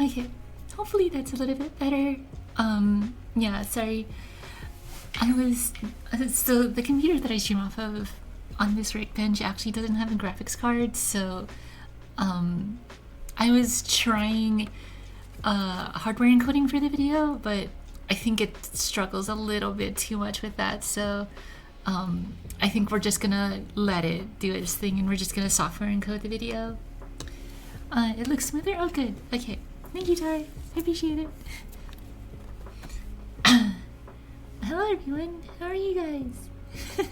Okay, hopefully that's a little bit better. Yeah, sorry. So the computer that I stream off of on this workbench actually doesn't have a graphics card, so I was trying hardware encoding for the video, but I think it struggles a little bit too much with that, so I think we're just gonna let it do its thing and we're just gonna software encode the video. It looks smoother? Oh, good. Okay. Thank you, Ty. I appreciate it. Hello, everyone. How are you guys?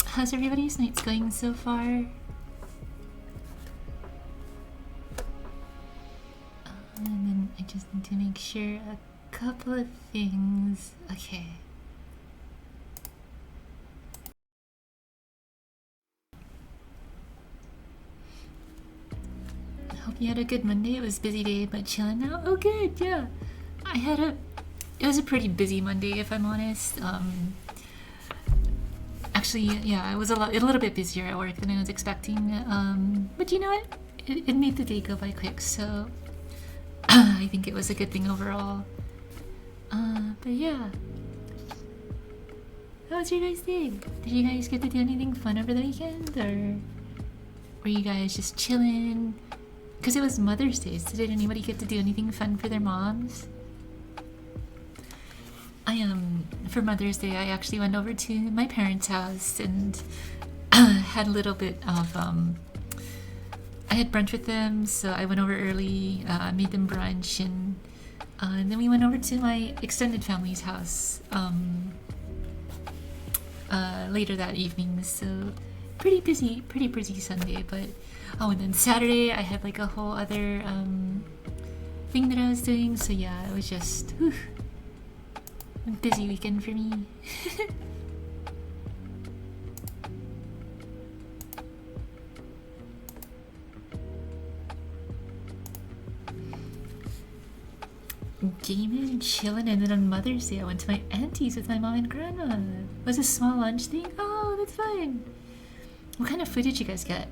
How's everybody's nights going so far? And then I just need to make sure a couple of things. Okay. Hope you had a good Monday. It was a busy day, but chilling now. Oh, good. Yeah, it was a pretty busy Monday, if I'm honest. Actually, yeah, it was a little bit busier at work than I was expecting. But you know what? It made the day go by quick, so I think it was a good thing overall. But yeah. How was your guys' day? Did you guys get to do anything fun over the weekend, or were you guys just chilling? Because it was Mother's Day, so did anybody get to do anything fun for their moms? For Mother's Day, I actually went over to my parents' house and had a little bit of, I had brunch with them, so I went over early, made them brunch, and then we went over to my extended family's house later that evening, so pretty busy Sunday, but oh, and then Saturday I had like a whole other thing that I was doing, so yeah, it was just a busy weekend for me. Gaming, chilling, and then on Mother's Day I went to my auntie's with my mom and grandma. It was a small lunch thing. Oh, that's fun. What kind of food did you guys get?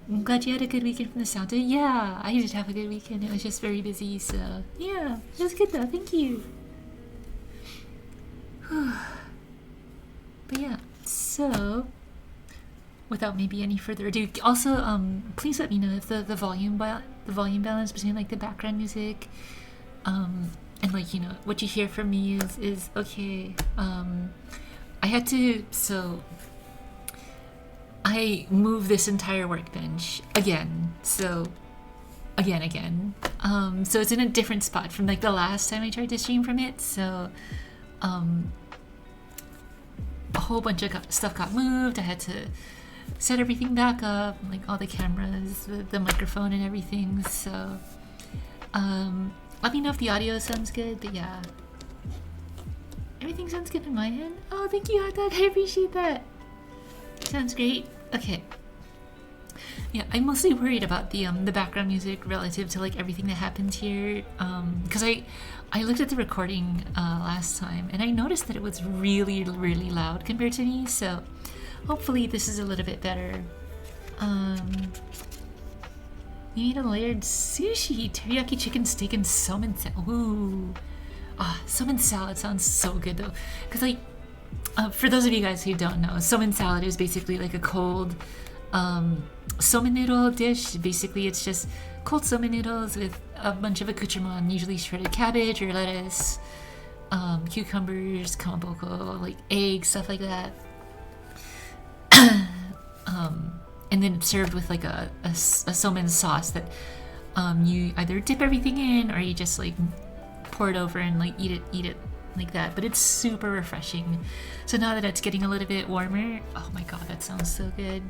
I'm glad you had a good weekend from the sound of it. Yeah, I did have a good weekend. It was just very busy, so yeah, it was good though. Thank you. But yeah, so without maybe any further ado, also please let me know if the volume balance between like the background music and like, you know, what you hear from me is okay. I had to, so I moved this entire workbench again, so again. So it's in a different spot from like the last time I tried to stream from it, so a whole bunch of stuff got moved. I had to set everything back up, like all the cameras, the microphone and everything, so let me know if the audio sounds good, but yeah. Everything sounds good on my end. Oh, thank you, Hot Dog. I appreciate that. Sounds great. Okay. Yeah, I'm mostly worried about the background music relative to like everything that happens here. Because I looked at the recording last time and I noticed that it was really loud compared to me. So hopefully this is a little bit better. We need a layered sushi, teriyaki chicken steak, and salmon salad. Ooh. Salmon salad sounds so good though. Because like, for those of you guys who don't know, salmon salad is basically like a cold salmon noodle dish. Basically it's just cold salmon noodles with a bunch of accoutrement, usually shredded cabbage or lettuce, cucumbers, kamaboko, like eggs, stuff like that. And then it's served with like a salmon sauce that you either dip everything in or you just like pour it over and like eat it like that. But it's super refreshing. So now that it's getting a little bit warmer, oh my god, that sounds so good.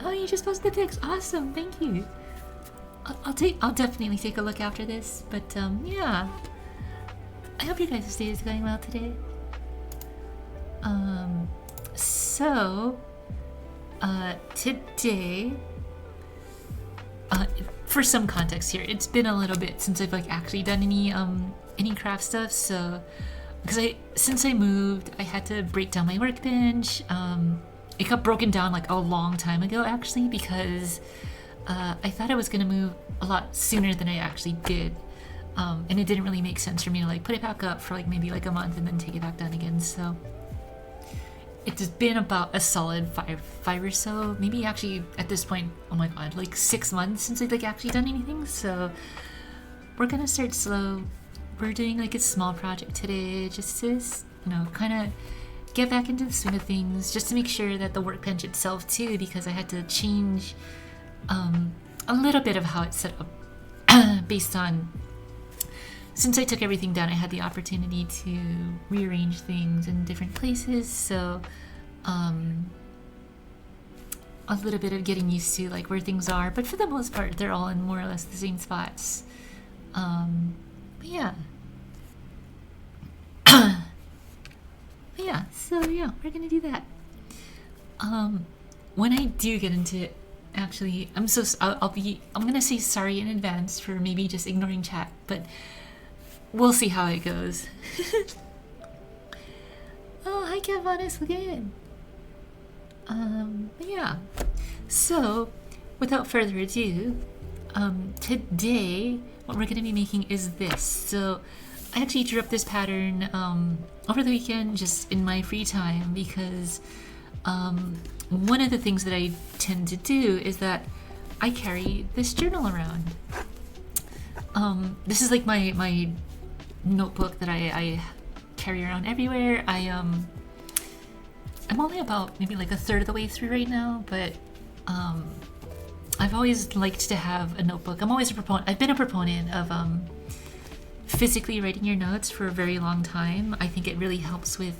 Oh, you just posted the pics. Awesome, thank you. I'll definitely take a look after this. But yeah, I hope your guys' day is going well today. So today, for some context here, it's been a little bit since I've like actually done any craft stuff. So because since I moved, I had to break down my workbench. it got broken down like a long time ago actually, because I thought I was gonna move a lot sooner than I actually did. And it didn't really make sense for me to like put it back up for like maybe like a month and then take it back down again. So it's been about a solid five or so, maybe actually at this point, oh my god, like 6 months since I've like actually done anything. So we're gonna start slow. We're doing like a small project today, just to, you know, kind of get back into the swing of things, just to make sure that the workbench itself too, because I had to change a little bit of how it's set up based on, since I took everything down, I had the opportunity to rearrange things in different places. So a little bit of getting used to like where things are, but for the most part they're all in more or less the same spots. But yeah. But yeah, so yeah, we're gonna do that. When I do get into it, actually, I'm gonna say sorry in advance for maybe just ignoring chat, but we'll see how it goes. Oh, hi Kevonis again. But yeah. So, without further ado, today what we're gonna be making is this. So, I actually drew up this pattern over the weekend, just in my free time, because one of the things that I tend to do is that I carry this journal around. This is like my notebook that I carry around everywhere. I'm only about maybe like a third of the way through right now, but I've always liked to have a notebook. I've been a proponent of physically writing your notes for a very long time. I think it really helps with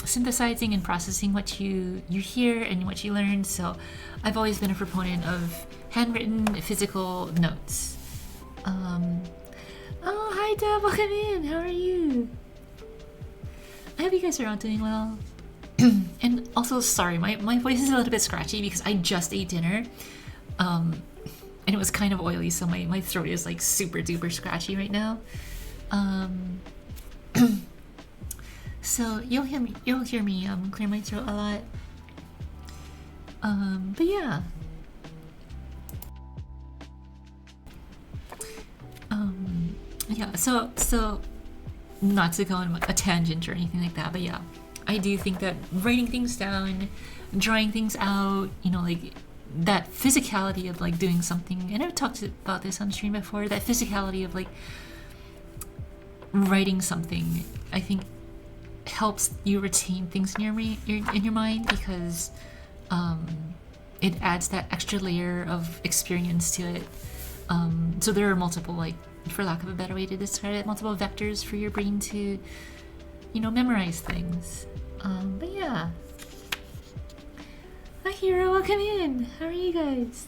synthesizing and processing what you hear and what you learn. So I've always been a proponent of handwritten physical notes. Oh, hi Deb, welcome in. How are you? I hope you guys are all doing well. And also, sorry, my voice is a little bit scratchy because I just ate dinner. And it was kind of oily, so my throat is like super duper scratchy right now. So you'll hear me clear my throat a lot. But yeah. Yeah, so not to go on a tangent or anything like that, but yeah, I do think that writing things down, drawing things out, you know, like that physicality of like doing something, and I've talked about this on stream before, that physicality of like writing something, I think helps you retain things in your mind, because it adds that extra layer of experience to it. So there are multiple, like, for lack of a better way to describe it, multiple vectors for your brain to, you know, memorize things. But yeah. Hi Hero, welcome in. How are you guys?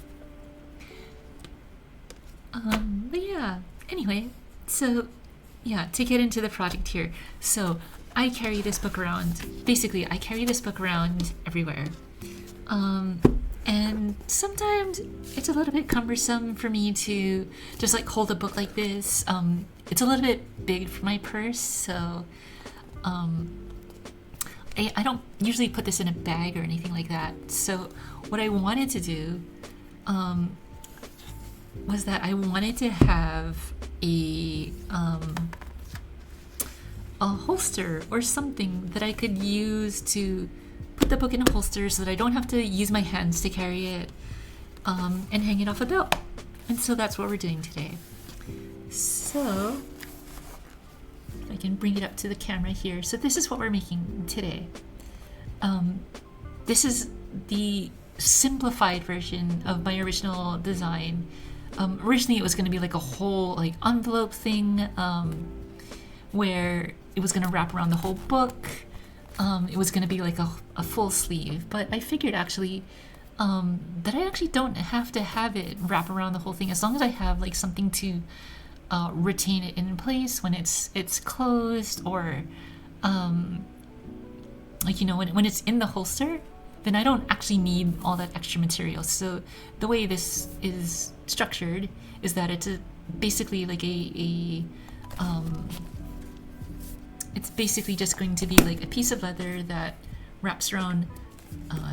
But yeah. Anyway, so yeah, to get into the project here. So I carry this book around. Basically, I carry this book around everywhere. And sometimes it's a little bit cumbersome for me to just like hold a book like this. It's a little bit big for my purse, so I don't usually put this in a bag or anything like that. So what I wanted to do was that I wanted to have a holster or something that I could use to put the book in a holster so that I don't have to use my hands to carry it, and hang it off a belt. And so that's what we're doing today. So if I can bring it up to the camera here. So this is what we're making today. This is the simplified version of my original design. Originally it was going to be like a whole like envelope thing, where it was going to wrap around the whole book. It was going to be like a full sleeve, but I figured actually that I actually don't have to have it wrap around the whole thing, as long as I have like something to retain it in place when it's closed, or like, you know, when it's in the holster, then I don't actually need all that extra material. So the way this is structured is that it's basically like it's basically just going to be like a piece of leather that wraps around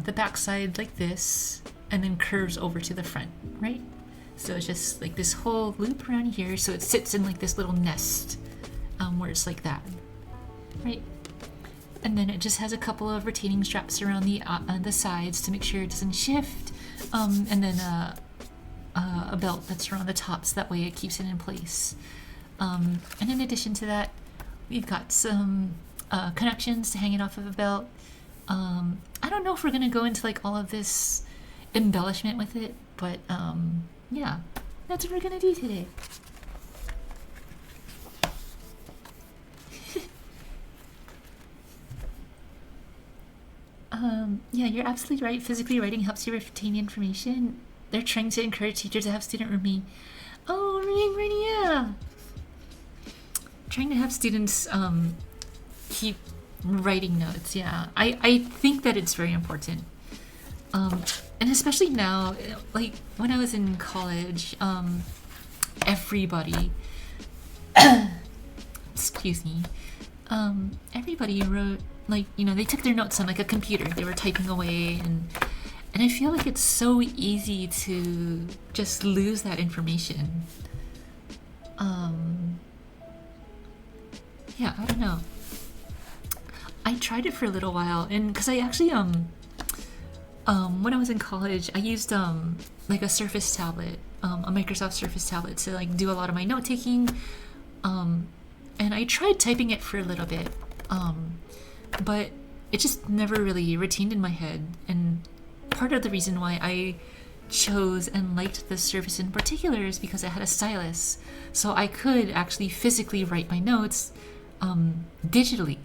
the back side like this, and then curves over to the front, right? So it's just like this whole loop around here, so it sits in like this little nest where it's like that, right? And then it just has a couple of retaining straps around the sides to make sure it doesn't shift, and then a belt that's around the top, so that way it keeps it in place. And in addition to that, we've got some connections to hang it off of a belt. I don't know if we're gonna go into like all of this embellishment with it, but yeah, that's what we're gonna do today. Yeah, you're absolutely right. Physically writing helps you retain information. They're trying to encourage teachers to have student remain. Oh, yeah. Trying to have students keep writing notes. Yeah, I think that it's very important. And especially now, like when I was in college, everybody, excuse me, everybody wrote, like, you know, they took their notes on like a computer. They were typing away, and I feel like it's so easy to just lose that information. Yeah, I don't know. I tried it for a little while, and because I actually when I was in college, I used like a Surface tablet, a Microsoft Surface tablet, to like do a lot of my note taking. And I tried typing it for a little bit, but it just never really retained in my head. And part of the reason why I chose and liked the Surface in particular is because I had a stylus, so I could actually physically write my notes digitally.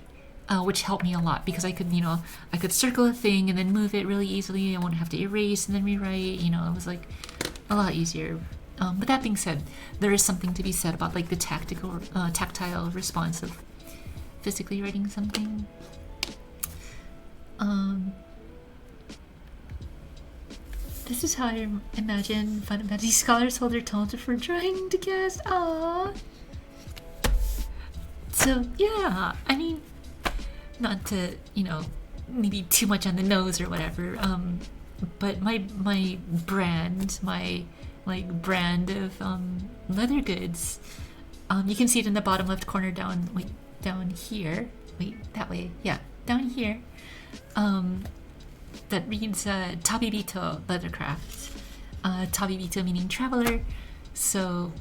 Which helped me a lot because I could, you know, I could circle a thing and then move it really easily. I wouldn't have to erase and then rewrite. You know, it was like a lot easier. But that being said, there is something to be said about like the tactile response of physically writing something. This is how I imagine Final Fantasy scholars hold their tones before trying to cast. Aww. So yeah, I mean, not to, you know, maybe too much on the nose or whatever, but my brand, my like brand of leather goods, you can see it in the bottom left corner down here, that way, yeah, down here, that reads Tabibito leathercraft, Tabibito meaning traveler. So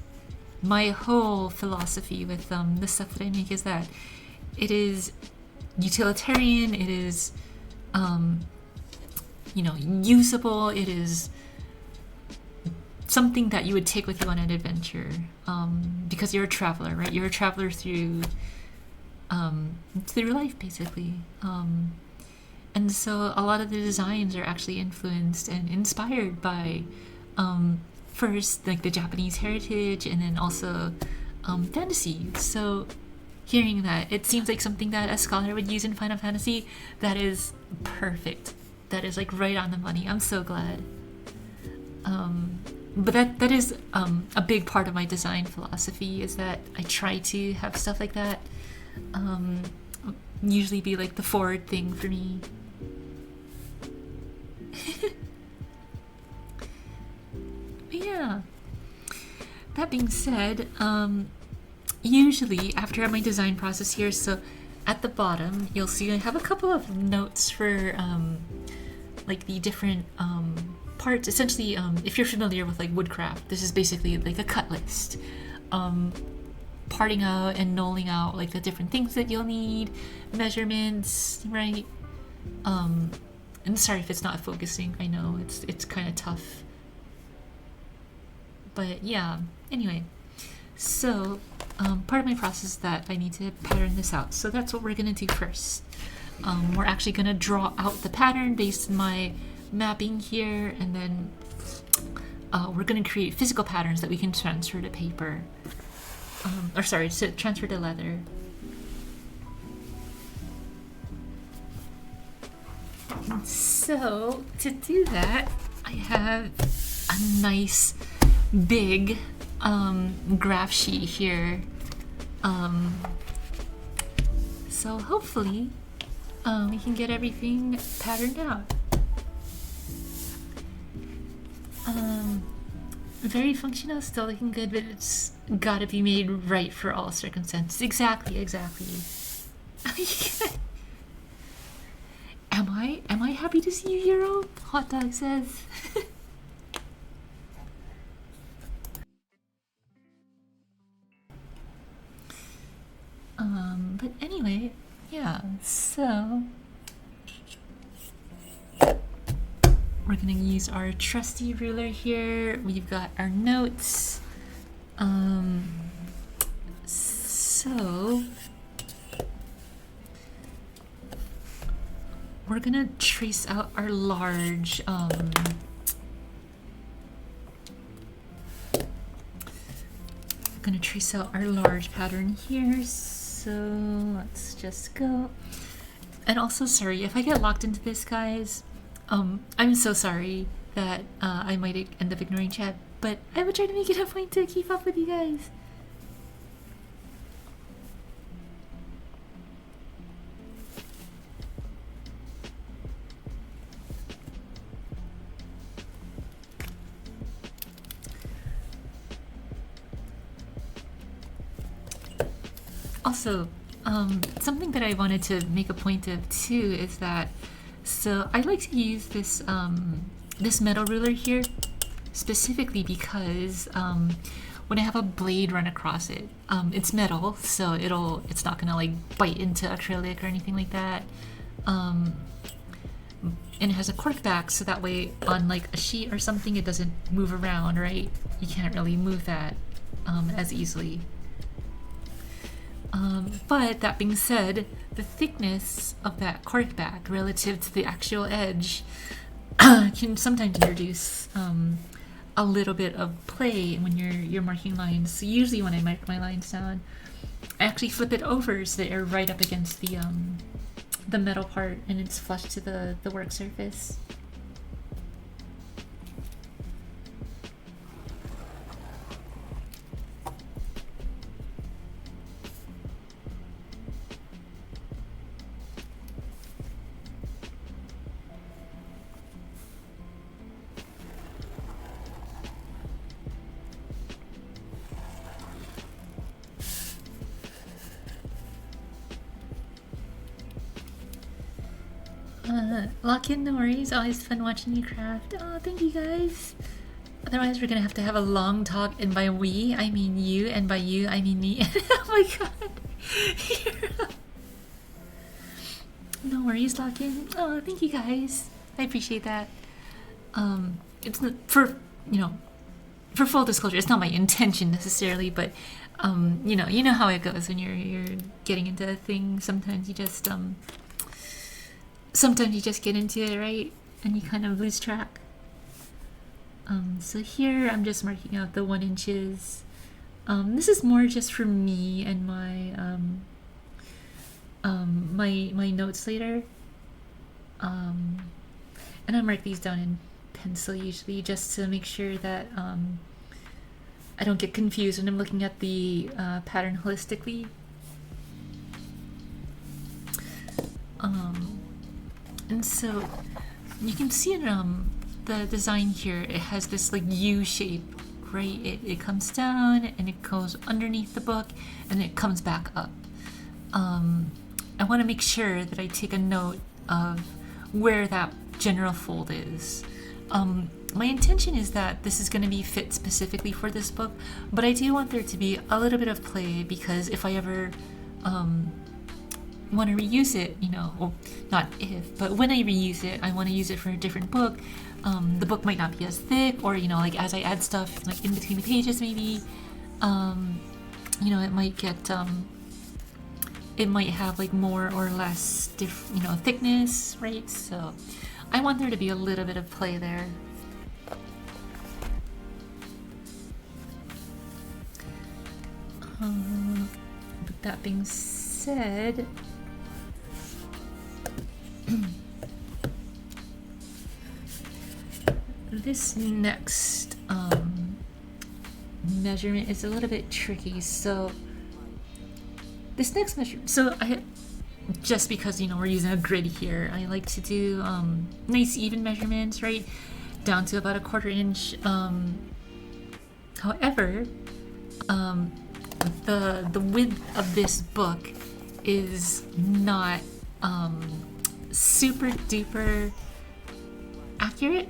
my whole philosophy with the stuff that I make is that it is utilitarian, it is you know, usable, it is something that you would take with you on an adventure, because you're a traveler, right? You're a traveler through life, basically, and so a lot of the designs are actually influenced and inspired by first like the Japanese heritage, and then also fantasy. So hearing that, it seems like something that a scholar would use in Final Fantasy. That is perfect. That is like right on the money. I'm so glad. But that is a big part of my design philosophy, is that I try to have stuff like that usually be like the forward thing for me. But yeah, that being said, usually after my design process here, so at the bottom you'll see I have a couple of notes for like the different parts. Essentially, if you're familiar with like woodcraft, this is basically like a cut list, parting out and knolling out like the different things that you'll need, measurements, right? And sorry if it's not focusing, I know it's kind of tough, but yeah, anyway, so part of my process is that I need to pattern this out. So that's what we're gonna do first. We're actually gonna draw out the pattern based on my mapping here, and then we're gonna create physical patterns that we can transfer to paper, or sorry, to transfer to leather. And so to do that, I have a nice big graph sheet here, so hopefully we can get everything patterned out. Very functional, still looking good, but it's gotta be made right for all circumstances. Exactly, exactly. Am I happy to see you, Hero? Hot Dog says. But anyway, yeah, so we're gonna use our trusty ruler here. We've got our notes. So we're gonna trace out our large pattern here. So let's just go. And also, sorry if I get locked into this, guys. I'm so sorry that I might end up ignoring chat, but I would try to make it a point to keep up with you guys. Also, something that I wanted to make a point of too is that, so I like to use this this metal ruler here specifically because when I have a blade run across it, it's metal, so it's not gonna like bite into acrylic or anything like that. And it has a cork back, so that way on like a sheet or something it doesn't move around, right? You can't really move that as easily. But that being said, the thickness of that cork back relative to the actual edge can sometimes introduce a little bit of play when you're marking lines. So usually when I mark my lines down, I actually flip it over so that they're right up against the metal part and it's flush to the work surface. Lock in, no worries. Always fun watching you craft. Oh, thank you guys. Otherwise, we're gonna have to have a long talk, and by we, I mean you, and by you, I mean me. Oh my god. No worries, lock in. Oh, thank you guys. I appreciate that. It's not, for, you know, for full disclosure, it's not my intention necessarily, but you know how it goes when you're getting into a thing. Sometimes you just get into it, right? And you kind of lose track. So here I'm just marking out the 1 inches. This is more just for me and my notes later. And I mark these down in pencil usually just to make sure that I don't get confused when I'm looking at the pattern holistically. And so you can see in the design here, it has this like U shape, right? It comes down and it goes underneath the book and it comes back up. I want to make sure that I take a note of where that general fold is. My intention is that this is going to be fit specifically for this book, but I do want there to be a little bit of play because if I ever want to reuse it, you know, well, not if, but when I reuse it, I want to use it for a different book. The book might not be as thick, or you know, like as I add stuff like in between the pages, maybe, you know, it might get, it might have like more or less, you know, thickness, right? So I want there to be a little bit of play there. But that being said, this next measurement is a little bit tricky. So this next measurement, so just because, you know, we're using a grid here, I like to do nice even measurements, right? down to about a 1/4 inch. However, the width of this book is not super duper accurate.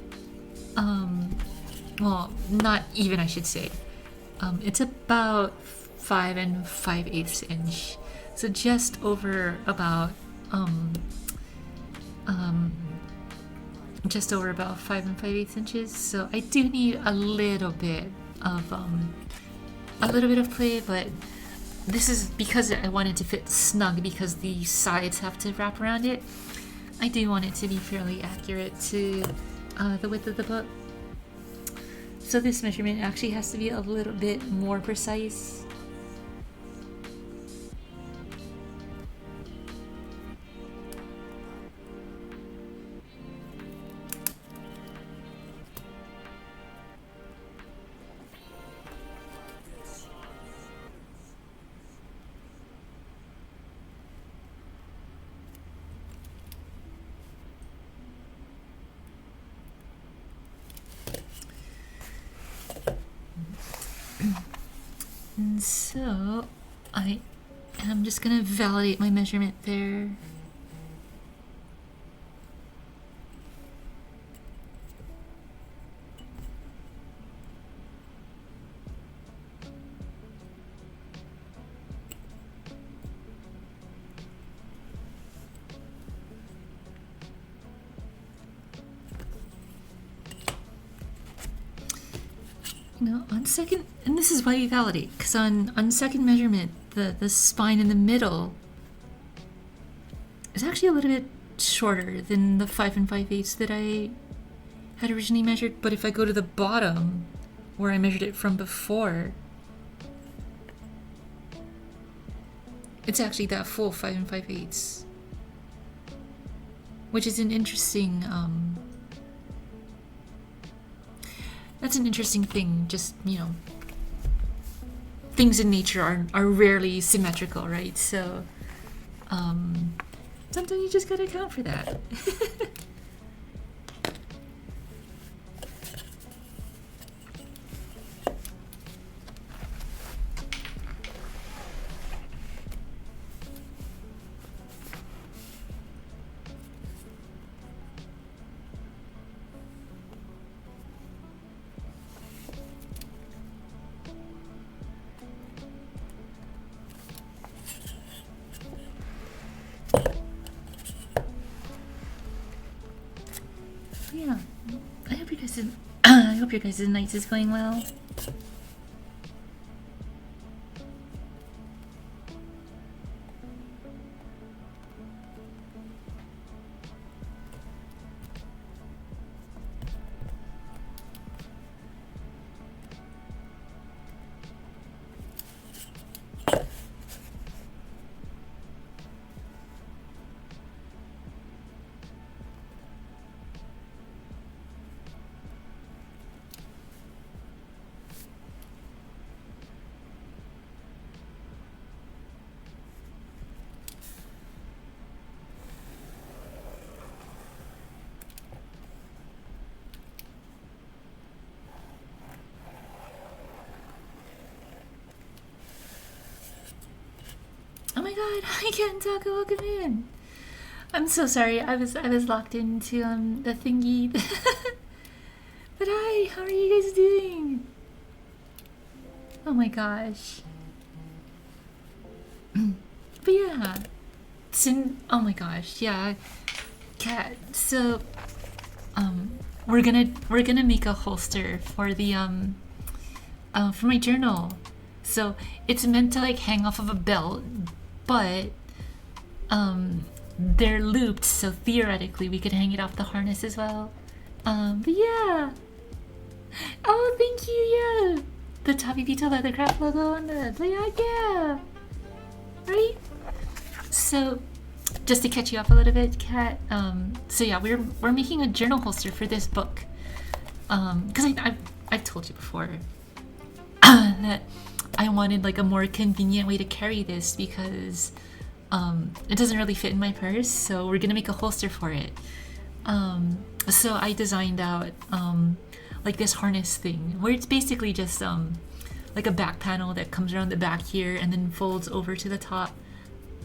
Well, not even, I should say. It's about 5 5/8 inch, so just over about 5 5/8 inches. So I do need a little bit of play, but this is because I want it to fit snug because the sides have to wrap around it. I do want it to be fairly accurate to the width of the book. So this measurement actually has to be a little bit more precise. And so I am just gonna validate my measurement there. On second, and this is why you validate, because on second measurement, the spine in the middle is actually a little bit shorter than the 5 5/8 that I had originally measured. But if I go to the bottom, where I measured it from before, it's actually that full 5 5/8, which is an interesting. That's an interesting thing. Just, things in nature are rarely symmetrical, right? So sometimes you just gotta account for that. Yeah, I hope your guys' nights is going well. Oh my god, I can't talk. Welcome in. I'm so sorry. I was locked into the thingy. But hi, how are you guys doing? Oh my gosh. But yeah. Oh my gosh, yeah. Cat. So we're gonna make a holster for the for my journal. So it's meant to like hang off of a belt, but they're looped, so theoretically we could hang it off the harness as well. But yeah. Oh, thank you. Yeah, the Toppy Pizza Leathercraft logo on the yeah. Right. So just to catch you up a little bit, Kat. So yeah, we're making a journal holster for this book. Because I've told you before that I wanted like a more convenient way to carry this because it doesn't really fit in my purse. So we're gonna make a holster for it. So I designed out like this harness thing where it's basically just like a back panel that comes around the back here and then folds over to the top.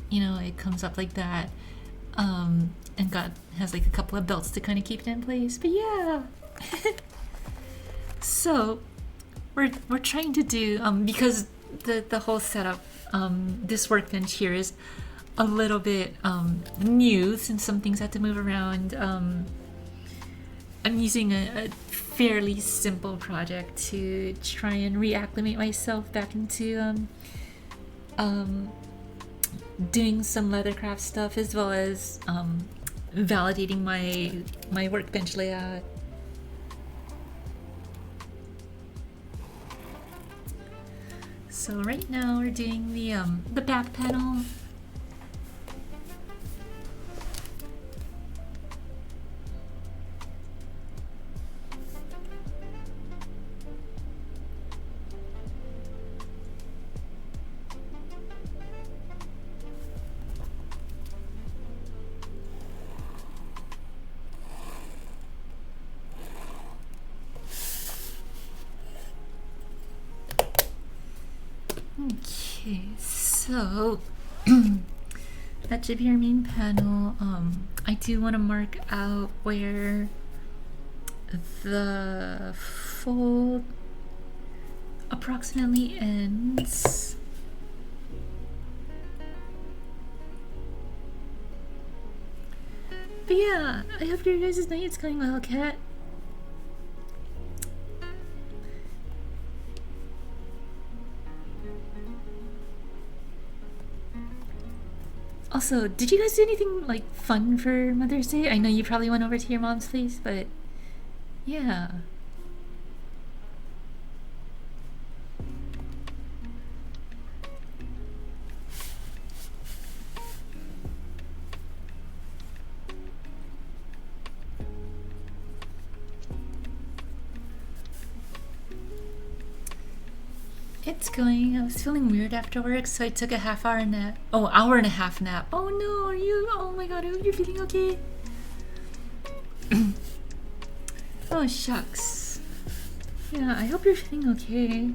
You know, it comes up like that, and has like a couple of belts to kind of keep it in place. But yeah, so we're trying to do because the whole setup, this workbench here is a little bit new since some things had to move around. I'm using a fairly simple project to try and reacclimate myself back into doing some leathercraft stuff, as well as validating my workbench layout. So right now we're doing the back panel. Okay, so that should be our main panel. I do want to mark out where the fold approximately ends. But yeah, I hope your guys' night is going well, Cat. Also, did you guys do anything like fun for Mother's Day? I know you probably went over to your mom's place, but yeah. It's going. I was feeling weird after work, so I took a half-hour nap. Oh, hour and a half nap. Oh no, are you? Oh my god, I hope you're feeling okay. Oh shucks. Yeah, I hope you're feeling okay.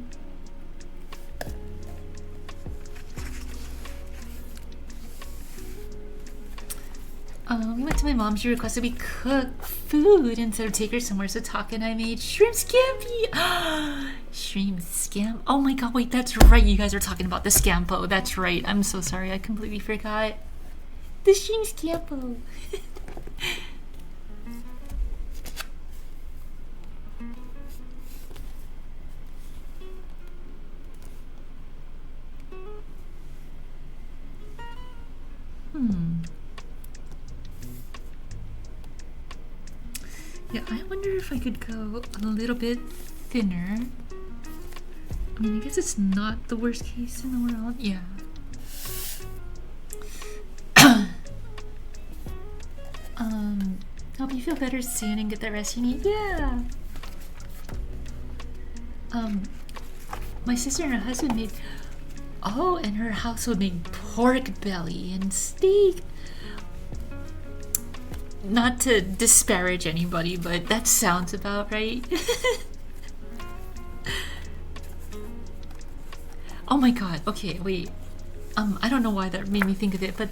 We went to my mom's. She requested we cook food instead of take her somewhere, so Taka and I made shrimp scampi. Shrimp scamp. Oh my god, wait, that's right. You guys are talking about the scampo. That's right. I'm so sorry. I completely forgot. The shrimp scampo. Yeah, I wonder if I could go a little bit thinner. I mean, I guess it's not the worst case in the world. Yeah. Hope you feel better soon and get the rest you need. Yeah. My sister and her husband made, and her household made pork belly and steak. Not to disparage anybody, but that sounds about right. Oh my god, okay, wait. I don't know why that made me think of it, but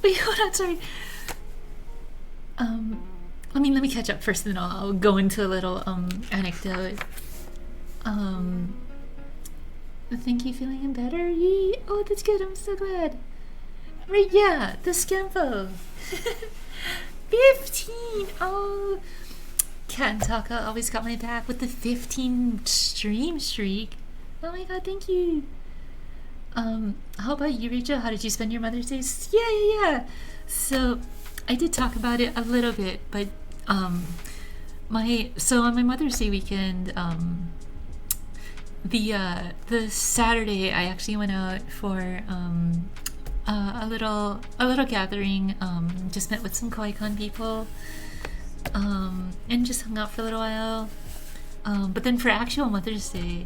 wait, hold on, sorry. Let me catch up first, and then I'll go into a little anecdote. Think you feeling better? Yee. Oh, that's good, I'm so glad. Right, yeah, the scampo. 15! Oh, Kat and Taka always got my back with the 15 stream streak. Oh my god, thank you. How about you, Rachel? How did you spend your Mother's Day? Yeah. So I did talk about it a little bit, but on my Mother's Day weekend, the Saturday I actually went out for a little gathering. Just met with some KawaiiCon people, and just hung out for a little while. But then for actual Mother's Day,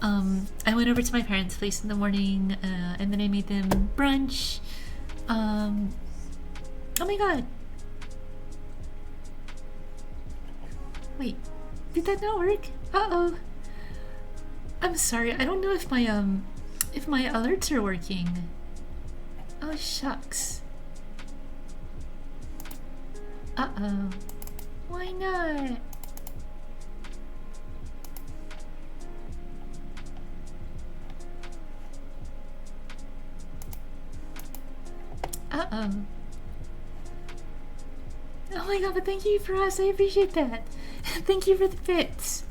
I went over to my parents' place in the morning, and then I made them brunch. Oh my god. Wait, did that not work? Uh-oh. I'm sorry, I don't know if my alerts are working. Oh shucks. Uh-oh. Why not? Uh-oh. Oh my god, but thank you for us. I appreciate that. Thank you for the bits.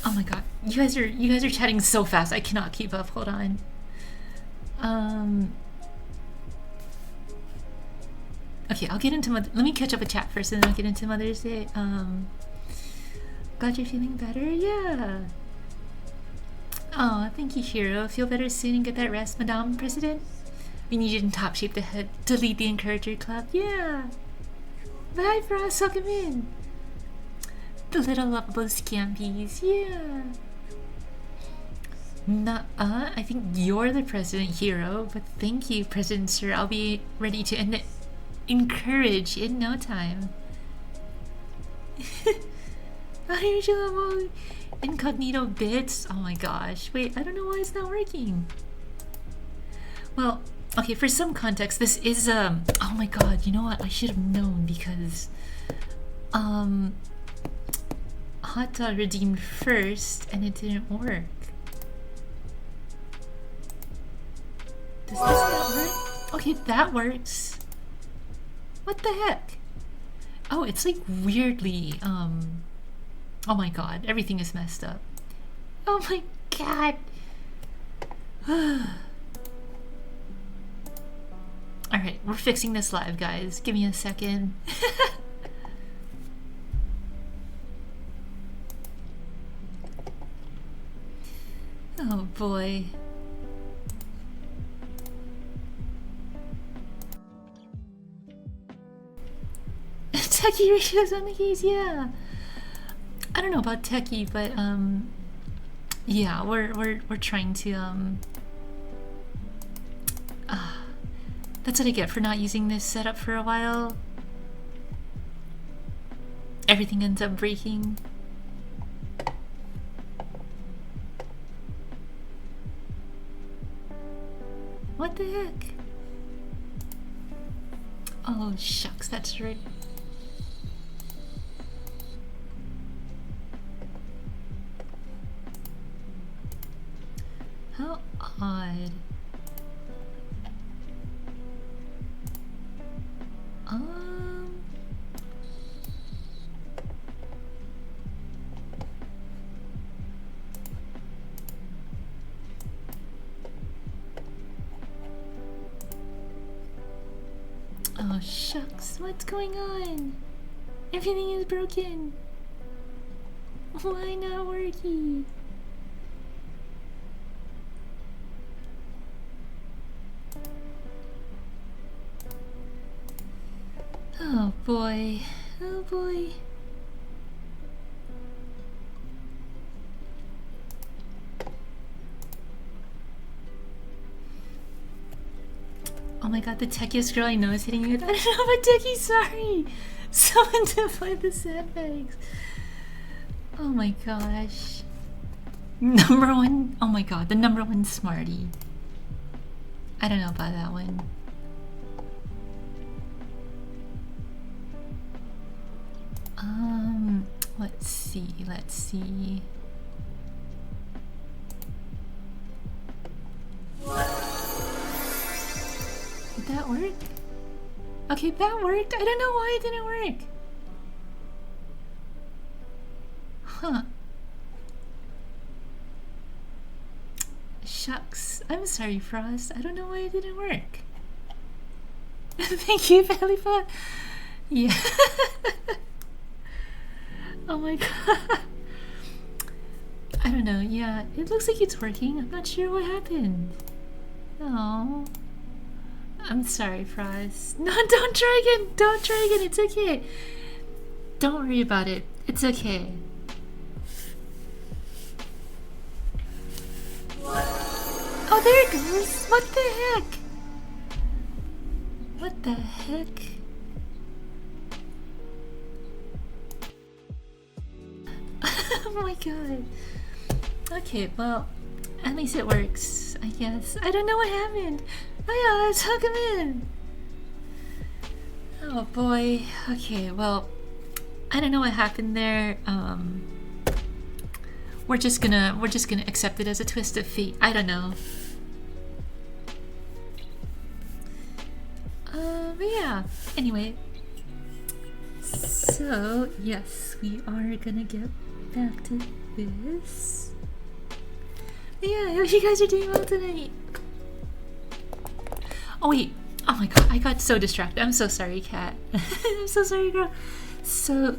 Oh my god. You guys are chatting so fast. I cannot keep up. Hold on. Okay, I'll get into let me catch up with chat first and then I'll get into Mother's Day. Glad you're feeling better. Yeah. Oh, thank you, Hiro. Feel better soon and get that rest, Madame President. We need you in top shape to lead the Encourager Club. Yeah. Bye, Frost. Welcome in. The little lovable scampies. Yeah. Nuh-uh. I think you're the President, Hero. But thank you, President Sir. I'll be ready to encourage in no time. Unusual incognito bits. Oh my gosh. Wait, I don't know why it's not working. Well, okay, for some context, this is oh my god, you know what? I should have known because Hata redeemed first and it didn't work. Does this not work? Okay, that works. What the heck? Oh, it's like weirdly oh my god, everything is messed up. Oh my god. Alright, we're fixing this live, guys. Give me a second. Oh boy. Techie ratios on the keys, yeah. I don't know about techie, but yeah, we're trying to that's what I get for not using this setup for a while. Everything ends up breaking. What the heck? Oh shucks, that's right. How odd. Oh shucks, what's going on? Everything is broken. Why not working? Oh boy, oh boy. Oh my god, the techiest girl I know is hitting me with I don't know, but Techie, sorry! Someone deployed the sandbags. Oh my gosh. Number one, oh my god, the number one smarty. I don't know about that one. Let's see. Did that work? Okay, that worked. I don't know why it didn't work. Huh. Shucks. I'm sorry, Frost. I don't know why it didn't work. Thank you, Bellyfat. Yeah. Oh my god. I don't know. Yeah, it looks like it's working. I'm not sure what happened. Oh. I'm sorry, Frost. No, don't try again. Don't try again. It's okay. Don't worry about it. It's okay. Oh, there it goes. What the heck? What the heck? Oh my god. Okay, well, at least it works, I guess. I don't know what happened. Oh yeah, let's hook him in. Oh boy. Okay, well, I don't know what happened there. We're just gonna accept it as a twist of fate. I don't know. But yeah. Anyway. So yes, we are gonna get back to this. But yeah, I hope you guys are doing well tonight. Oh wait. Oh my god, I got so distracted. I'm so sorry, Kat. I'm so sorry, girl. So,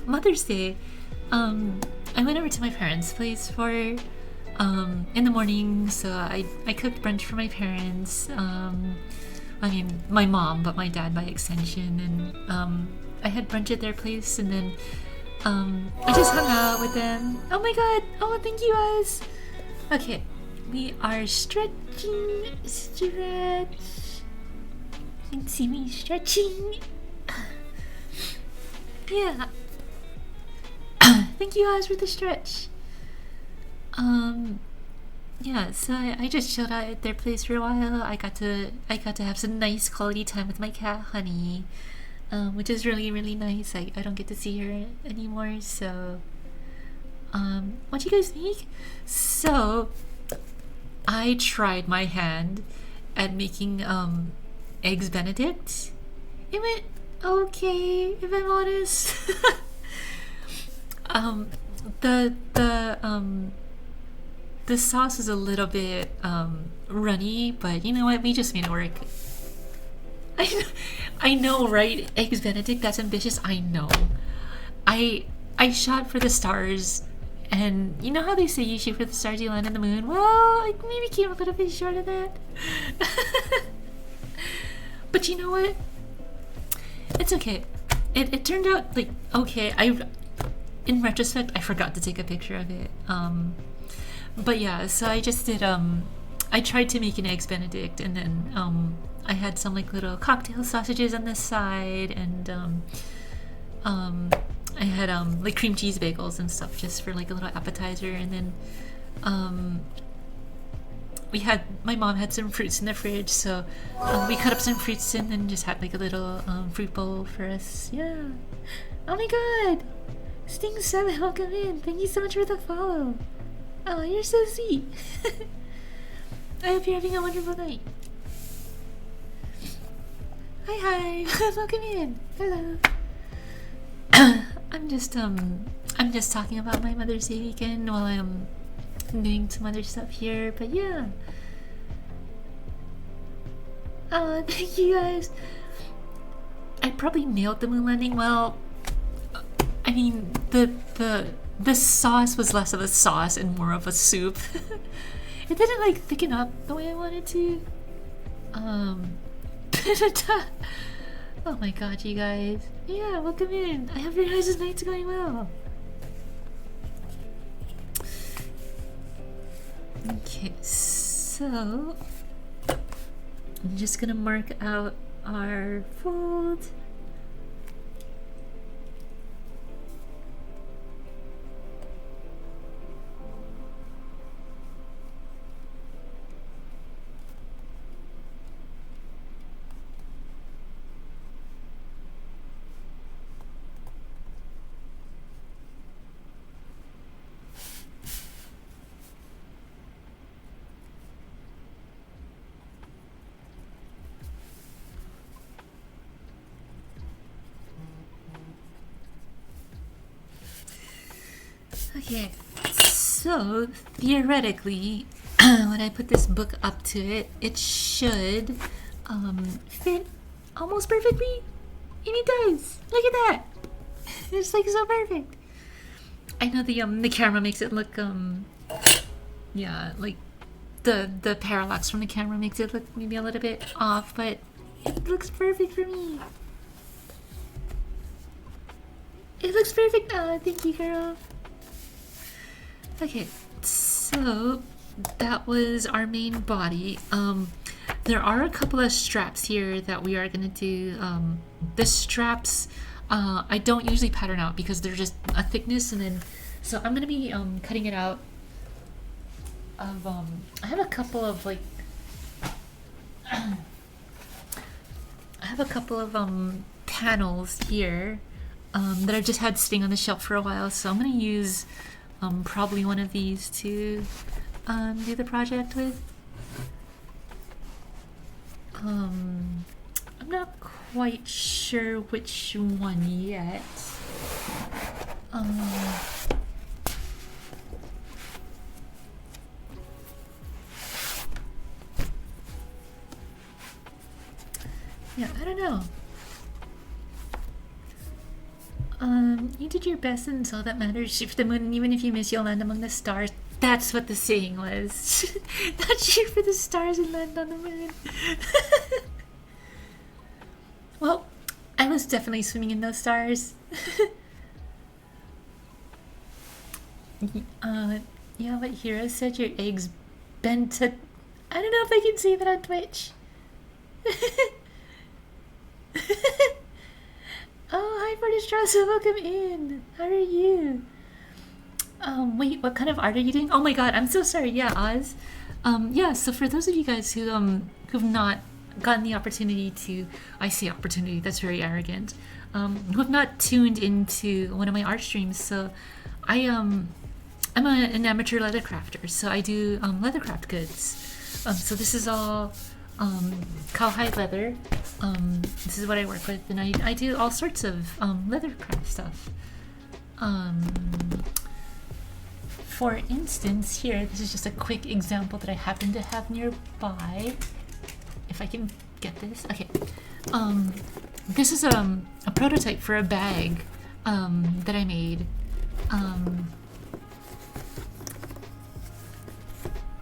Mother's Day, I went over to my parents' place for, in the morning, so I cooked brunch for my parents. I mean, my mom, but my dad by extension, and, I had brunch at their place, and then, I just hung out with them. Oh my god! Oh, thank you guys! Okay, we are stretching, stretch. You can see me stretching. Yeah. Thank you guys for the stretch. Yeah, so I just chilled out at their place for a while. I got to have some nice quality time with my cat Honey, which is really, really nice. I don't get to see her anymore, so what do you guys think? So I tried my hand at making eggs Benedict. It went okay, if I'm honest. The sauce is a little bit runny, but you know what? We just made it work. I know, right? Eggs Benedict, that's ambitious. I know. I shot for the stars, and you know how they say you shoot for the stars, you land on the moon? Well, I maybe came a little bit short of that. But you know what? It's okay. It turned out like okay. In retrospect, I forgot to take a picture of it. But yeah, so I just did I tried to make an eggs Benedict, and then I had some like little cocktail sausages on the side, and I had like cream cheese bagels and stuff just for like a little appetizer, and then my mom had some fruits in the fridge, so we cut up some fruits and then just had like a little fruit bowl for us. Yeah. Oh my god! Sting7, welcome in. Thank you so much for the follow. Oh, you're so sweet. I hope you're having a wonderful night. Hi. Welcome in. Hello. I'm just talking about my Mother's Day weekend while I'm doing some other stuff here, but yeah. Oh, thank you guys. I probably nailed the moon landing. Well, I mean, the sauce was less of a sauce and more of a soup. It didn't like thicken up the way I wanted to. Oh my god, you guys. Yeah, welcome in. I hope your guys' night's going well. Okay, so I'm just gonna mark out our fold. Okay, so theoretically, when I put this book up to it, it should fit almost perfectly, and it does. Look at that! It's like so perfect. I know the camera makes it look yeah, like the parallax from the camera makes it look maybe a little bit off, but it looks perfect for me. It looks perfect. Oh, thank you, girl. Okay, so that was our main body. There are a couple of straps here that we are gonna do. The straps, I don't usually pattern out because they're just a thickness, and then So I'm gonna be cutting it out of I have a couple of like I have a couple of panels here that I've just had sitting on the shelf for a while, so I'm gonna use probably one of these to do the project with. I'm not quite sure which one yet. Yeah, I don't know. You did your best and it's all that matters. Shoot for the moon, and even if you miss, you'll land among the stars. That's what the saying was. Not shoot for the stars and land on the moon. Well, I was definitely swimming in those stars. Yeah, but Hero said your eggs bent to... I don't know if I can say that on Twitch. Oh, hi British Dressa, welcome in. How are you? Wait, what kind of art are you doing? Oh my god, I'm so sorry. Yeah, Oz. Yeah, so for those of you guys who've not gotten the opportunity to, I say opportunity, that's very arrogant, who have not tuned into one of my art streams, so I'm an amateur leather crafter, so I do leathercraft goods. So this is all cowhide leather. This is what I work with, and I do all sorts of leathercraft stuff. For instance, here, this is just a quick example that I happen to have nearby. If I can get this. Okay. This is a prototype for a bag that I made.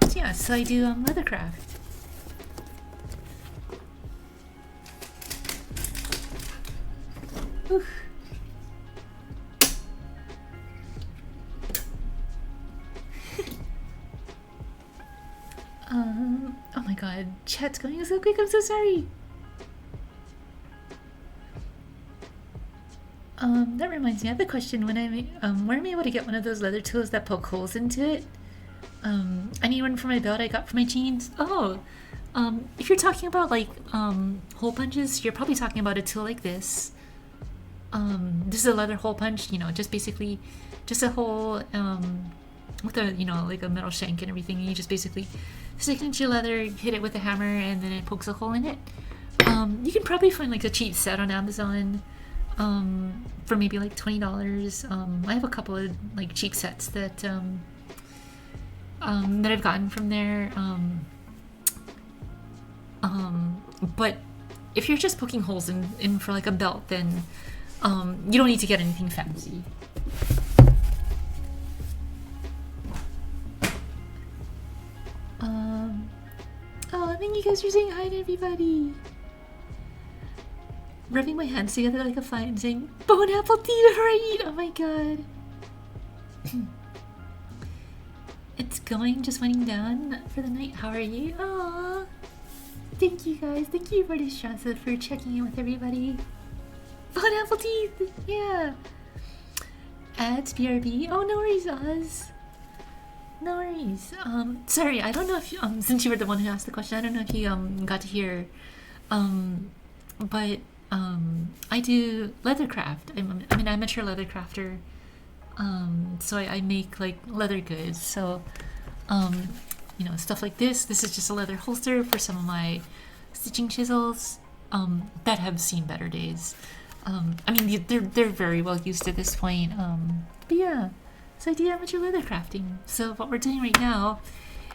So yeah, so I do leathercraft. Oof. Oh my god, chat's going so quick, I'm so sorry. That reminds me, I have a question. When where am I able to get one of those leather tools that poke holes into it? I need one for my belt I got for my jeans. Oh, if you're talking about like hole punches, you're probably talking about a tool like this. This is a leather hole punch, you know, just basically just a hole with a, you know, like a metal shank and everything, and you just basically stick it into your leather, hit it with a hammer, and then it pokes a hole in it. You can probably find like a cheap set on Amazon for maybe like $20. I have a couple of like cheap sets that that I've gotten from there. But if you're just poking holes in for like a belt, then you don't need to get anything fancy. Oh, thank you guys for saying hi to everybody. Rubbing my hands together like a fine saying, "Bone apple tea before I eat." Oh my god. It's going, just winding down for the night. How are you? Aww. Thank you guys. Thank you, British Johnson, for checking in with everybody. Bone apple teeth! Yeah. Ads, BRB. Oh, no worries, Oz. No worries. Sorry, I don't know if since you were the one who asked the question, I don't know if you got to hear. But I do leathercraft. I'm an amateur leather crafter. So I make like leather goods. So you know, stuff like this. This is just a leather holster for some of my stitching chisels that have seen better days. I mean, they're very well used at this point. But yeah, so I do amateur leather crafting. So what we're doing right now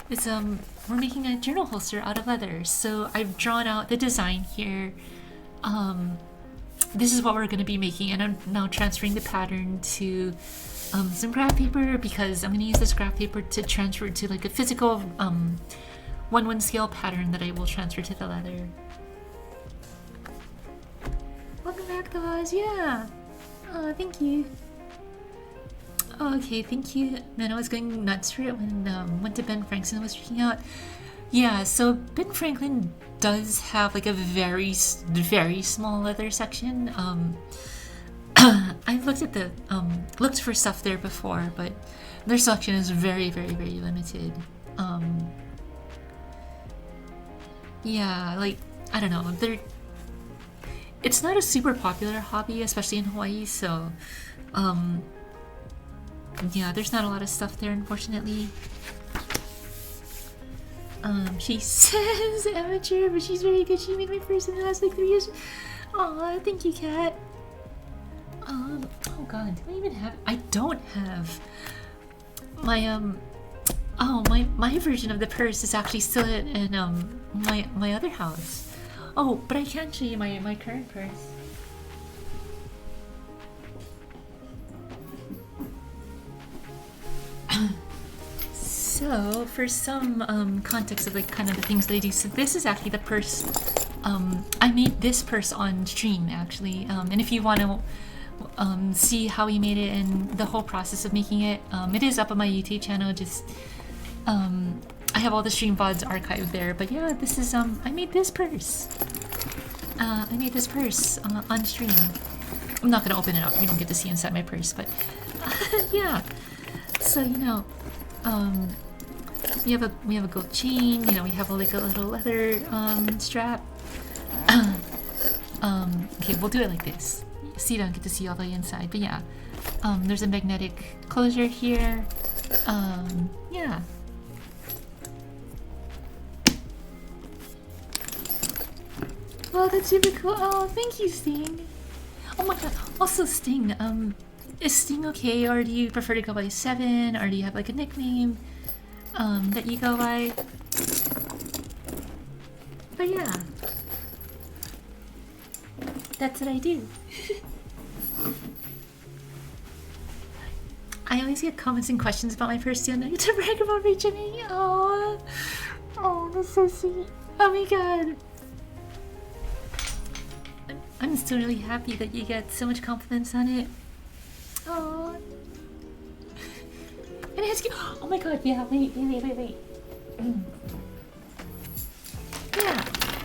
is we're making a journal holster out of leather. So I've drawn out the design here. This is what we're going to be making, and I'm now transferring the pattern to some graph paper, because I'm going to use this graph paper to transfer to like a physical 1/1 scale pattern that I will transfer to the leather. Welcome back, Oz. Yeah. Oh, thank you. Oh, okay, thank you. Man, I was going nuts for it when went to Ben Franklin was freaking out. Yeah, so Ben Franklin does have like a very small leather section. I I've looked at the looked for stuff there before, but their selection is very, very, very limited. Yeah, like I don't know, it's not a super popular hobby, especially in Hawaii, so yeah, there's not a lot of stuff there, unfortunately. She says amateur, but she's very good. She made my first in the last like 3 years. Aw, thank you, Kat. Oh god, do I even have? I don't have my oh, my version of the purse is actually still in my other house. Oh, but I can show you my current purse. So, for some context of like kind of the things that I do, so this is actually the purse. I made this purse on stream actually, and if you want to see how we made it and the whole process of making it, it is up on my YouTube channel. Just I have all the stream VODs archived there. But yeah, this is I made this purse. I made this purse on stream. I'm not gonna open it up. You don't get to see inside my purse, but yeah. So you know, we have a gold chain. You know, we have like a little leather strap. Okay, we'll do it like this. So you don't get to see all the way inside, but yeah, there's a magnetic closure here. Yeah. Well, that's super cool. Oh, thank you, Sting. Oh my god. Also, Sting. Is Sting okay, or do you prefer to go by 7, or do you have like a nickname that you go by? But yeah, that's what I do. I always get comments and questions about my purse too, and I get to brag about reaching me. Oh, that's so sweet. Oh my god. I'm still really happy that you get so much compliments on it. Oh. And it's cute. Oh my god, yeah, wait. Yeah,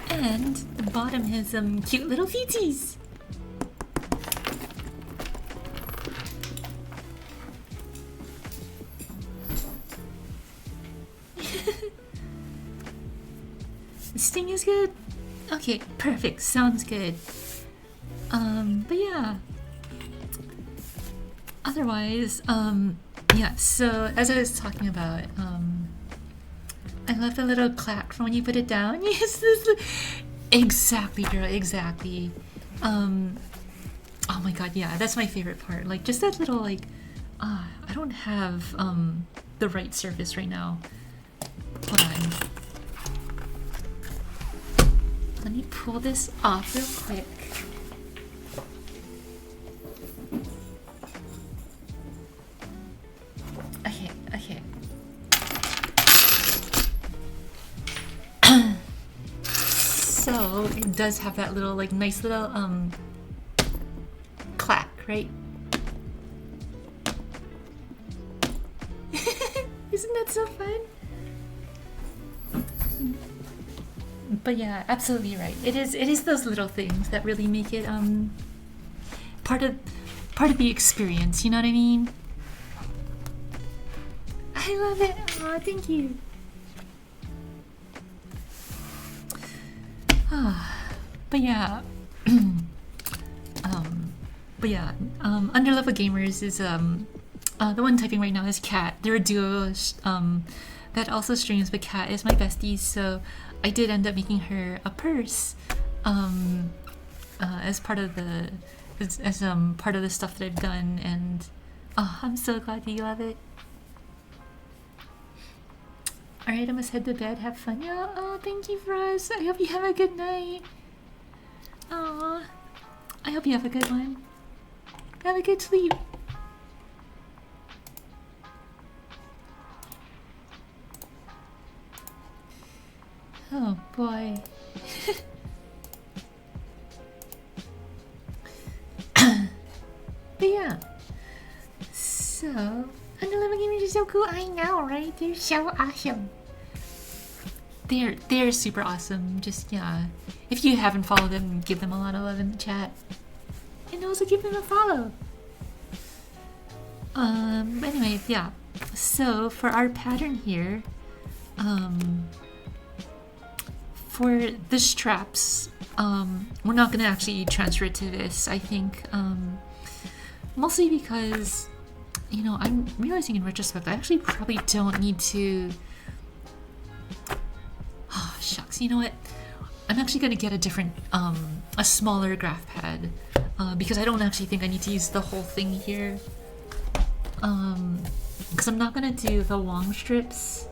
and the bottom has some cute little feeties. Sting is good. Okay, perfect. Sounds good. But yeah. Otherwise, yeah, so as I was talking about, I love the little clack from when you put it down. Yes, exactly, girl, exactly. Oh my god, yeah, that's my favorite part. Like, just that little, like, I don't have, the right surface right now. Hold on. Let me pull this off real quick. Okay. So it does have that little, like, nice little clack, right? Isn't that so fun? But yeah, absolutely right. It is those little things that really make it part of the experience, you know what I mean? I love it. Aw, thank you. But yeah. Underlevel Gamers is the one typing right now is Kat. They're a duo that also streams, but Kat is my bestie, so I did end up making her a purse as part of the part of the stuff that I've done, and I'm so glad that you love it. Alright, I must head to bed. Have fun. Yeah, thank you, Ross. I hope you have a good night. Aw, I hope you have a good one. Have a good sleep. Oh boy. But yeah. So, Underlevel Gamers are so cool. I know, right? They're so awesome. They're super awesome. Just yeah. If you haven't followed them, give them a lot of love in the chat. And also give them a follow. Anyway, yeah. So for our pattern here, for the straps, we're not gonna actually transfer it to this, I think. Mostly because, you know, I'm realizing in retrospect, I actually probably don't need to. Oh, shucks, you know what? I'm actually gonna get a different, a smaller graph pad, because I don't actually think I need to use the whole thing here. Because I'm not gonna do the long strips.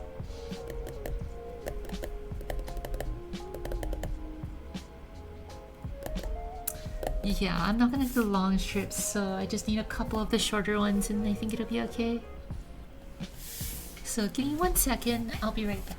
Yeah, I'm not gonna do the long strips, so I just need a couple of the shorter ones and I think it'll be okay. So give me 1 second, I'll be right back.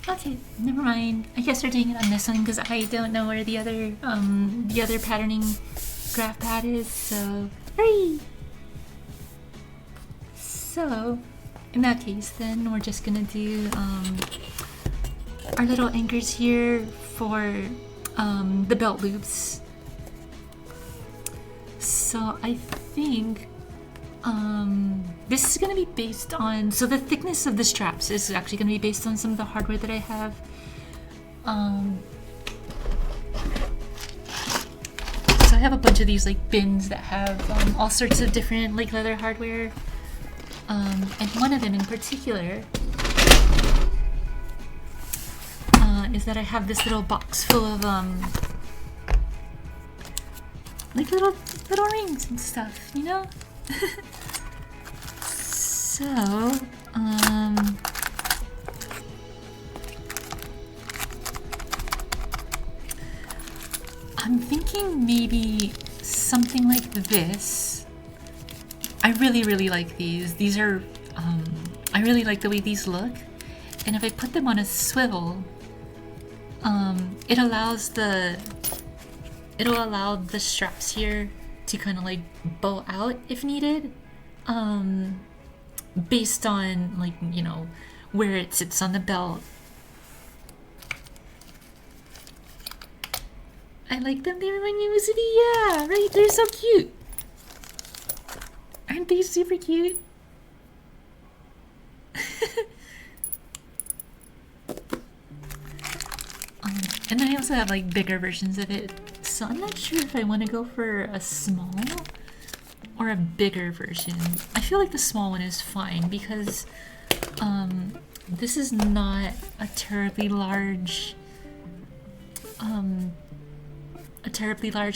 Okay, never mind. I guess we're doing it on this one because I don't know where the other patterning graph pad is, so hurry! So, in that case then, we're just gonna do our little anchors here for the belt loops. So I think this is going to be based on, so the thickness of the straps is actually going to be based on some of the hardware that I have. So I have a bunch of these like bins that have all sorts of different like leather hardware, and one of them in particular is that I have this little box full of like little rings and stuff, you know. So, I'm thinking maybe something like this. I really like these. These are, I really like the way these look. And if I put them on a swivel, it'll allow the straps here to kind of like bow out if needed. Based on, like, you know, where it sits on the belt. I like them. They remind me of City. Yeah, right? They're so cute. Aren't they super cute? And then I also have like bigger versions of it. So I'm not sure if I want to go for a small or a bigger version. I feel like the small one is fine because this is not a terribly large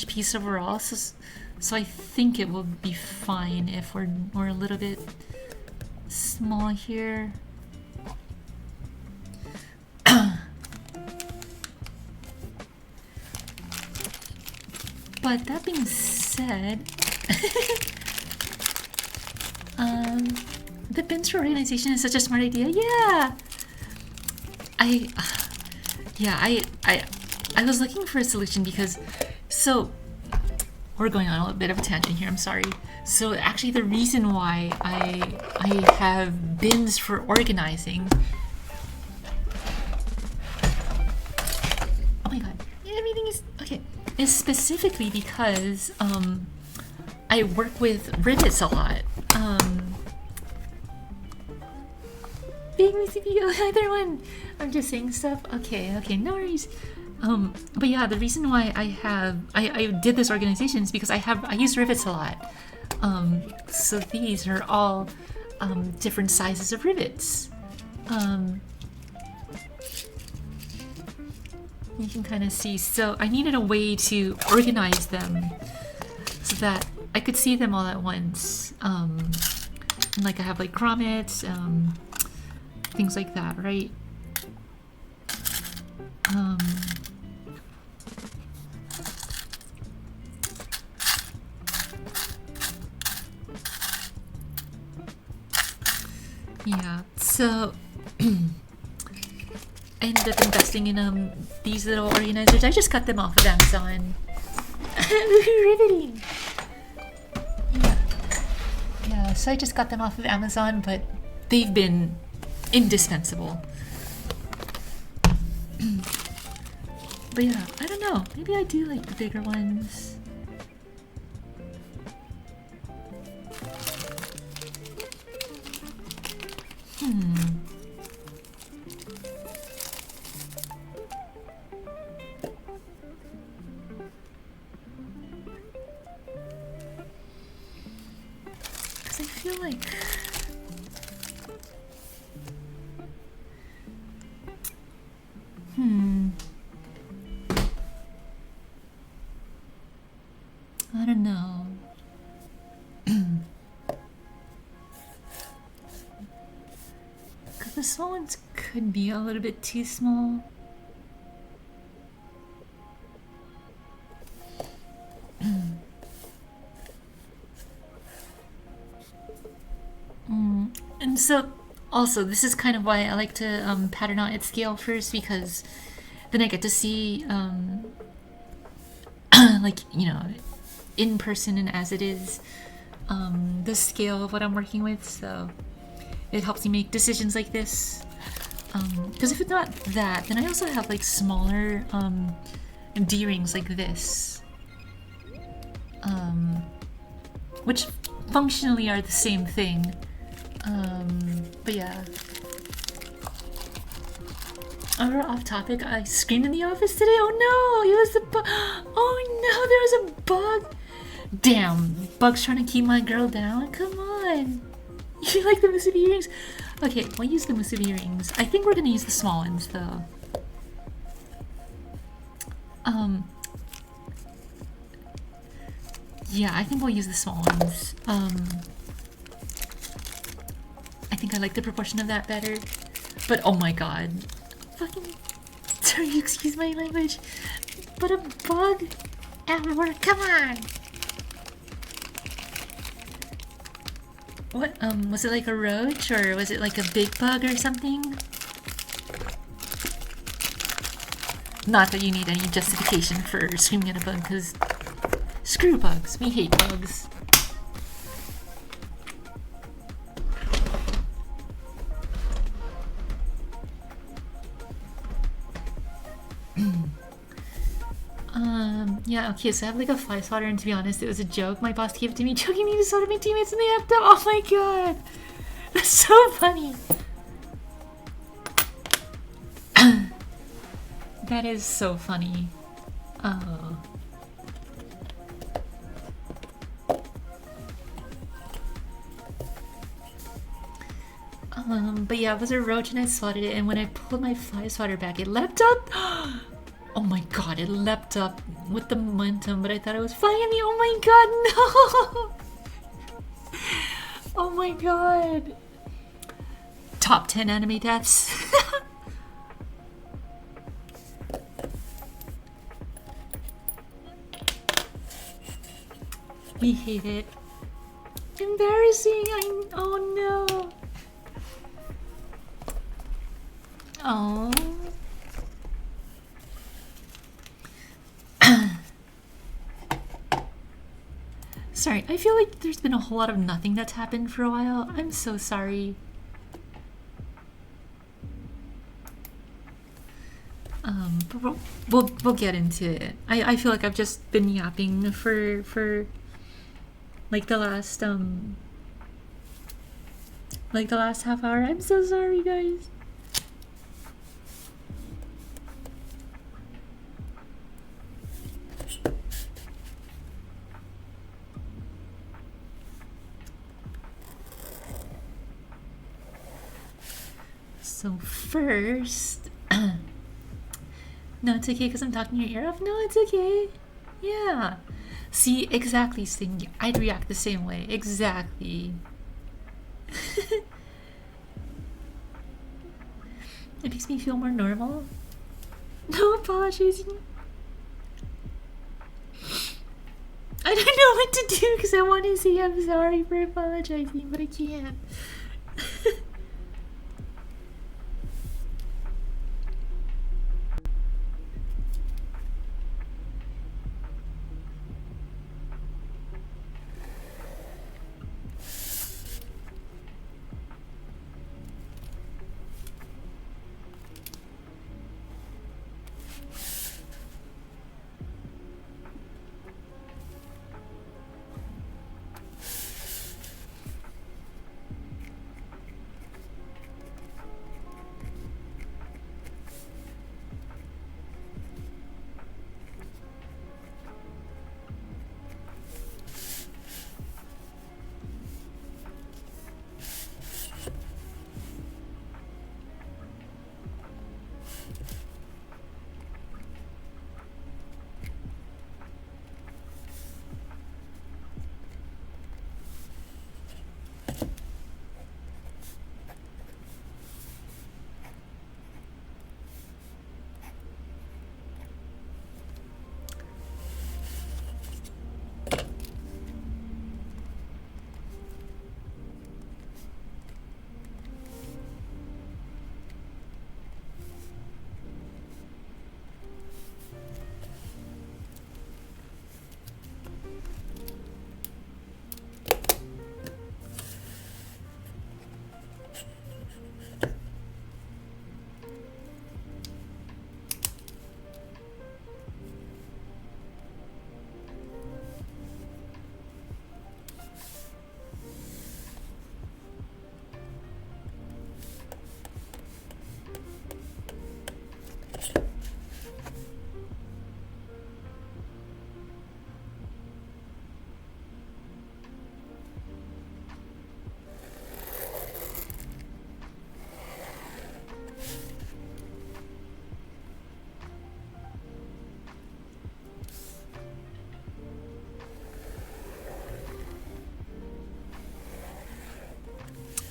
piece overall, so I think it will be fine if we're a little bit small here. But that being said, the bins for organization is such a smart idea. Yeah, I was looking for a solution because, so we're going on a little bit of a tangent here. I'm sorry. So actually, the reason why I have bins for organizing. Oh my god, everything is okay. Is specifically because I work with rivets a lot. Big CPU, either one. I'm just saying stuff. Okay, no worries. But yeah, the reason why I did this organization is because I use rivets a lot. So these are all different sizes of rivets. You can kind of see. So I needed a way to organize them so that I could see them all at once. And, like I have like grommets, things like that, right? Yeah, so I ended up investing in these little organizers. I just got them off of Amazon. Riveting. Yeah, so I just got them off of Amazon, but they've been indispensable. But yeah, I don't know. Maybe I do like the bigger ones. Because I feel like... I don't know. Because the small ones could be a little bit too small. And so, also, this is kind of why I like to pattern out at scale first, because then I get to see, like, you know, in person and as it is, the scale of what I'm working with. So it helps me make decisions like this. Because if it's not that, then I also have like smaller D-rings like this, which functionally are the same thing. But yeah. We're off topic. I screamed in the office today. Oh no, it was the bug. Oh no, there was a bug. Damn, bug's trying to keep my girl down. Come on. You like the musubi earrings? Okay, we'll use the musubi earrings. I think we're gonna use the small ones though. Yeah, I think we'll use the small ones. I think I like the proportion of that better. But oh my god. Fucking... Sorry, excuse my language. But a bug at work, come on! What, was it like a roach, or was it like a big bug or something? Not that you need any justification for screaming at a bug, because screw bugs, we hate bugs. Yeah, okay, so I have like a fly swatter, and to be honest, it was a joke. My boss gave it to me, joking me to swatter my teammates, and they effed up. Oh my god! That's so funny! That is so funny. Oh. But yeah, it was a roach and I swatted it, and when I pulled my fly swatter back, it leapt up! Oh my god, it leapt up with the momentum, but I thought it was flying at me. Oh my god, no! Oh my god. Top 10 anime deaths. We hate it. Embarrassing. Oh no. Oh. Sorry, I feel like there's been a whole lot of nothing that's happened for a while. I'm so sorry. But we'll get into it. I feel like I've just been yapping for like the last half hour. I'm so sorry, guys. So first, no, it's okay because I'm talking your ear off. No, it's okay. Yeah. See, exactly, Sting. I'd react the same way. Exactly. It makes me feel more normal. No apologizing. I don't know what to do because I want to say I'm sorry for apologizing, but I can't.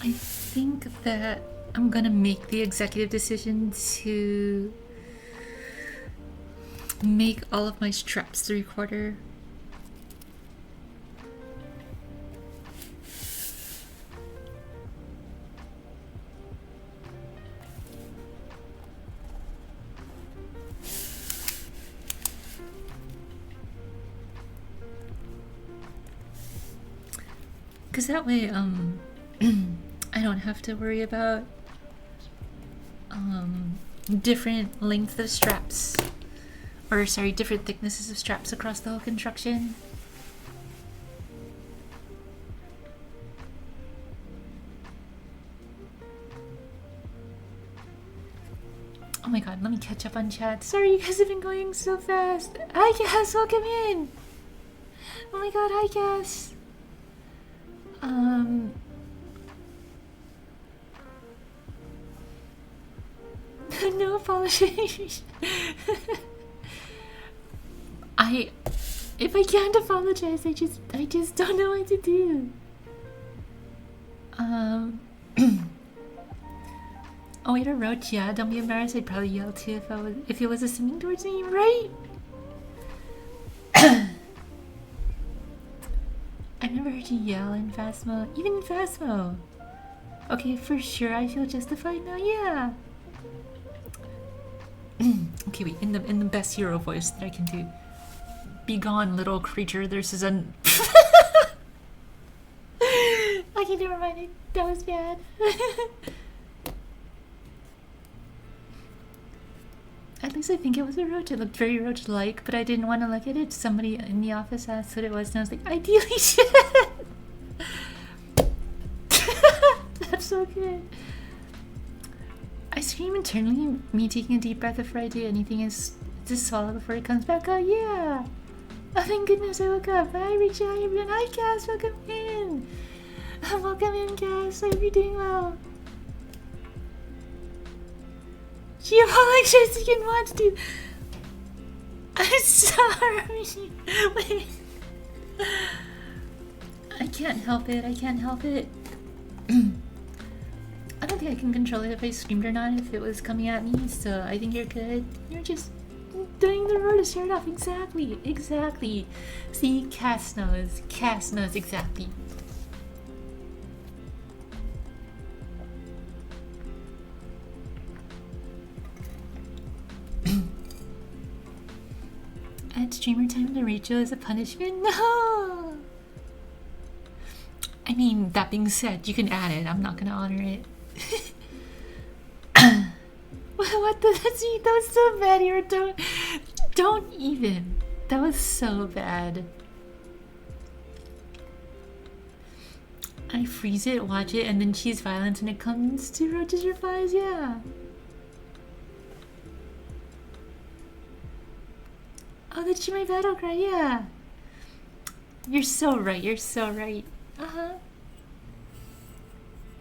I think that I'm gonna make the executive decision to make all of my straps 3/4. Because that way, I don't have to worry about different lengths of straps. Or, sorry, different thicknesses of straps across the whole construction. Oh my god, let me catch up on chat. Sorry, you guys have been going so fast. Hi, Cass, welcome in. Oh my god, hi, Cass. No apologies. If I can't apologize, I just don't know what to do. Oh wait, a roach, yeah, don't be embarrassed. I'd probably yell too if it was singing towards me, right? I've never heard you yell in Phasmo, even in Phasmo. Okay, for sure, I feel justified now, yeah. Okay, wait, in the best hero voice that I can do. Be gone, little creature, there's an... Okay, never mind, that was bad. At least I think it was a roach. It looked very roach-like, but I didn't want to look at it. Somebody in the office asked what it was, and I was like, ideally shit! That's so good. I scream internally, me taking a deep breath before I do anything is to swallow before it comes back out. Yeah! Oh, thank goodness I woke up. Hi, Rachel. Hi, everyone. Hi, Cass. Welcome in. Welcome in, Cass. I hope you're doing well. She apologized again, wants to. I'm sorry. Wait. I can't help it. I can't help it. I don't think I can control it if I screamed or not if it was coming at me, so I think you're good. You're just doing the roar to start off. Exactly. Exactly. See, Cass knows. Cass knows exactly. Add streamer time to Rachel as a punishment? No! I mean, that being said, you can add it. I'm not gonna honor it. What the? That was so bad. Here, don't even. That was so bad. I freeze it, watch it, and then choose violence when it comes to roaches or flies. Yeah. Oh, that's my battle cry. Yeah. You're so right. You're so right.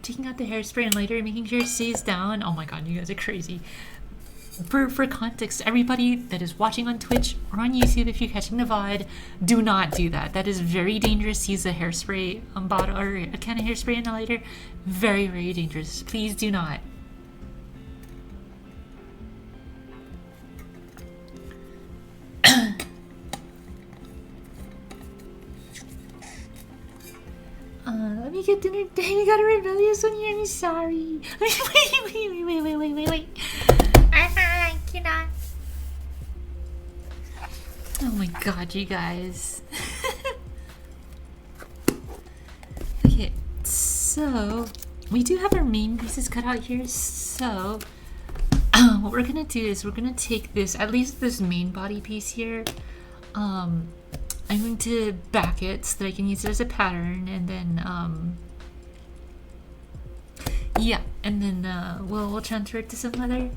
Taking out the hairspray and lighter and making sure it stays down. Oh my god, you guys are crazy. For context, everybody that is watching on Twitch or on YouTube, if you're catching the VOD, do not do that. That is very dangerous. Use a hairspray bottle or a can of hairspray and a lighter. Very, very dangerous. Please do not. Let me get dinner. Dang, we got a rebellious one here. I'm sorry. Wait. I cannot. Oh my god, you guys. Okay, so we do have our main pieces cut out here. So what we're gonna do is we're gonna take this, at least this main body piece here. I'm going to back it so that I can use it as a pattern, and then yeah, and then we'll transfer it to some leather.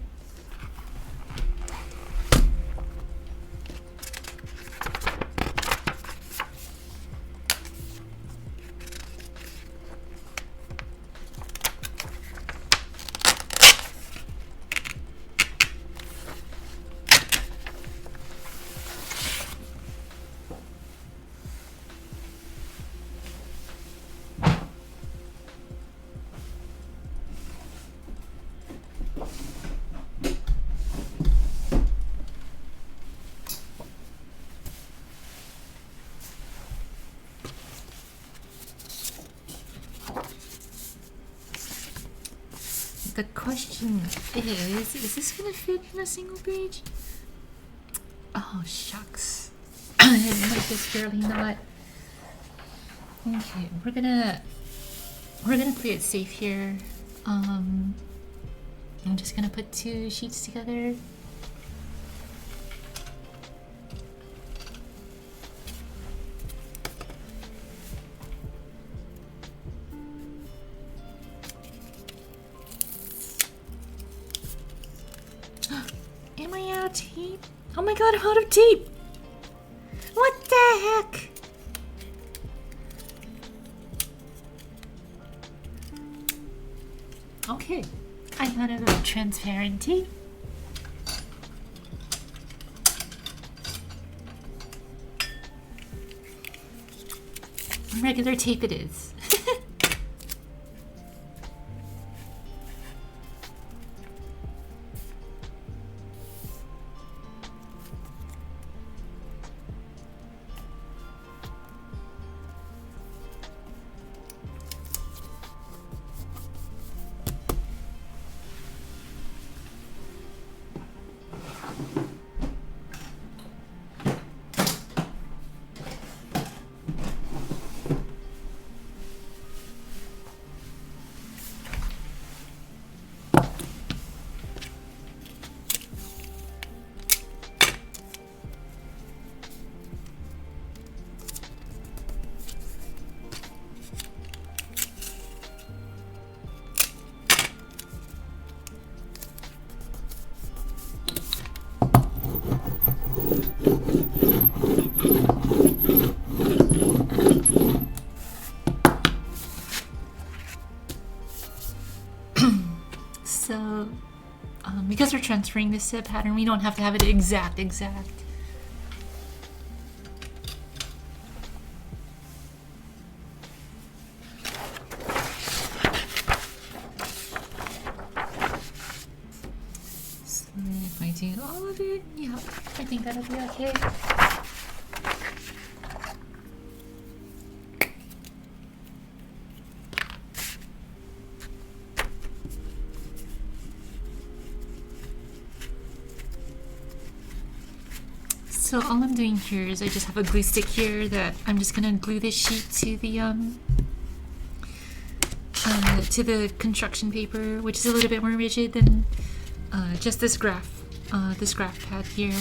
The question is this gonna fit in a single page? Oh, shucks. It might just barely not. Okay, we're gonna play it safe here. I'm just gonna put two sheets together. Am I out of tape? Oh my god, I'm out of tape! What the heck? Okay, I'm out of transparent tape. Regular tape it is. So, because we're transferring this to a pattern, we don't have to have it exact. think that'll be okay? So all I'm doing here is I just have a glue stick here that I'm just gonna glue this sheet to the construction paper, which is a little bit more rigid than just this graph pad here.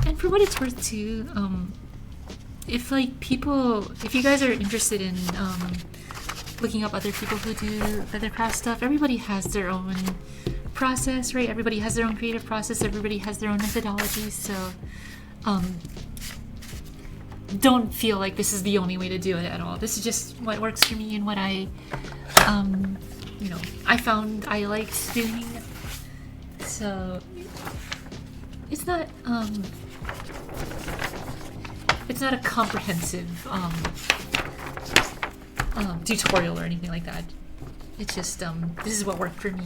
And for what it's worth too, if you guys are interested in looking up other people who do leathercraft stuff, everybody has their own process, right? Everybody has their own creative process, everybody has their own methodology, so don't feel like this is the only way to do it at all. This is just what works for me and what I found I liked doing. So it's not a comprehensive tutorial or anything like that. It's just this is what worked for me.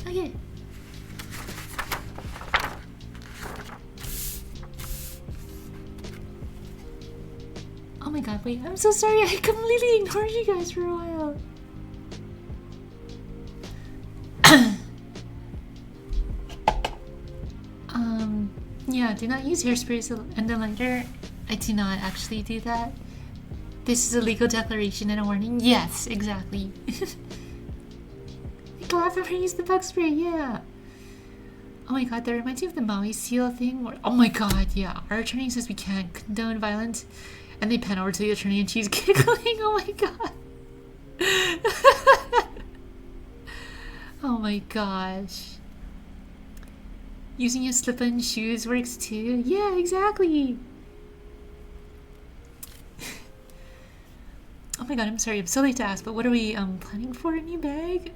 Okay. Oh my god, wait, I'm so sorry, I completely ignored you guys for a while. Yeah, do not use hairspray and a lighter. I do not actually do that. This is a legal declaration and a warning. Yes, exactly. Go off and use the bug spray, yeah. Oh my god, that reminds me of the Maui seal thing where, oh my god, yeah. Our attorney says we can't condone violence, and they pan over to the attorney and she's giggling. Oh my god. Oh my gosh. Using your slip-on shoes works too. Yeah, exactly. Oh my god, I'm sorry. I'm so late to ask, but what are we planning for a new bag?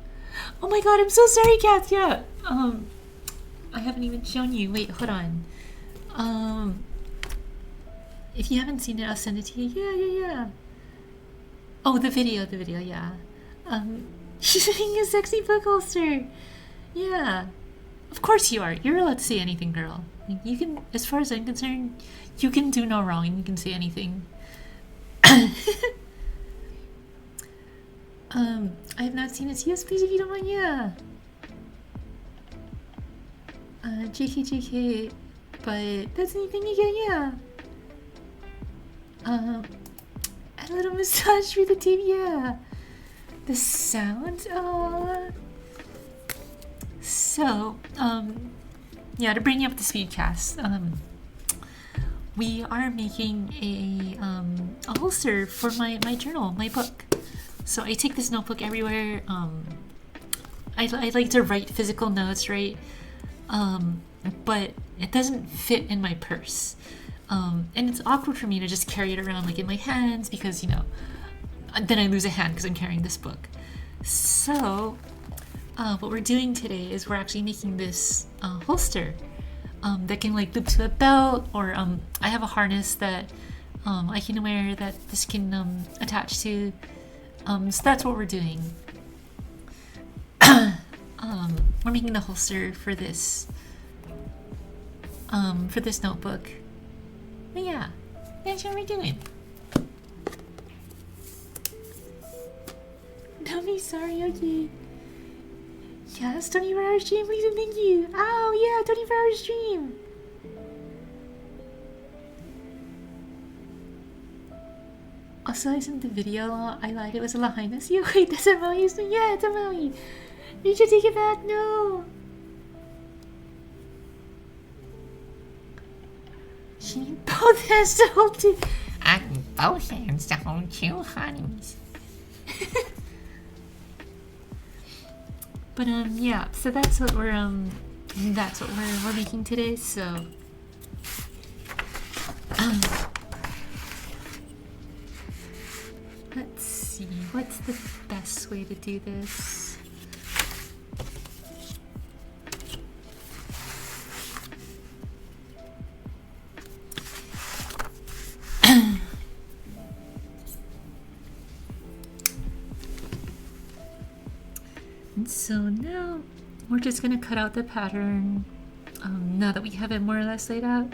Oh my god, I'm so sorry, Katya. I haven't even shown you. Wait, hold on. If you haven't seen it, I'll send it to you. Yeah. Oh, the video, yeah. She's wearing a sexy book holster. Yeah. Of course you are. You're allowed to say anything, girl. You can, as far as I'm concerned, you can do no wrong and you can say anything. I have not seen it. Yes, please, if you don't mind, yeah. JK, but that's anything you get, yeah. Add a little massage for the team, yeah. The sound, So, yeah, to bring you up to speed, Cass, we are making a holster for my journal, my book. So I take this notebook everywhere. I like to write physical notes, right? But it doesn't fit in my purse. And it's awkward for me to just carry it around like in my hands because, you know, then I lose a hand because I'm carrying this book. So what we're doing today is we're actually making this holster that can like loop to a belt, or I have a harness that I can wear that this can attach to. So that's what we're doing. We're making the holster for this notebook. But yeah, that's what we're doing. Don't be sorry, okay? Yes, 24-hour stream, please and thank you. Oh yeah, 24-hour stream. Also, I sent the video. I lied. It was a Lahaina. Wait, that's a Maui. Yeah, it's a Maui. You should take it back. No. You need both hands to hold two. I need both hands to hold two honeys. But yeah, so that's what we're making today. So let's see, what's the best way to do this? And so now we're just gonna cut out the pattern now that we have it more or less laid out.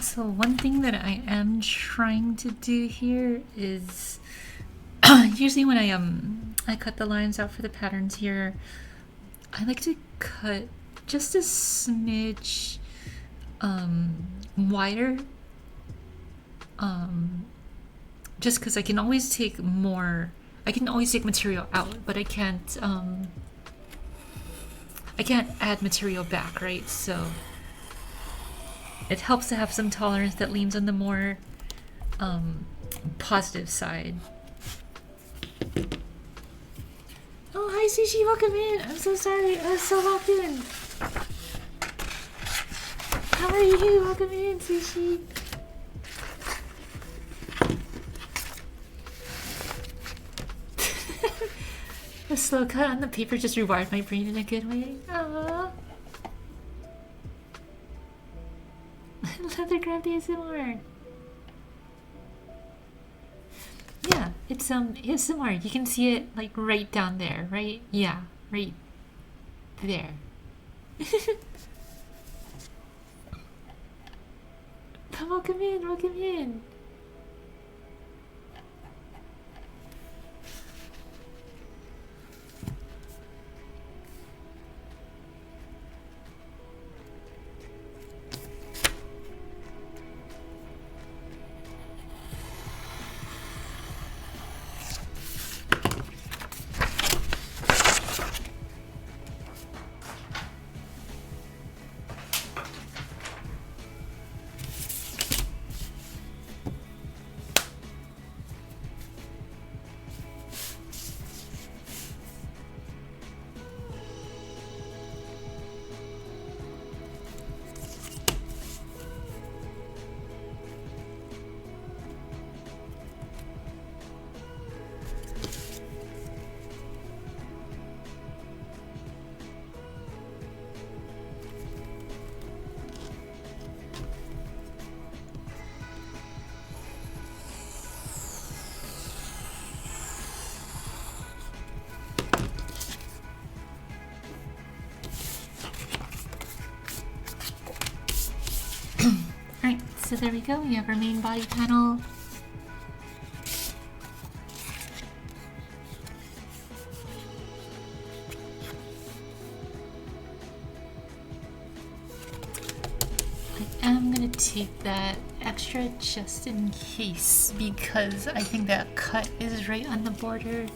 So one thing that I am trying to do here is usually when I cut the lines out for the patterns here, I like to cut just a smidge wider, just because I can always take material out, but I can't add material back, right? So it helps to have some tolerance that leans on the more positive side. Oh, hi Sushi, welcome in. I'm so sorry, I was so locked in. How are you? Welcome in, Sushi. A slow cut on the paper just rewired my brain in a good way. Aww. Leathercraft ASMR. Yeah, it's ASMR. You can see it like right down there, right? Yeah, right there. Welcome in, welcome in. So there we go, we have our main body panel. I am gonna take that extra just in case because I think that cut is right on the border.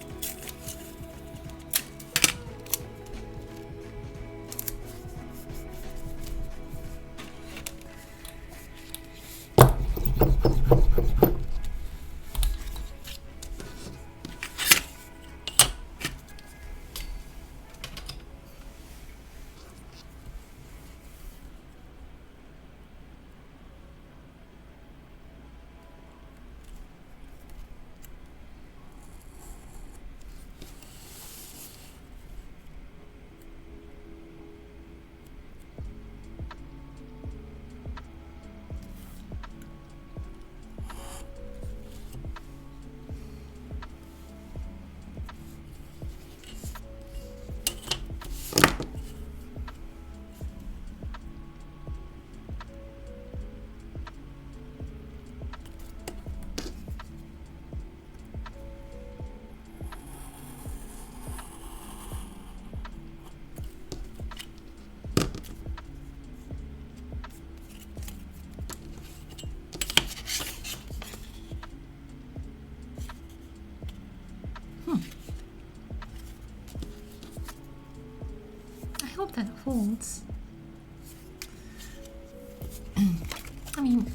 I hope that holds. I mean,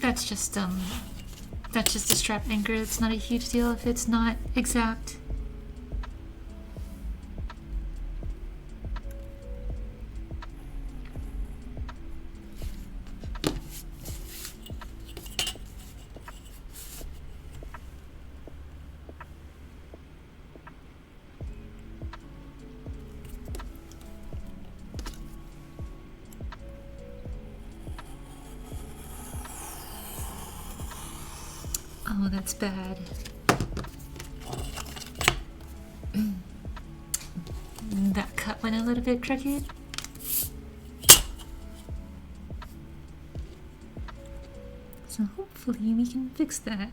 that's just a strap anchor. It's not a huge deal if it's not exact. Oh, that's bad. That cut went a little bit crooked. So hopefully we can fix that.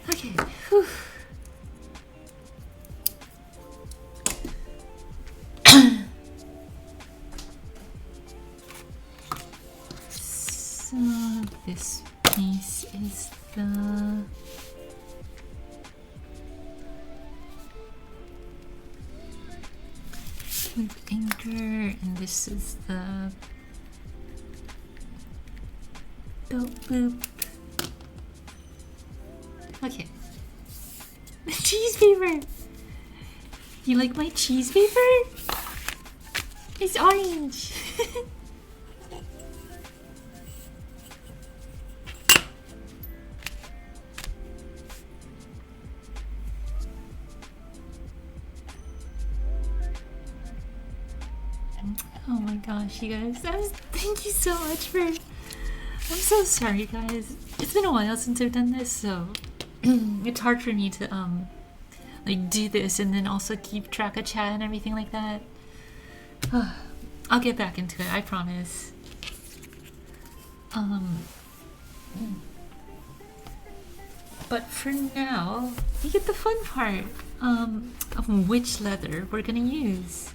Okay, whew. So this piece is the loop anchor, and this is the belt loop. Okay. Cheese paper! You like my cheese paper? It's orange! Oh my gosh, you guys. Thank you so much for... I'm so sorry, guys. It's been a while since I've done this, so... it's hard for me to, like, do this and then also keep track of chat and everything like that. I'll get back into it, I promise. But for now, we get the fun part of which leather we're gonna use.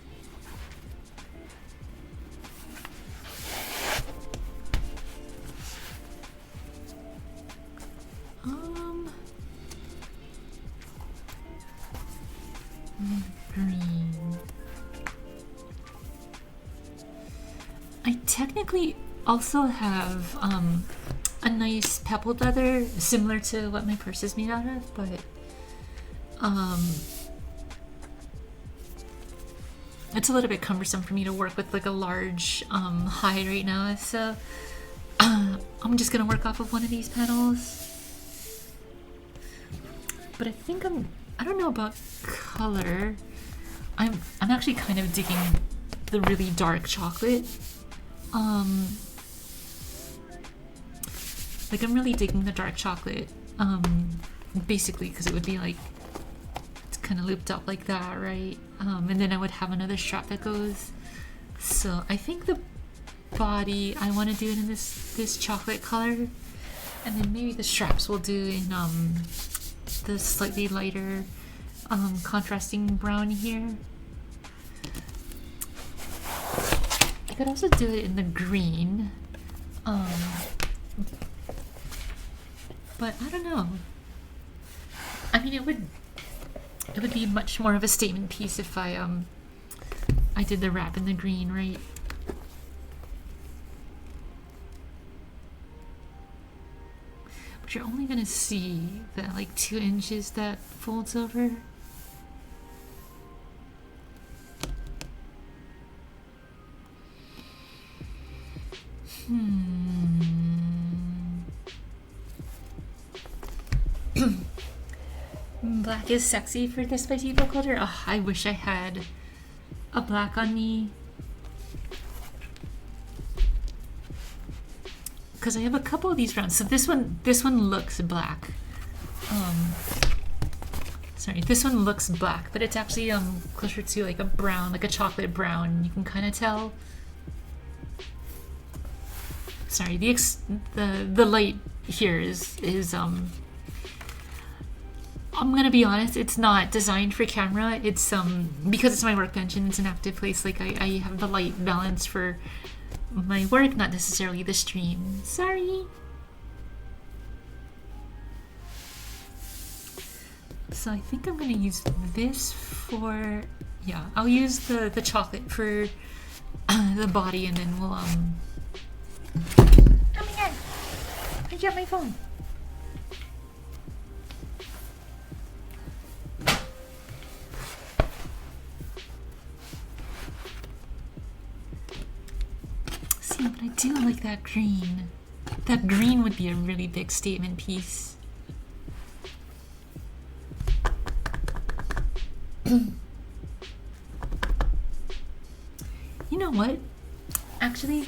Green. I technically also have a nice pebbled leather similar to what my purse is made out of, but it's a little bit cumbersome for me to work with like a large hide right now, so I'm just gonna work off of one of these panels. but I think I don't know about color. I'm actually kind of digging the really dark chocolate. Like I'm really digging the dark chocolate. Basically because it would be like it's kind of looped up like that, right? And then I would have another strap that goes. So I think the body I want to do it in this chocolate color, and then maybe the straps we'll do in the slightly lighter contrasting brown here. I could also do it in the green, but I don't know. I mean, it would be much more of a statement piece if I did the wrap in the green, right? But you're only gonna see that like 2 inches that folds over. Black is sexy for this vegetable culture. Oh, I wish I had a black on me. Because I have a couple of these browns. So this one looks black. Sorry, this one looks black, but it's actually closer to like a brown, like a chocolate brown. You can kind of tell. Sorry, the light here is I'm gonna be honest, it's not designed for camera. It's because it's my workbench and it's an active place, like I have the light balance for my work, not necessarily the stream. Sorry. So I think I'm gonna use this for, yeah, I'll use the chocolate for the body, and then we'll oh my god, I dropped my phone. See, but I do like that green. That green would be a really big statement piece. You know what? Actually,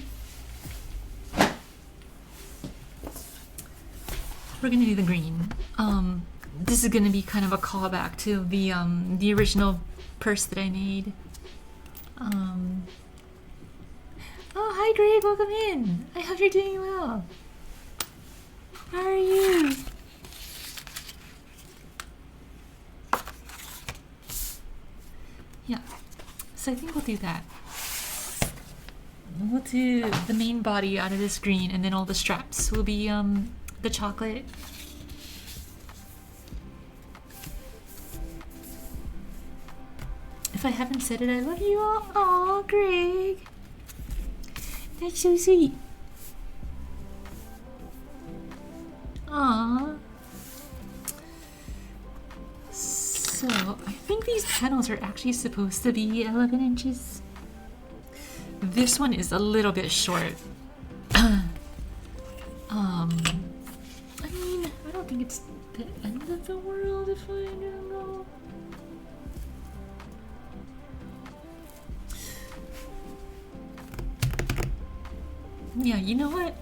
we're gonna do the green. This is gonna be kind of a callback to the original purse that I made. Oh, hi Greg, welcome in. I hope you're doing well. How are you? Yeah, so I think we'll do that. We'll do the main body out of this green, and then all the straps will be the chocolate. If I haven't said it, I love you all. Aw, Greg. That's so sweet. Aww. So, I think these panels are actually supposed to be 11 inches. This one is a little bit short. I mean, I don't think it's the end of the world if I don't know. Yeah, you know what?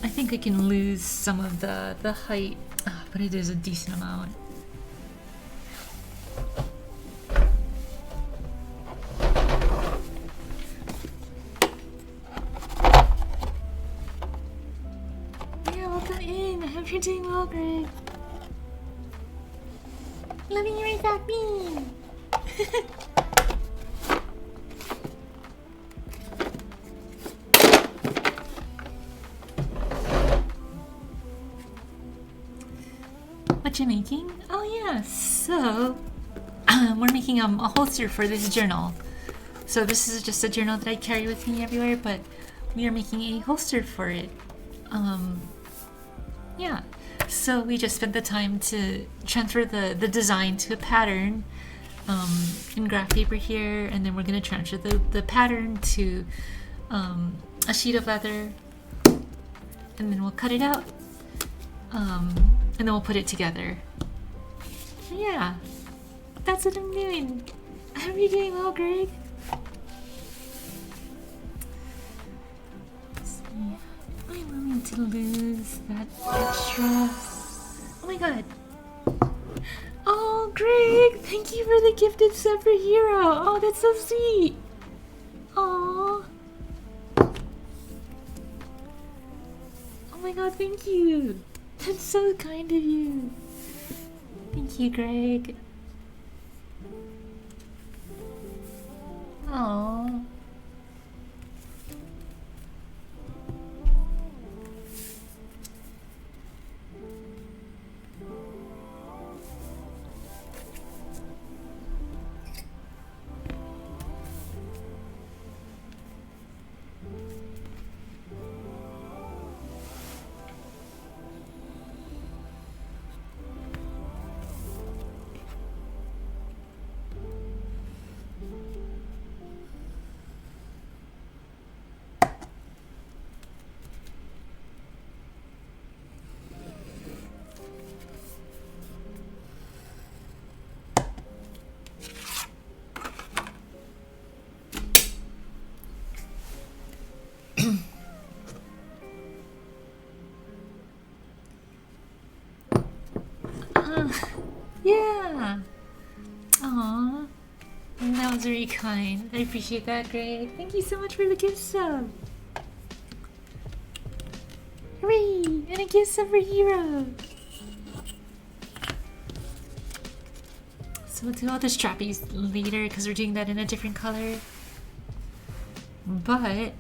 I think I can lose some of the height, but it is a decent amount. Yeah, welcome in. I hope you're doing well, Greg. Loving you right back, me. What you making? Oh yeah, so we're making a holster for this journal. So this is just a journal that I carry with me everywhere, but we are making a holster for it. Yeah, so we just spent the time to transfer the design to a pattern in graph paper here, and then we're gonna transfer the pattern to a sheet of leather, and then we'll cut it out. and then we'll put it together. Yeah, that's what I'm doing. How are you doing well, Greg? Let's see. Am I willing to lose that extra? Oh my god. Oh, Greg, thank you for the gifted sub for Hero. Oh, that's so sweet. Oh. Oh my god, thank you. That's so kind of you. Thank you, Greg. Oh. Yeah. Aw. That was very kind. I appreciate that, Greg. Thank you so much for the gift sub. Hooray! And a gift sub for Hero. So we'll do all the strappies later because we're doing that in a different color. But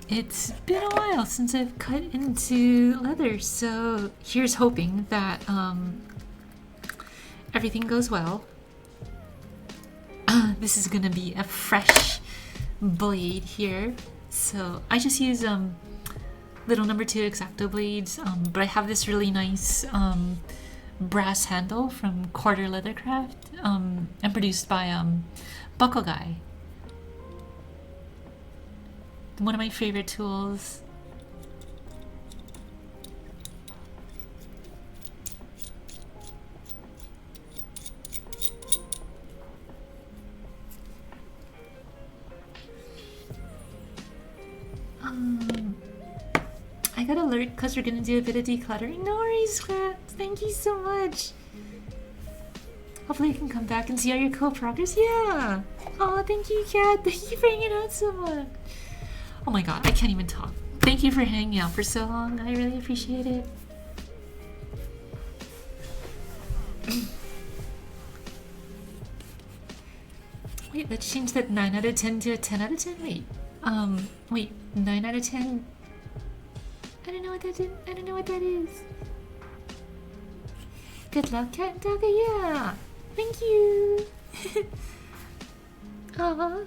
it's been a while since I've cut into leather, so here's hoping that everything goes well. This is gonna be a fresh blade here, so I just use little number 2 X-Acto blades, but I have this really nice brass handle from Quarter Leathercraft, and produced by Buckle Guy. One of my favorite tools. I got alert because we're gonna do a bit of decluttering. No worries, Scrap. Thank you so much. Hopefully I can come back and see all your cool progress. Yeah. Oh, thank you, Kat. Thank you for hanging out so much. Oh my god, I can't even talk. Thank you for hanging out for so long. I really appreciate it. Wait, let's change that 9 out of 10 to a 10 out of 10? Wait, 9 out of 10? I don't know what that is. I don't know what that is. Good luck, Cat and Dogga. Yeah. Thank you. Aww.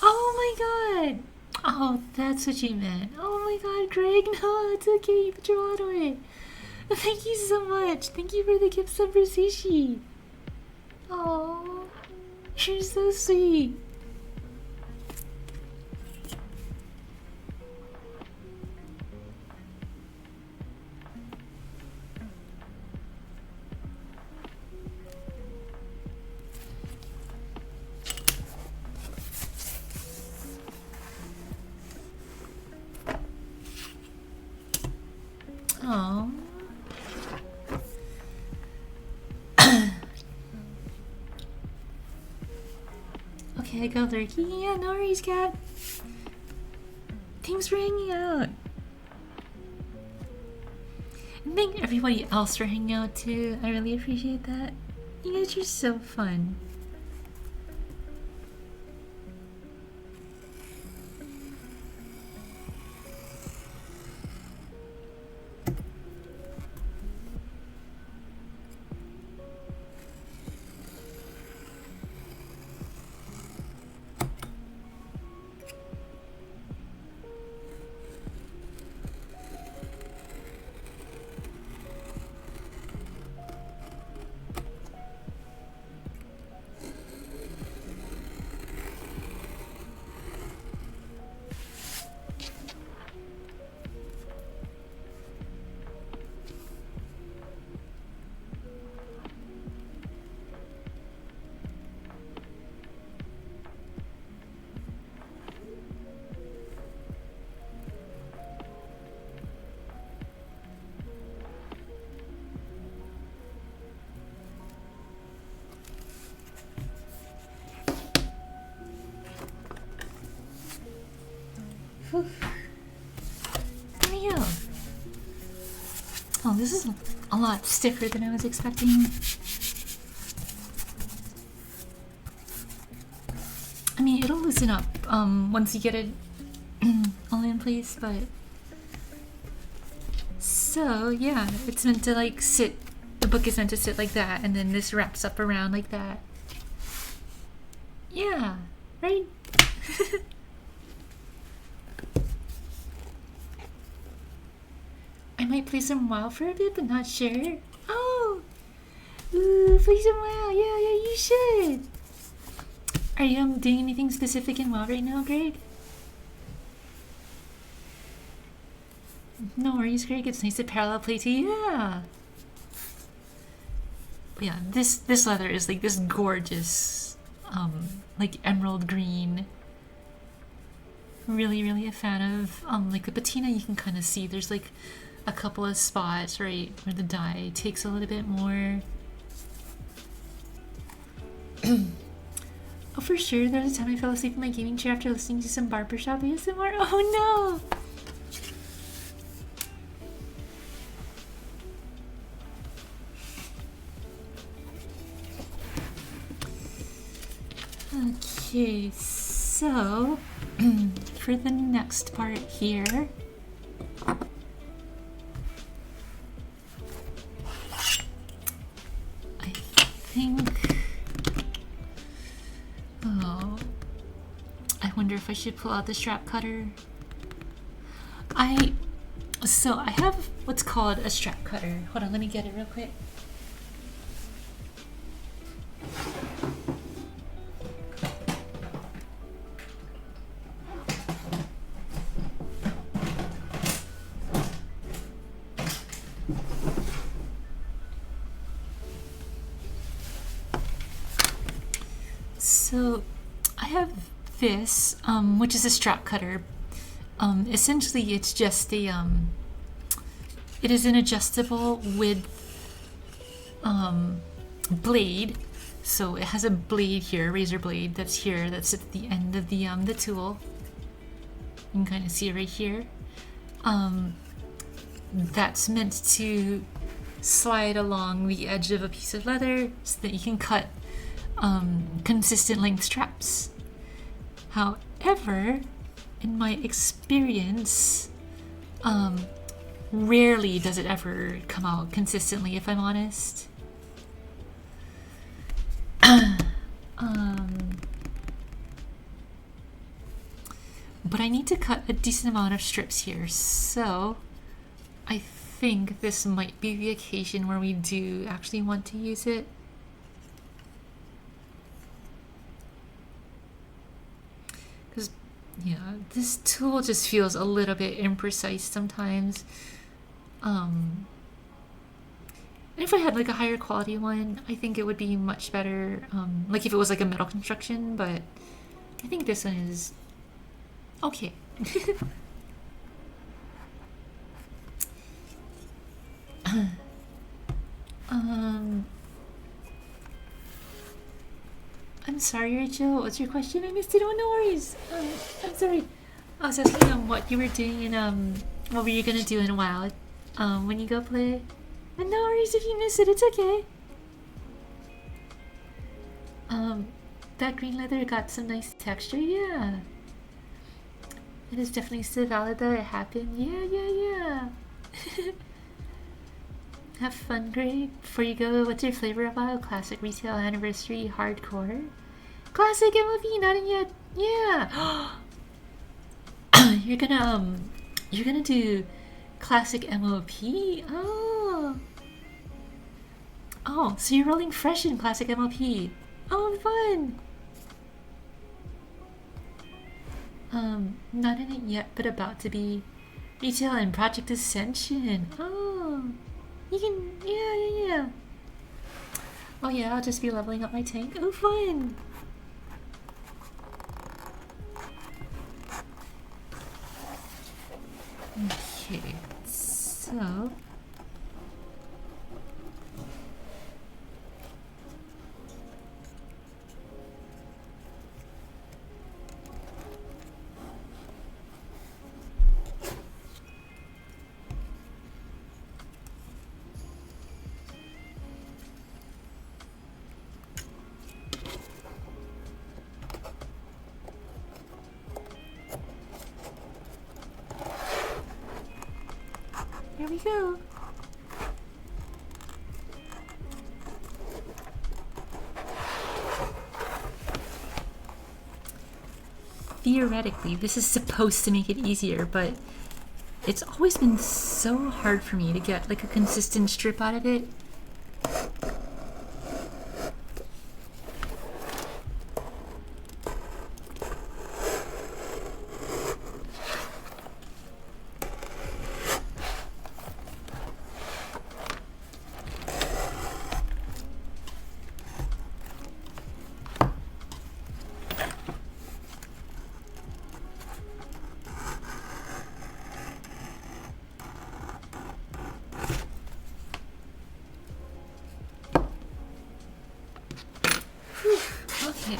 Oh my god! Oh, that's what you meant. Oh my god, Greg, no, it's okay, you put your wallet away. Thank you so much. Thank you for the gift sub for sushi. Oh, you're so sweet. Oh. Okay, I go lurky. Yeah, no worries, Cat. Thanks for hanging out. And thank everybody else for hanging out too. I really appreciate that. You guys are so fun. Whew. There we go. Oh, this is a lot stiffer than I was expecting. I mean, it'll loosen up once you get it all in place, but so yeah, it's meant to like sit. The book is meant to sit like that, and then this wraps up around like that. Yeah, right? I might play some WoW for a bit, but not sure. Oh! Ooh, play some WoW. Yeah, you should. Are you doing anything specific in WoW right now, Greg? No worries, Greg. It's nice to parallel play too. Yeah. Yeah, this leather is like this gorgeous, like emerald green. Really a fan of like the patina. You can kind of see there's like a couple of spots right where the dye takes a little bit more. Oh, for sure. There was a time I fell asleep in my gaming chair after listening to some barbershop ASMR. Oh no! Okay, so for the next part here, I think, oh, I wonder if I should pull out the strap cutter. So I have what's called a strap cutter. Hold on, let me get it real quick. So I have this, which is a strap cutter. Essentially, it's just a it is an adjustable width blade. So it has a blade here, razor blade that's here, that's at the end of the tool. You can kind of see it right here. That's meant to slide along the edge of a piece of leather so that you can cut consistent length straps. However, in my experience, rarely does it ever come out consistently, if I'm honest. But I need to cut a decent amount of strips here, so I think this might be the occasion where we do actually want to use it. Because, yeah, this tool just feels a little bit imprecise sometimes. And if I had like a higher quality one, I think it would be much better. Like if it was like a metal construction, but I think this one is okay. I'm sorry, Rachel. What's your question? I missed it. Oh, no worries. I'm sorry. I was asking what you were doing and what were you gonna do in a while when you go play. And no worries if you miss it. It's okay. That green leather got some nice texture. Yeah. It is definitely still valid that it happened. Yeah. Have fun, Greg. Before you go, what's your flavor of WoW? Classic, retail, anniversary, hardcore? Classic MLB, not in yet. Yeah. You're gonna do classic MOP? Oh, so you're rolling fresh in classic MOP. Oh, fun. Not in it yet, but about to be. Retail and Project Ascension. Oh, you can, yeah. Oh yeah, I'll just be leveling up my tank. Oh, fun. Okay, so we go. Theoretically, this is supposed to make it easier, but it's always been so hard for me to get like a consistent strip out of it. Okay.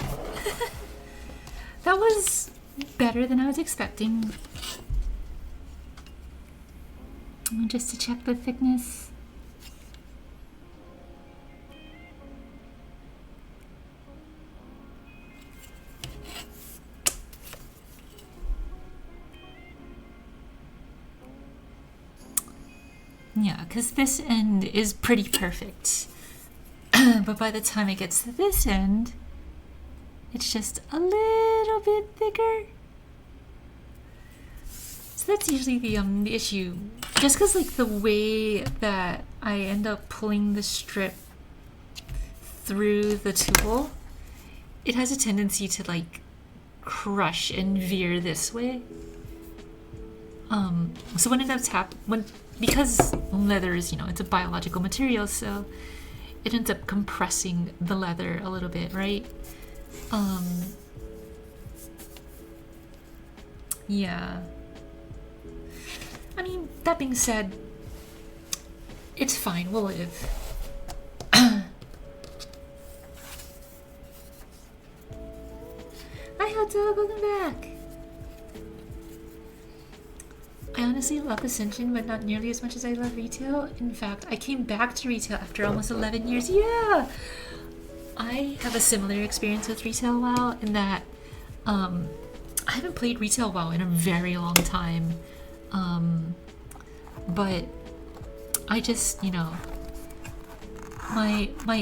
That was better than I was expecting. Just to check the thickness. Yeah, because this end is pretty perfect. But by the time it gets to this end, it's just a little bit thicker. So that's usually the issue. Just because like the way that I end up pulling the strip through the tool, it has a tendency to like crush and veer this way. So what ends up because leather is, it's a biological material, so it ends up compressing the leather a little bit, right? Yeah. I mean, that being said, it's fine, we'll live. Hi, hot dog, welcome back. I honestly love Ascension, but not nearly as much as I love retail. In fact, I came back to retail after almost 11 years. Yeah! I have a similar experience with retail WoW in that I haven't played retail WoW in a very long time. But I just, my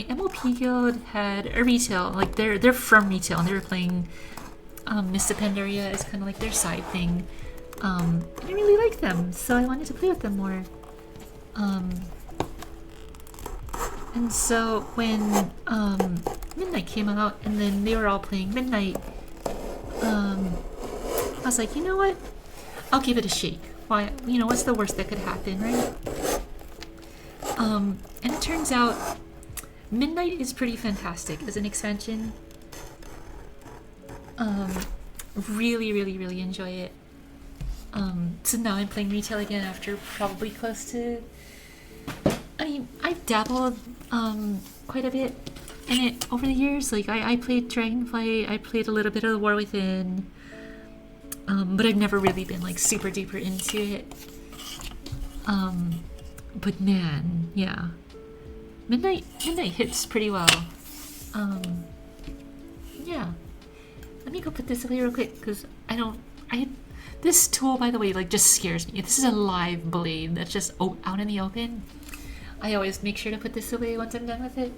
MOP guild had a retail, like they're from retail and they were playing Mist of Pandaria as kind of like their side thing. And I really liked them, so I wanted to play with them more. And so when Midnight came out and then they were all playing Midnight, I was like, you know what? I'll give it a shake. Why? What's the worst that could happen, right? And it turns out Midnight is pretty fantastic as an expansion. Really, really, really enjoy it. So now I'm playing retail again after probably close to... I mean, I've dabbled quite a bit in it over the years. Like, I played Dragonflight, I played a little bit of The War Within, but I've never really been, like, super duper into it. But man, yeah. Midnight hits pretty well. Yeah. Let me go put this away real quick, because this tool, by the way, like, just scares me. This is a live blade that's just out in the open. I always make sure to put this away once I'm done with it.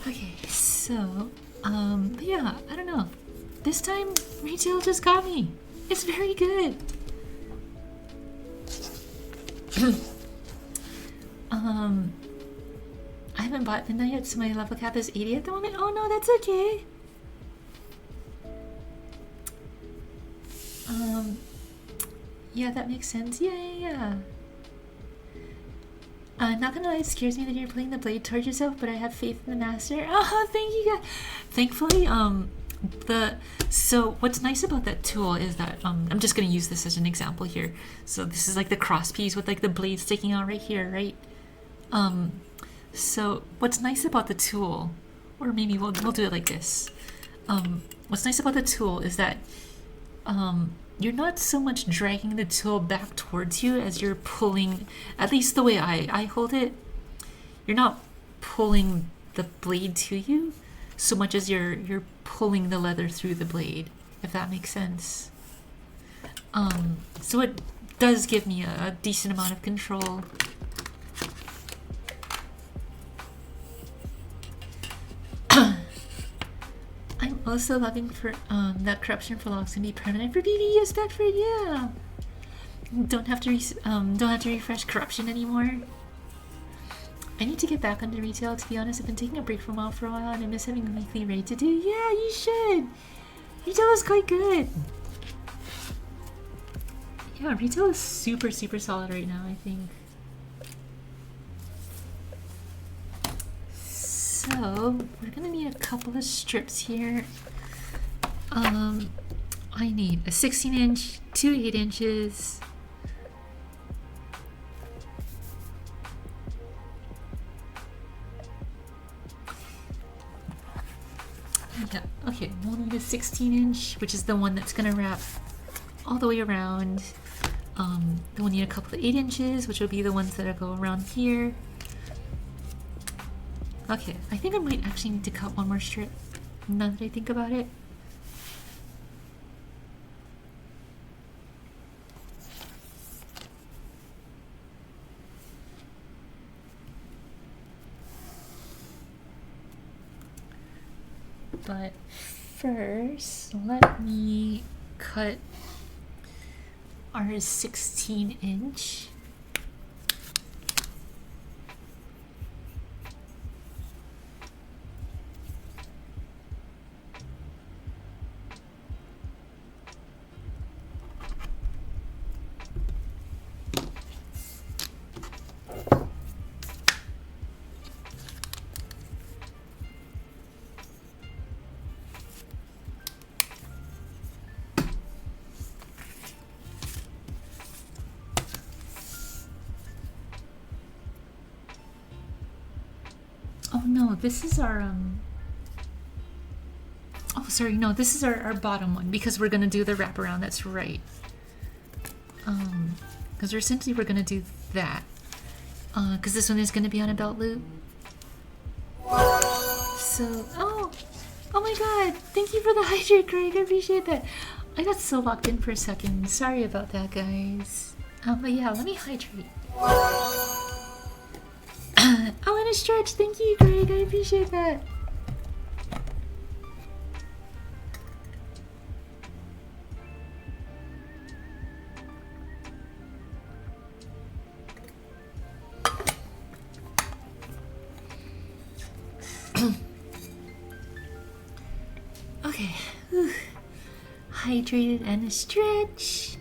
Okay, so, but yeah, I don't know. This time, retail just got me. It's very good. I haven't bought Midnight yet, so my level cap is 80 at the moment. Oh no, that's okay. Yeah, that makes sense. Yeah. Not gonna lie, it scares me that you're playing the blade towards yourself, but I have faith in the master. Oh, thank you guys. Thankfully, so what's nice about that tool is that I'm just gonna use this as an example here. So this is like the cross piece with like the blade sticking out right here, right? So what's nice about the tool, or maybe we'll do it like this. What's nice about the tool is that you're not so much dragging the tool back towards you as you're pulling, at least the way I hold it. You're not pulling the blade to you so much as you're pulling the leather through the blade, if that makes sense. So it does give me a decent amount of control. I'm also loving for that corruption for logs can be permanent for BB. Yes, Bedford, yeah. Don't have to refresh corruption anymore. I need to get back onto retail, to be honest. I've been taking a break from WoW for a while and I miss having a weekly raid to do. Yeah, you should. Retail is quite good. Yeah, retail is super solid right now, I think. So we're gonna need a couple of strips here. I need a 16-inch, 2 8-inches. Yeah, okay, we'll need a 16-inch, which is the one that's gonna wrap all the way around. Then we'll need a couple of 8 inches, which will be the ones that go around here. Okay, I think I might actually need to cut one more strip, now that I think about it. But first, let me cut our 16-inch. Oh no, this is our oh sorry, no, this is our bottom one because we're gonna do the wraparound, that's right. Because we're gonna do that. Because this one is gonna be on a belt loop. So oh my god, thank you for the hydrate, Greg, I appreciate that. I got so locked in for a second. Sorry about that, guys. But yeah, let me hydrate. Oh, and a stretch. Thank you, Greg. I appreciate that. Okay. Whew. Hydrated and a stretch.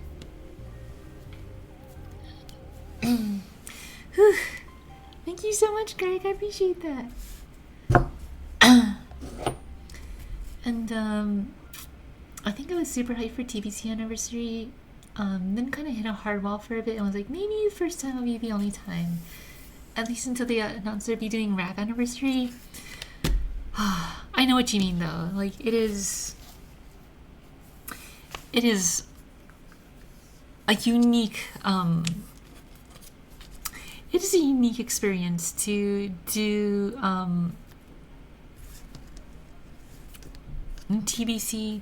Whew. Thank you so much, Greg. I appreciate that. And I think I was super hyped for TBC anniversary. Then kind of hit a hard wall for a bit and was like, maybe the first time will be the only time. At least until they announced they'd be doing Rap anniversary. I know what you mean though. Like it is a unique it is a unique experience to do TBC.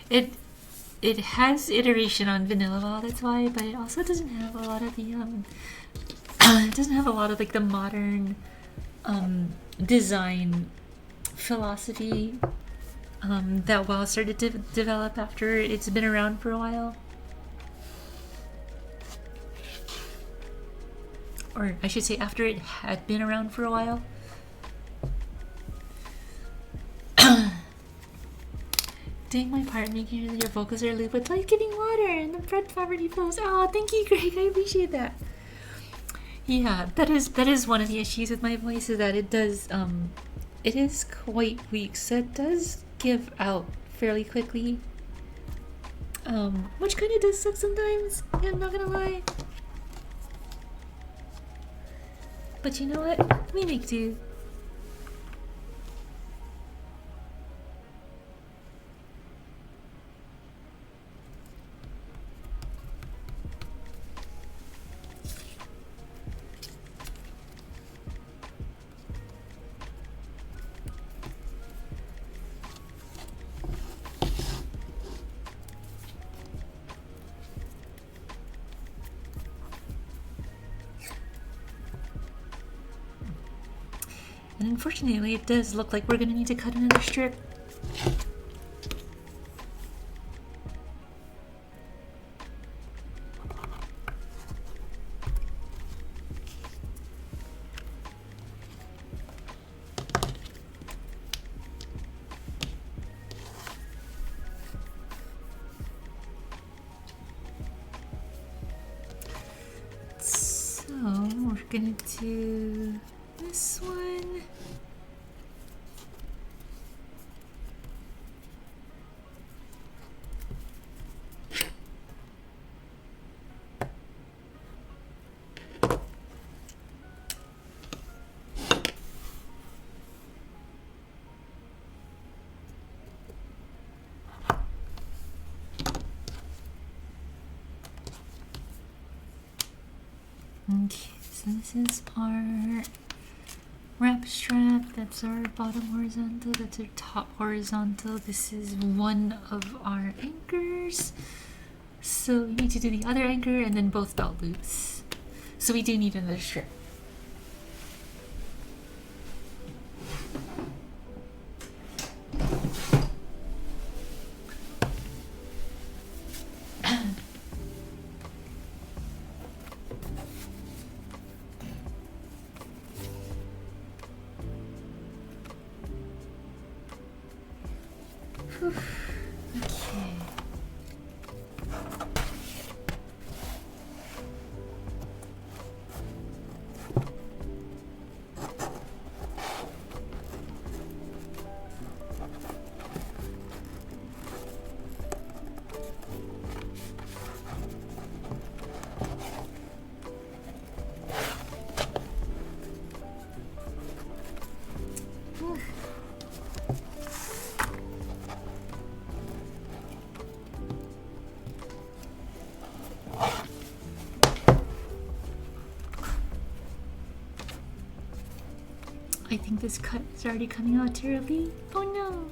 It has iteration on vanilla WoW, that's why, but it also doesn't have a lot of the it doesn't have a lot of like the modern design philosophy that WoW started to develop after it's been around for a while. Or I should say after it had been around for a while. Doing my part, making sure that your vocals are looped with life-giving water and the bread poverty flows. Oh, thank you, Greg. I appreciate that. Yeah, that is one of the issues with my voice, is that it is quite weak, so it does give out fairly quickly. Which kind of does suck sometimes, yeah, I'm not gonna lie. But you know what? We make do. unfortunately, it does look like we're gonna need to cut another strip. So we're gonna do this one. Okay, so this is our wrap strap, that's our bottom horizontal, that's our top horizontal. This is one of our anchors. So we need to do the other anchor and then both belt loops. So we do need another strip. Okay. I think this cut is already coming out terribly. Oh no!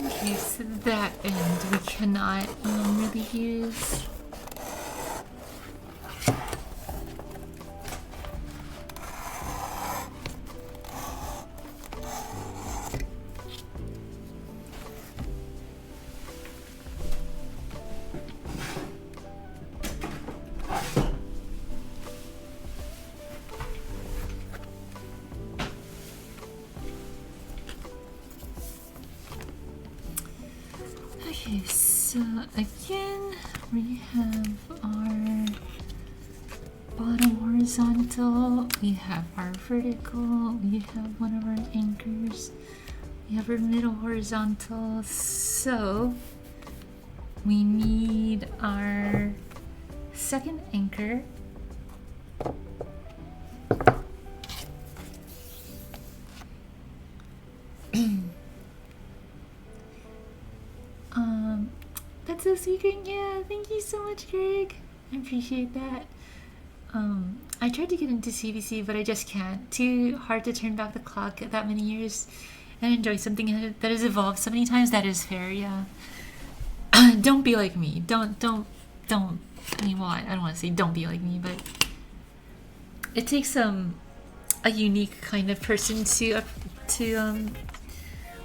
Okay, so that end we cannot really use. Okay, so again, we have our bottom horizontal, we have our vertical, we have one of our anchors, we have our middle horizontal, so we need our second anchor. That's so sweet, Greg. Yeah, thank you so much, Greg. I appreciate that. I tried to get into CBC, but I just can't. Too hard to turn back the clock at that many years and enjoy something that has evolved so many times. That is fair, yeah. Don't be like me. Don't. I mean, well, I don't want to say don't be like me, but it takes a unique kind of person to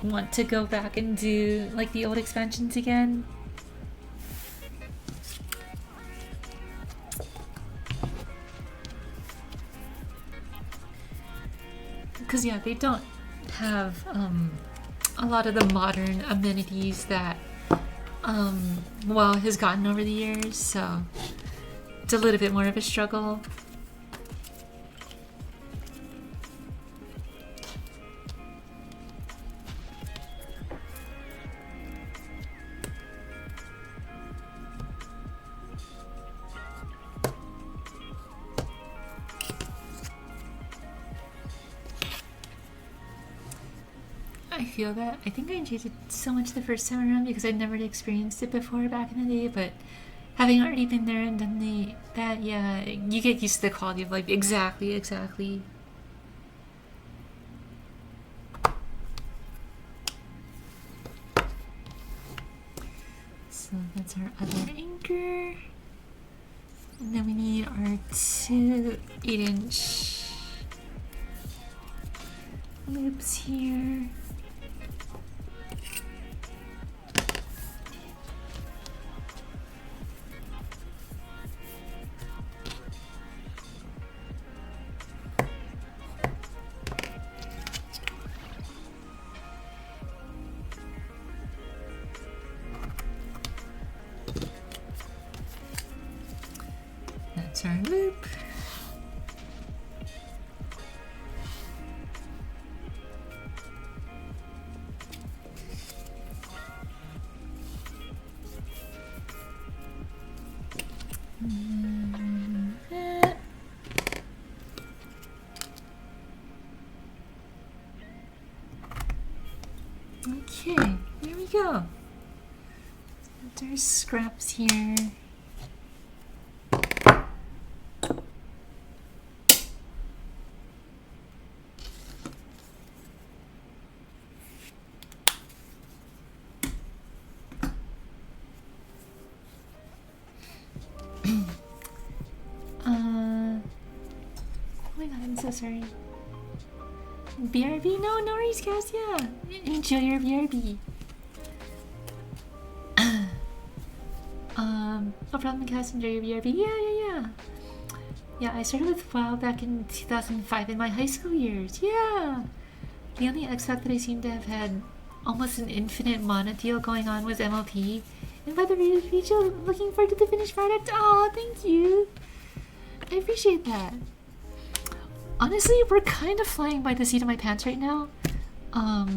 want to go back and do like the old expansions again. Because yeah, they don't have a lot of the modern amenities that WoW has gotten over the years, so it's a little bit more of a struggle. I feel that. I think I enjoyed it so much the first time around because I'd never experienced it before back in the day, but having already been there and done that, yeah, you get used to the quality of life. Exactly, exactly. So that's our other anchor. And then we need our 2 8-inch loops here. That's our loop. Okay, there we go. There's scraps here. Oh my god, I'm so sorry. BRB? No, no worries, guys. Yeah, enjoy your BRB. No problem, guys. Enjoy your BRB. Yeah. Yeah, I started with WoW back in 2005 in my high school years. Yeah. The only X-Fact that I seem to have had almost an infinite mana deal going on was MLP. And by the way, Rachel, looking forward to the finished product. Oh, thank you. I appreciate that. Honestly, we're kind of flying by the seat of my pants right now. I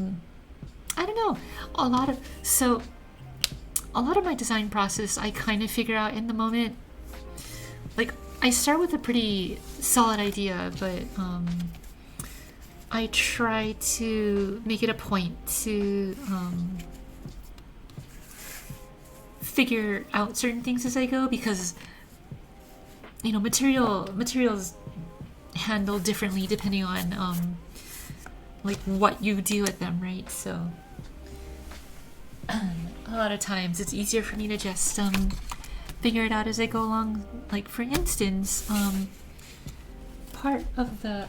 don't know. A lot of my design process I kind of figure out in the moment. Like, I start with a pretty solid idea, but I try to make it a point to figure out certain things as I go, because you know, materials handle differently depending on like what you do with them, right? So a lot of times it's easier for me to just figure it out as I go along. Like, for instance, part of the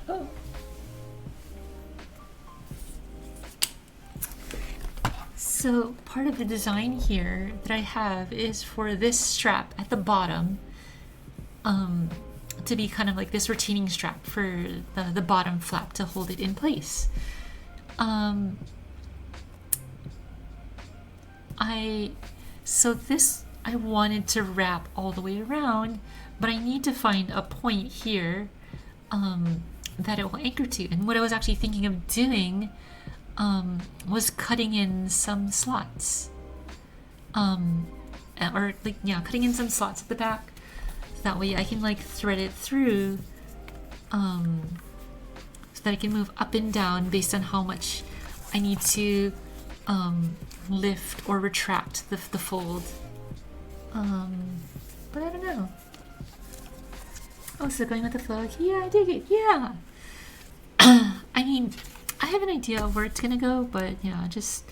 so part of the design here that I have is for this strap at the bottom to be kind of like this retaining strap for the bottom flap to hold it in place. I wanted to wrap all the way around, but I need to find a point here that it will anchor to. And what I was actually thinking of doing was cutting in some slots, cutting in some slots at the back. That way I can like thread it through so that I can move up and down based on how much I need to lift or retract the fold. But I don't know. Oh, so going with the flow. Yeah, I dig it. Yeah. I mean, I have an idea of where it's gonna go, but yeah, just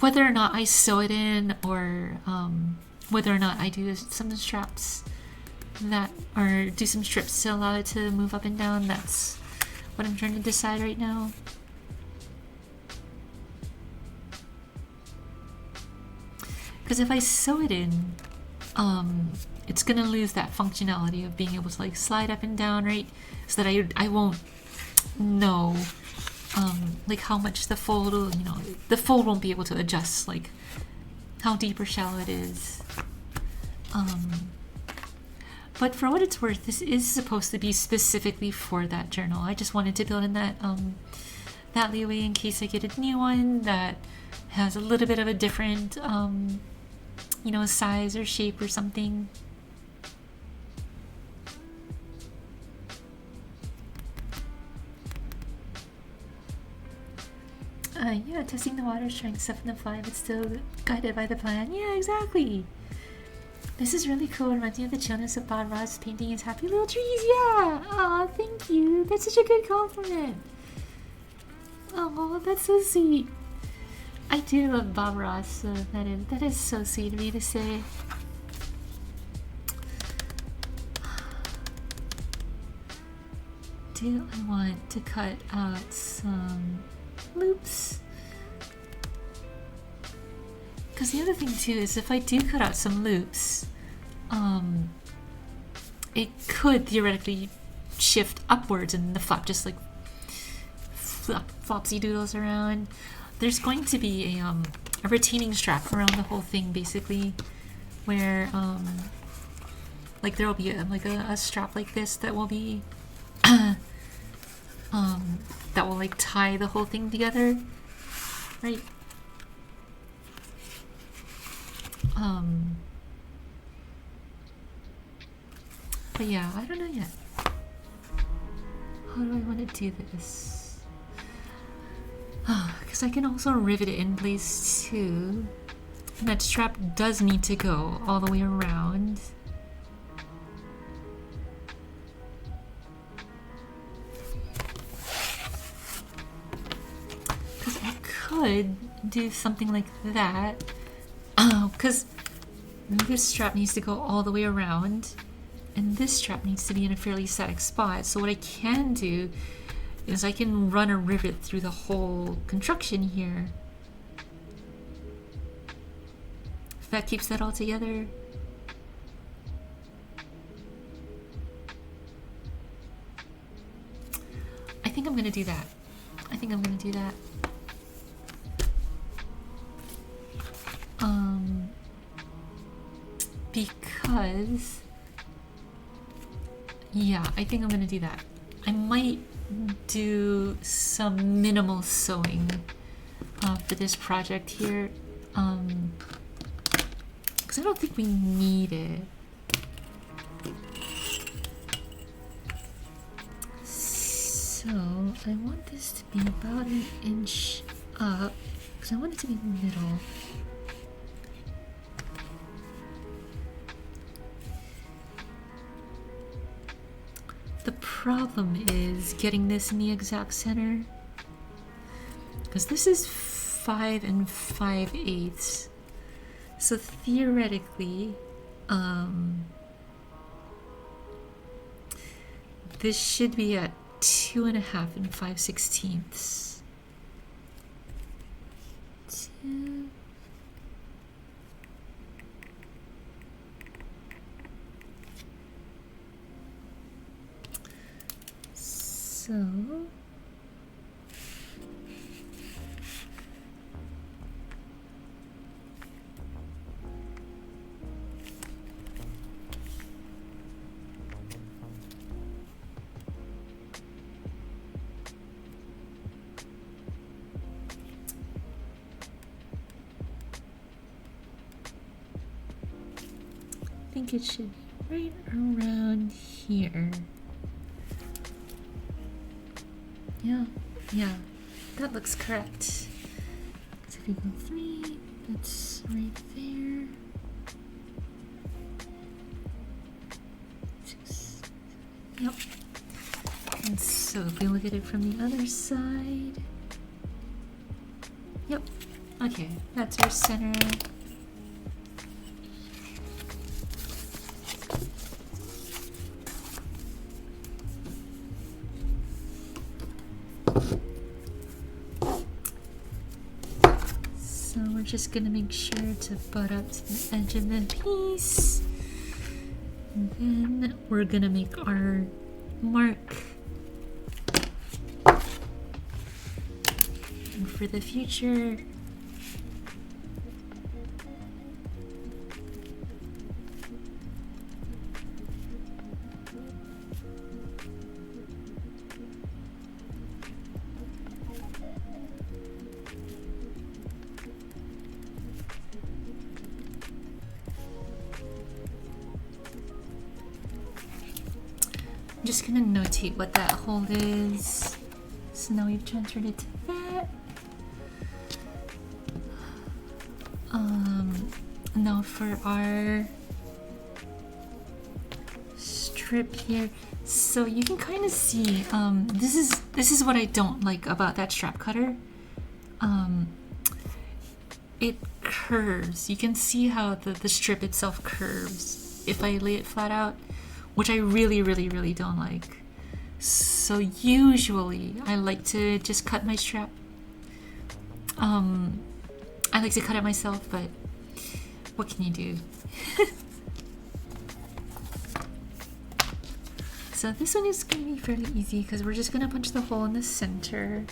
whether or not I sew it in or whether or not I do some straps or do some strips to allow it to move up and down, that's what I'm trying to decide right now. Because if I sew it in, it's gonna lose that functionality of being able to like slide up and down, right? So that I won't know like how much the fold will, the fold won't be able to adjust like how deep or shallow it is. But for what it's worth, this is supposed to be specifically for that journal. I just wanted to build in that that leeway in case I get a new one that has a little bit of a different size or shape or something. Yeah, testing the water strength stuff in the 5, it's still guided by the plan. Yeah, exactly. This is really cool. It reminds me of the chillness of Bob Ross painting his happy little trees. Yeah. Aw, thank you. That's such a good compliment. Oh, that's so sweet. I do love Bob Ross, so that is so sweet of me to say. Do I want to cut out some loops? Because the other thing too is if I do cut out some loops, it could theoretically shift upwards and the flap just like flopsy doodles around. There's going to be a retaining strap around the whole thing, basically, where like there will be a strap like this that will be that will like tie the whole thing together, right? But yeah, I don't know yet. How do I want to do this? Because I can also rivet it in place too. And that strap does need to go all the way around. Because I could do something like that. Because this strap needs to go all the way around. And this strap needs to be in a fairly static spot. So what I can do is I can run a rivet through the whole construction here. If that keeps that all together. I think I'm gonna do that. Because yeah, I think I'm gonna do that. I might do some minimal sewing for this project here, because I don't think we need it. So I want this to be about 1 inch up, because I want it to be middle. The problem is getting this in the exact center, because this is 5 5/8. So theoretically, this should be at 2.5 5/16. 2. So I think it should be right around here. Yeah, that looks correct. So if you go 3, that's right there. 6, yep. And so if we look at it from the other side, yep, okay, that's our center. Just gonna make sure to butt up to the edge of the piece, and then we're gonna make our mark. And for the future, I'm just gonna notate what that hole is. So now we've transferred it to that. Now for our strip here, so you can kind of see, this is what I don't like about that strap cutter. It curves. You can see how the strip itself curves if I lay it flat out, which I really don't like. So usually I like to just cut my strap. I like to cut it myself, but what can you do? So this one is going to be fairly easy because we're just going to punch the hole in the center.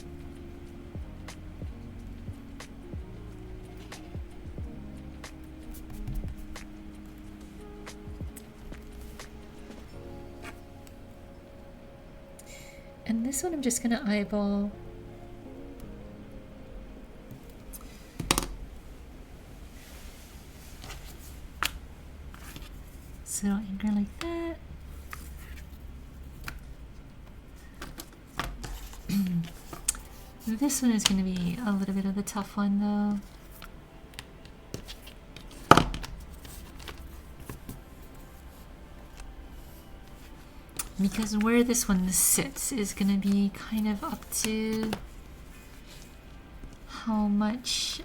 And this one I'm just going to eyeball. So it'll anchor like that. This one is going to be a little bit of a tough one though. Because where this one sits is going to be kind of up to how much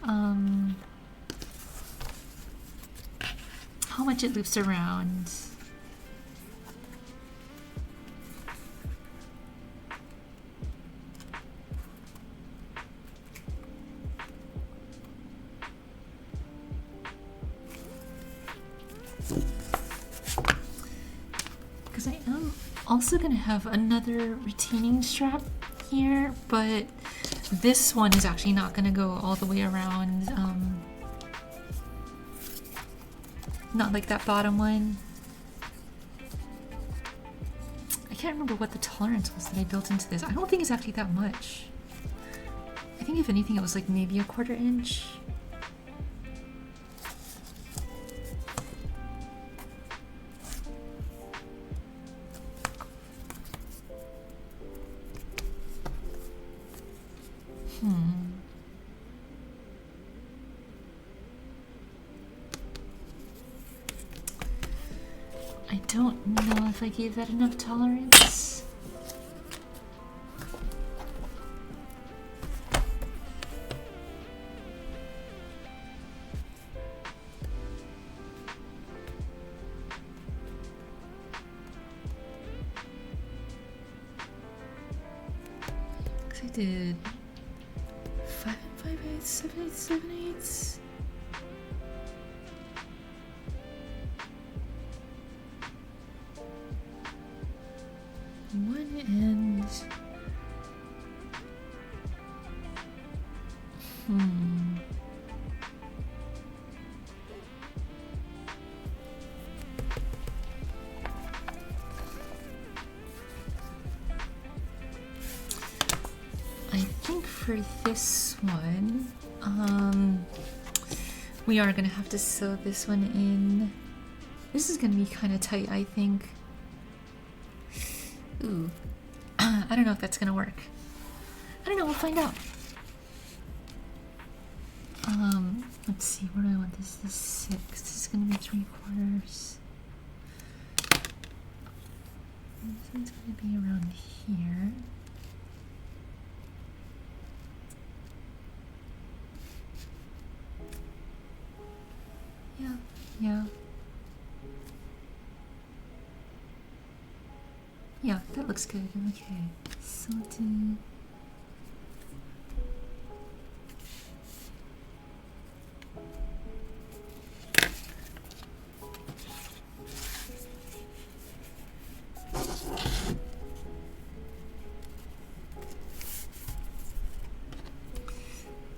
it loops around. Because I am also going to have another retaining strap here, but this one is actually not going to go all the way around. Not like that bottom one. I can't remember what the tolerance was that I built into this. I don't think it's actually that much. I think if anything it was like maybe a 1/4 inch. I don't know if I gave that enough tolerance. Because I did 5 and 5/8, 7/8, 7/8. One end. I think for this one, we are gonna have to sew this one in. This is gonna be kind of tight, I think. Ooh, I don't know if that's gonna work. I don't know, we'll find out. Let's see, where do I want this? This 6. This is gonna be 3/4. This one's gonna be around here. Yeah. Yeah, that looks good. Okay, so do.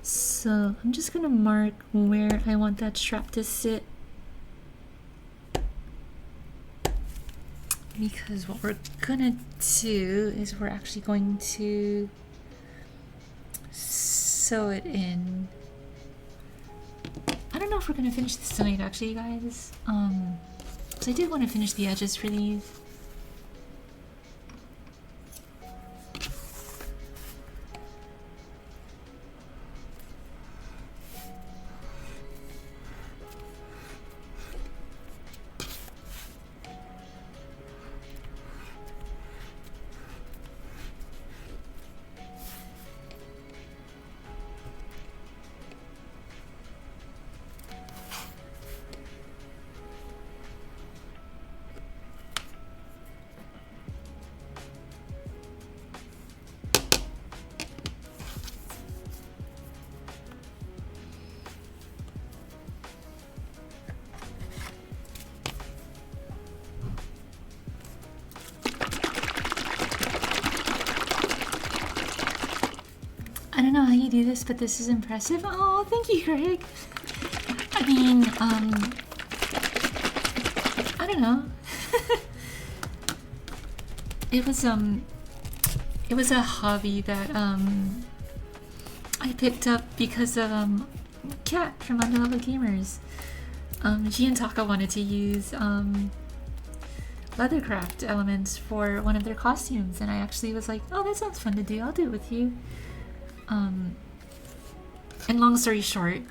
So I'm just gonna mark where I want that strap to sit. Because what we're gonna do is we're actually going to sew it in. I don't know if we're gonna finish this tonight actually, guys. So I did want to finish the edges for these. usually do this, but this is impressive. Oh, thank you, Craig. I mean, I don't know. It was a hobby that I picked up because of Kat from Underlevel Gamers. She and Taka wanted to use leathercraft elements for one of their costumes, and I actually was like, oh, that sounds fun to do, I'll do it with you. And long story short,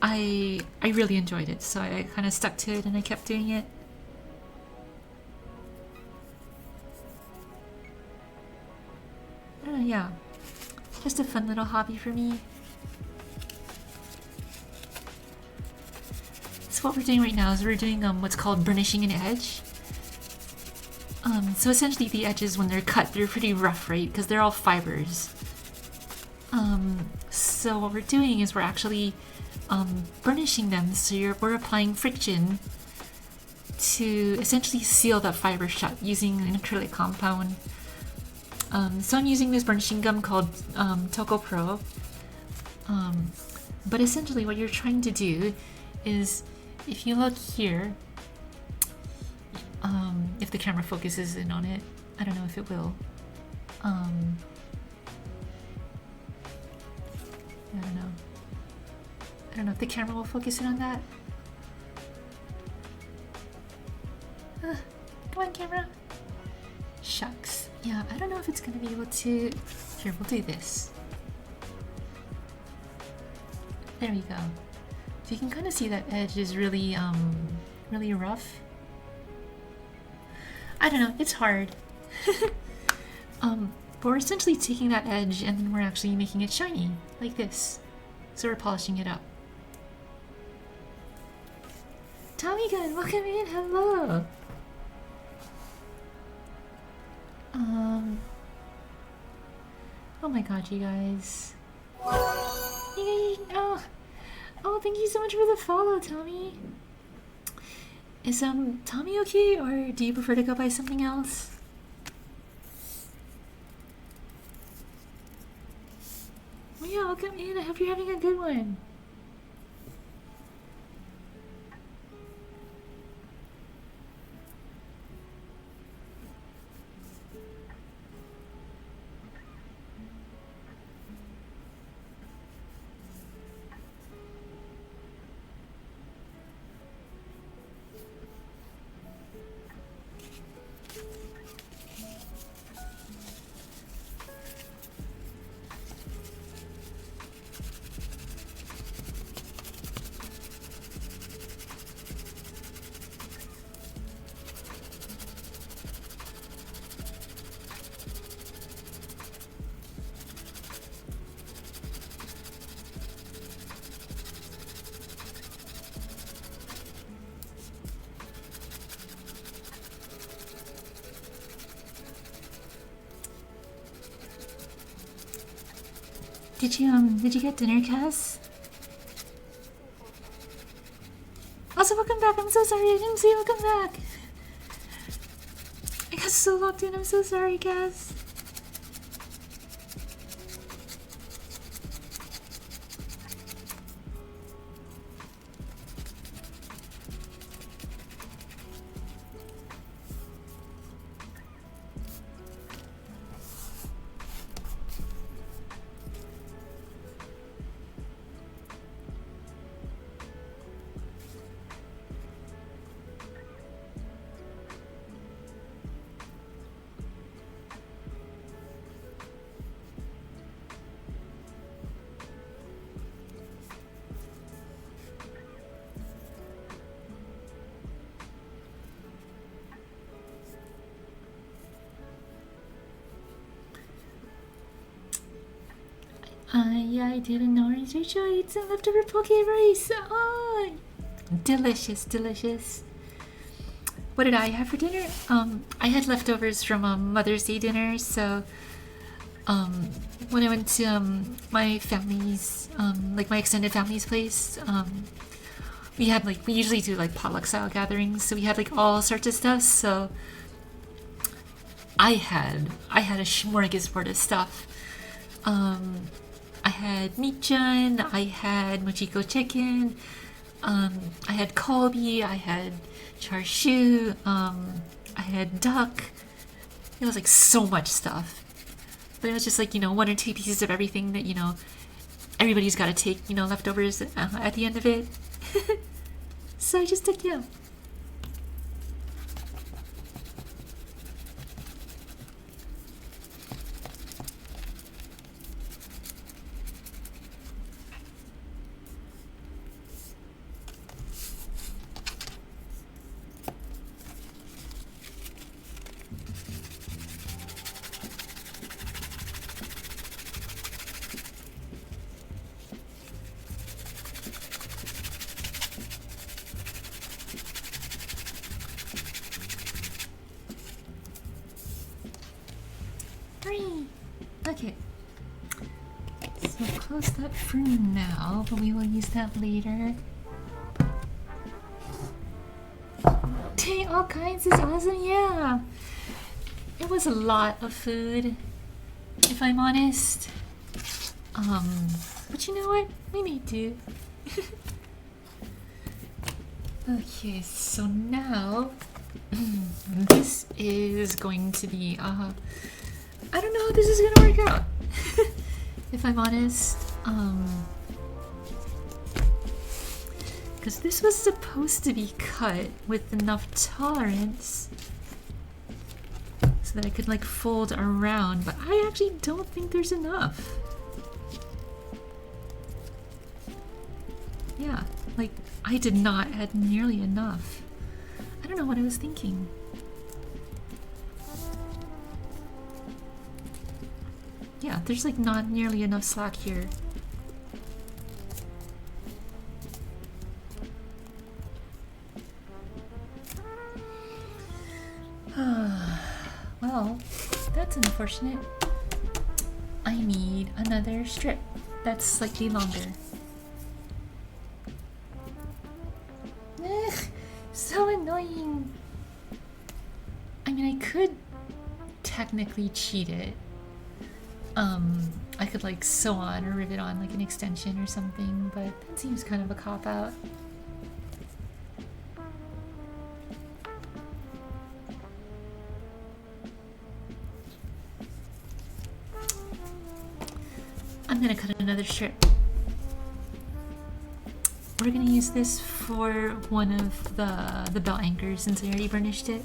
I really enjoyed it, so I kind of stuck to it and I kept doing it. Yeah, just a fun little hobby for me. So what we're doing right now is we're doing what's called burnishing an edge. So essentially the edges, when they're cut, they're pretty rough, right? Because they're all fibers. So what we're doing is we're actually burnishing them, so we're applying friction to essentially seal that fiber shut using an acrylic compound. So I'm using this burnishing gum called Toko Pro. But essentially what you're trying to do is, if you look here, if the camera focuses in on it, I don't know if it will. I don't know. I don't know if the camera will focus in on that. Come on, camera. Shucks. Yeah, I don't know if it's gonna be able to. Here, we'll do this. There we go. So you can kind of see that edge is really, really rough. I don't know, it's hard. But we're essentially taking that edge and then we're actually making it shiny, like this. So we're polishing it up. Tommy Gun, welcome in, hello! Oh my god, you guys. Oh, thank you so much for the follow, Tommy. Is Tommy okay, or do you prefer to go by something else? Oh yeah, welcome in. I hope you're having a good one. Did you get dinner, Cass? Also, welcome back. I'm so sorry I didn't see you. Welcome back. I got so locked in. I'm so sorry, Cass. Yeah, I didn't know. Rachel, I ate some leftover poke rice. Oh, delicious, delicious. What did I have for dinner? I had leftovers from Mother's Day dinner. So, when I went to my family's, like my extended family's place, we had we usually do potluck style gatherings. So we had all sorts of stuff. So I had a smorgasbord of stuff. I had meat-jun, I had mochiko chicken, I had kalbi, I had char siu, I had duck. It was like so much stuff. But it was just like, one or two pieces of everything that, everybody's got to take, leftovers at the end of it. So I just took, yeah. Okay, so close that for now, but we will use that later. Dang, all kinds is awesome, yeah. It was a lot of food, if I'm honest. But you know what? We made do. Okay, so now this is going to be I don't know how this is gonna work out. If I'm honest. Because this was supposed to be cut with enough tolerance so that I could like fold around, but I actually don't think there's enough. Yeah, like I did not add nearly enough. I don't know what I was thinking. Yeah, there's like not nearly enough slack here. Well, that's unfortunate. I need another strip that's slightly longer. Ugh, so annoying. I mean, I could technically cheat it. I could like sew on or rivet on like an extension or something, but that seems kind of a cop-out. I'm gonna cut another strip. We're gonna use this for one of the belt anchors since I already burnished it.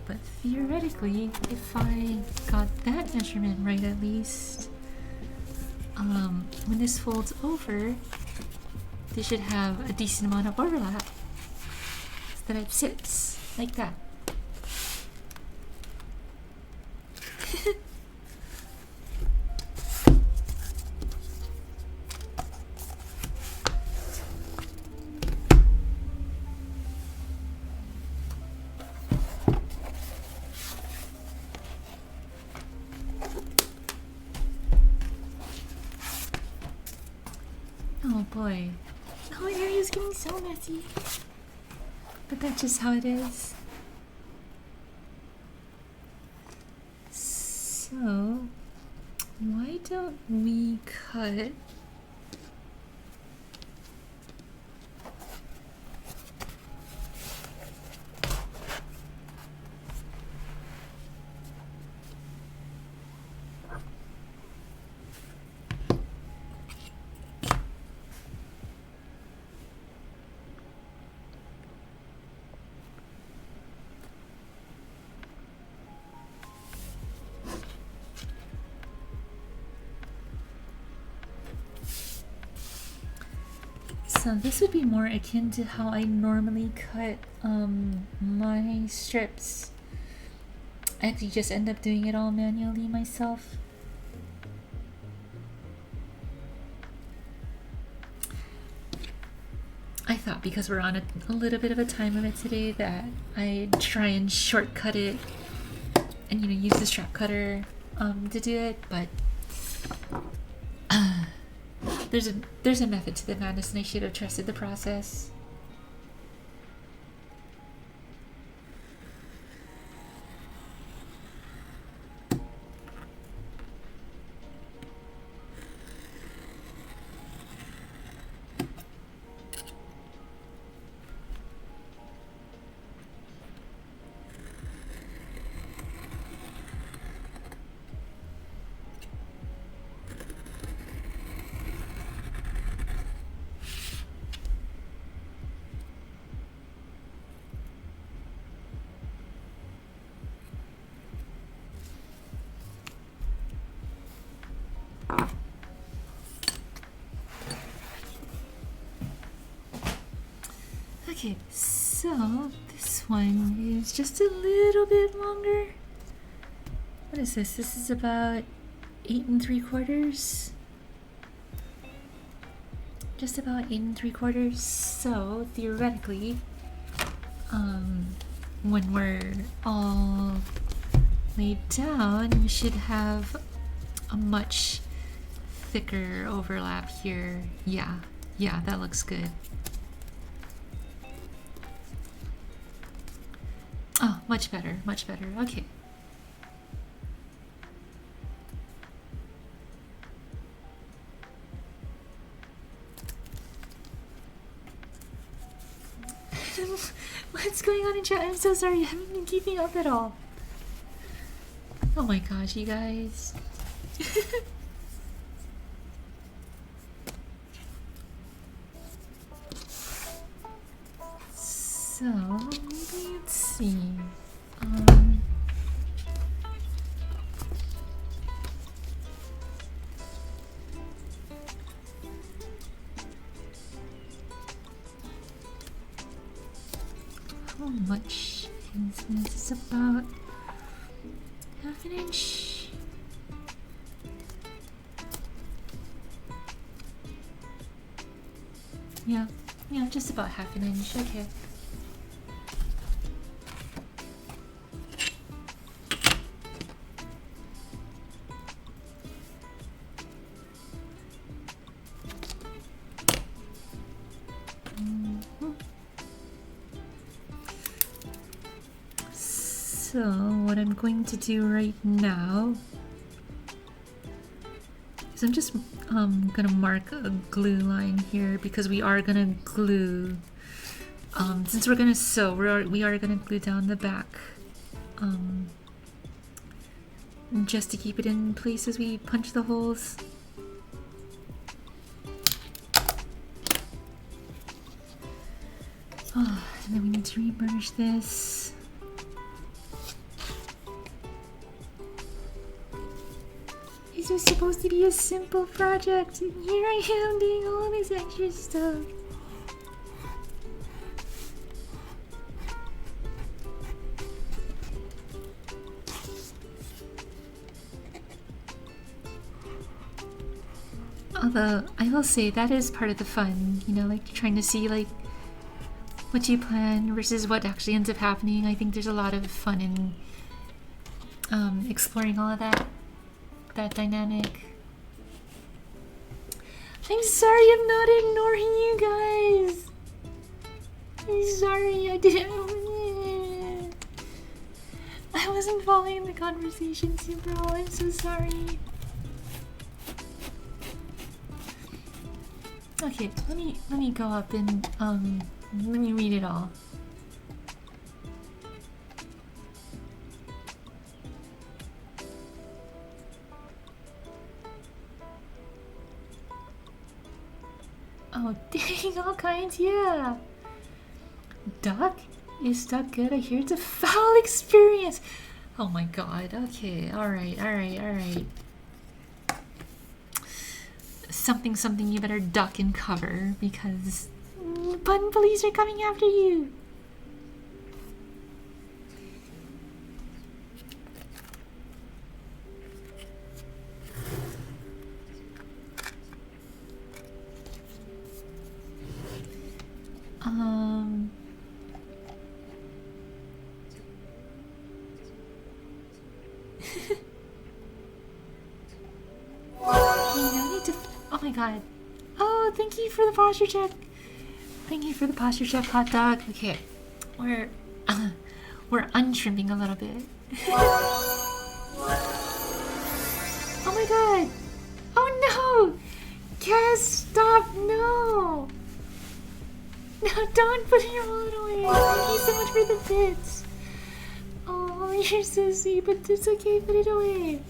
But theoretically, if I got that measurement right at least, when this folds over, they should have a decent amount of overlap so that it sits like that. Oh boy. Oh, my area is getting so messy. But that's just how it is. So, why don't we cut so this would be more akin to how I normally cut my strips. I actually just end up doing it all manually myself. I thought because we're on a little bit of a time limit today that I'd try and shortcut it and use the strap cutter to do it, but there's a method to the madness and I should have trusted the process. Okay, so this one is just a little bit longer. What is this? This is about 8 3/4. Just about 8 3/4. So theoretically, when we're all laid down, we should have a much thicker overlap here. Yeah, that looks good. Oh, much better, much better. Okay. What's going on in chat? I'm so sorry, I haven't been keeping up at all. Oh my gosh, you guys. So, maybe let's see. How much is this? It's about half an inch. Yeah, just about half an inch. Okay. So what I'm going to do right now is I'm just gonna mark a glue line here because we are gonna glue. Since we're gonna sew, we are gonna glue down the back, just to keep it in place as we punch the holes. Oh, and then we need to reburnish this. This was supposed to be a simple project, and here I am doing all this extra stuff. Although, I will say that is part of the fun, you know, like trying to see like what you plan versus what actually ends up happening. I think there's a lot of fun in exploring all of that dynamic. I'm sorry I'm not ignoring you guys. I'm sorry I didn't. I wasn't following the conversation super well. I'm so sorry. Okay, let me go up and let me read it all. Oh dang, all kinds, yeah. Duck? Is Duck good? I hear it's a foul experience. Oh my god, okay, alright. Something, you better duck and cover because pun police are coming after you. Oh my god. Oh, thank you for the posture check. Thank you for the posture check, hot dog. Okay, we're untrimming a little bit. Oh my god. Oh no! Cass, stop! No! No, don't put your wallet away. Thank you so much for the bits. Oh, you're so sweet, but it's okay. Put it away.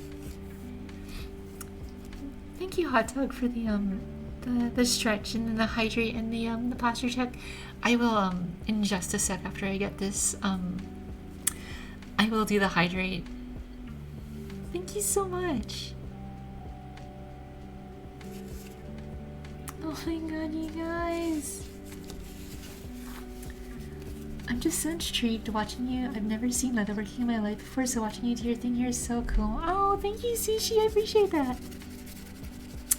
Thank you, hot dog, for the stretch and then the hydrate and the posture check. I will in just a sec after I get this I will do the hydrate. Thank you so much. Oh my god, you guys. I'm just so intrigued watching you. I've never seen leatherworking in my life before, so watching you do your thing here is so cool. Oh, thank you, Sushi. I appreciate that.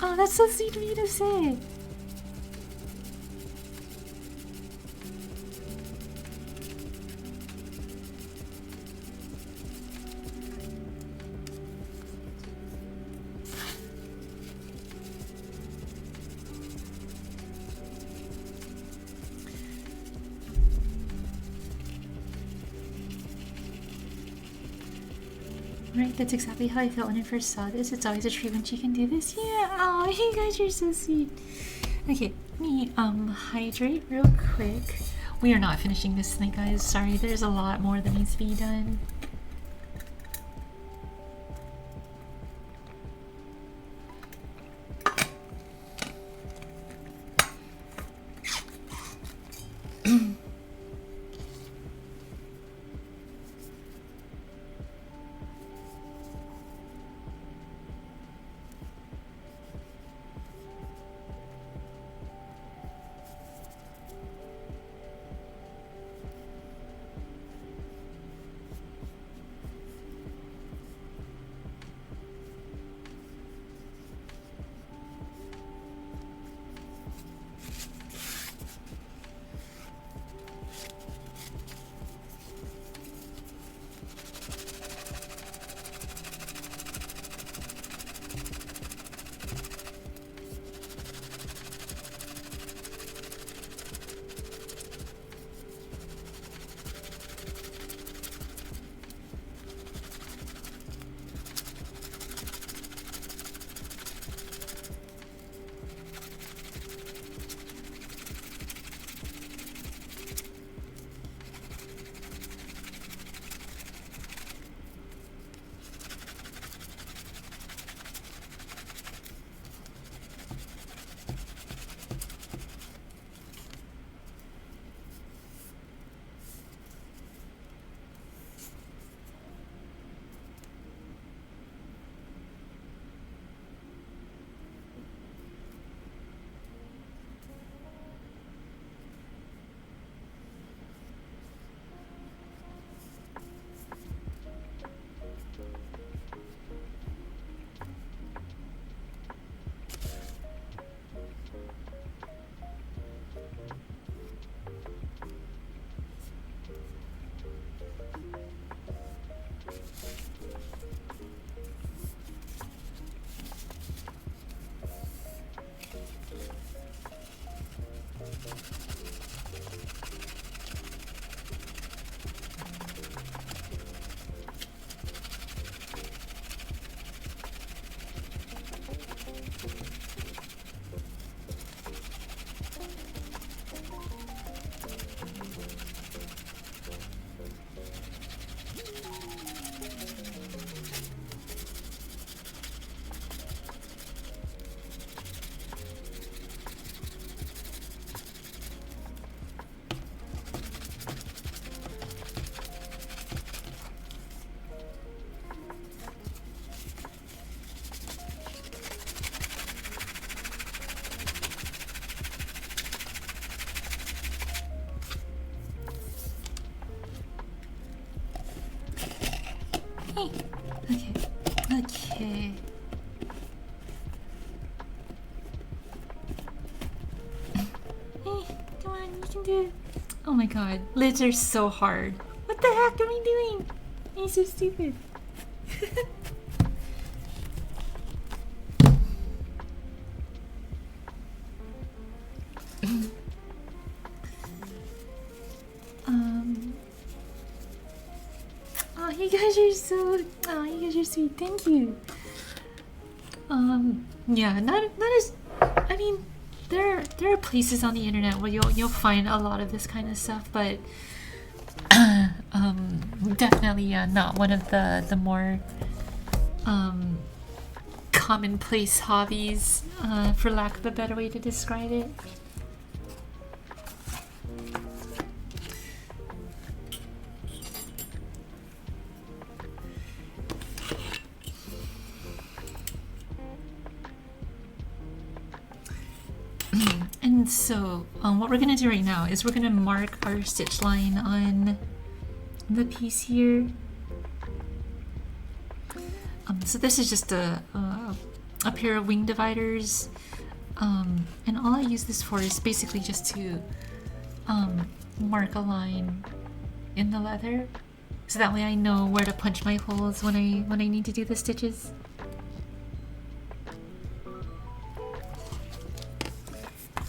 Oh, that's so sweet of you to say. Right, that's exactly how I felt when I first saw this. It's always a treat when she can do this. Yeah, oh, you guys are so sweet. Okay, let me hydrate real quick. We are not finishing this tonight, guys. Sorry, there's a lot more that needs to be done. Okay. Okay. Hey, come on, you can do it. Oh my god, lids are so hard. What the heck are we doing? He's so stupid. Oh, you guys are so. Oh, you guys are sweet. Thank you. Yeah, not as. I mean, there are places on the internet where you'll find a lot of this kind of stuff, but definitely not one of the more commonplace hobbies, for lack of a better way to describe it. And And so, what we're gonna do right now is we're gonna mark our stitch line on the piece here. So this is just a pair of wing dividers, and all I use this for is basically just to mark a line in the leather, so that way I know where to punch my holes when I need to do the stitches.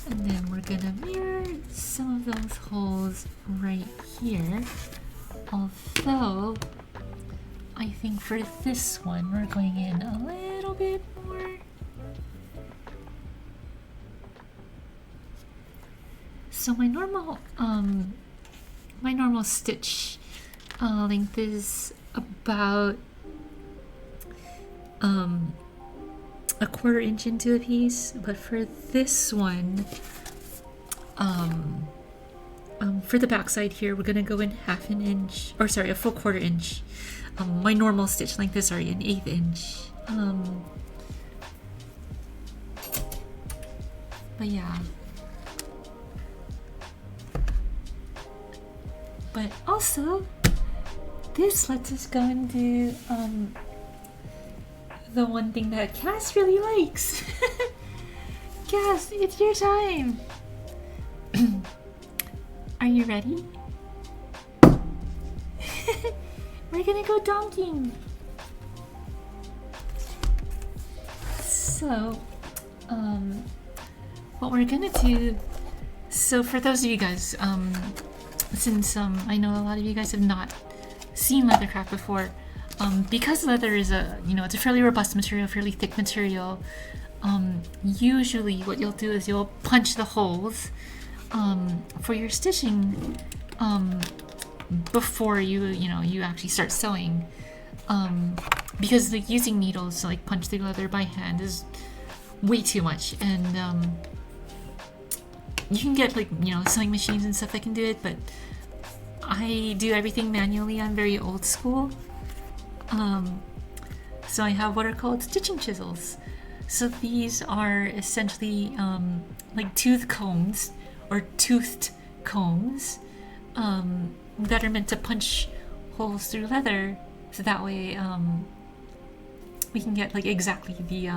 And then we're gonna mirror some of those holes right here, although I think for this one we're going in a little bit more. So my normal stitch length is about a 1/4 inch into a piece, but for this one, for the back side here, we're gonna go in 1/2 inch, or sorry, a full 1/4 inch. My normal stitch length is sorry, an 1/8 inch. But yeah. But also, this lets us go and do the one thing that Cass really likes. Cass, it's your time. Are you ready? We're gonna go donking. So, what we're gonna do. So, for those of you guys, since I know a lot of you guys have not seen leathercraft before, because leather is it's a fairly robust material, fairly thick material. Usually, what you'll do is you'll punch the holes for your stitching before you actually start sewing, because using needles to punch through leather by hand is way too much, and you can get sewing machines and stuff that can do it, but I do everything manually. I'm very old school. So I have what are called stitching chisels. So these are essentially like tooth combs or toothed combs that are meant to punch holes through leather, so that way we can get exactly the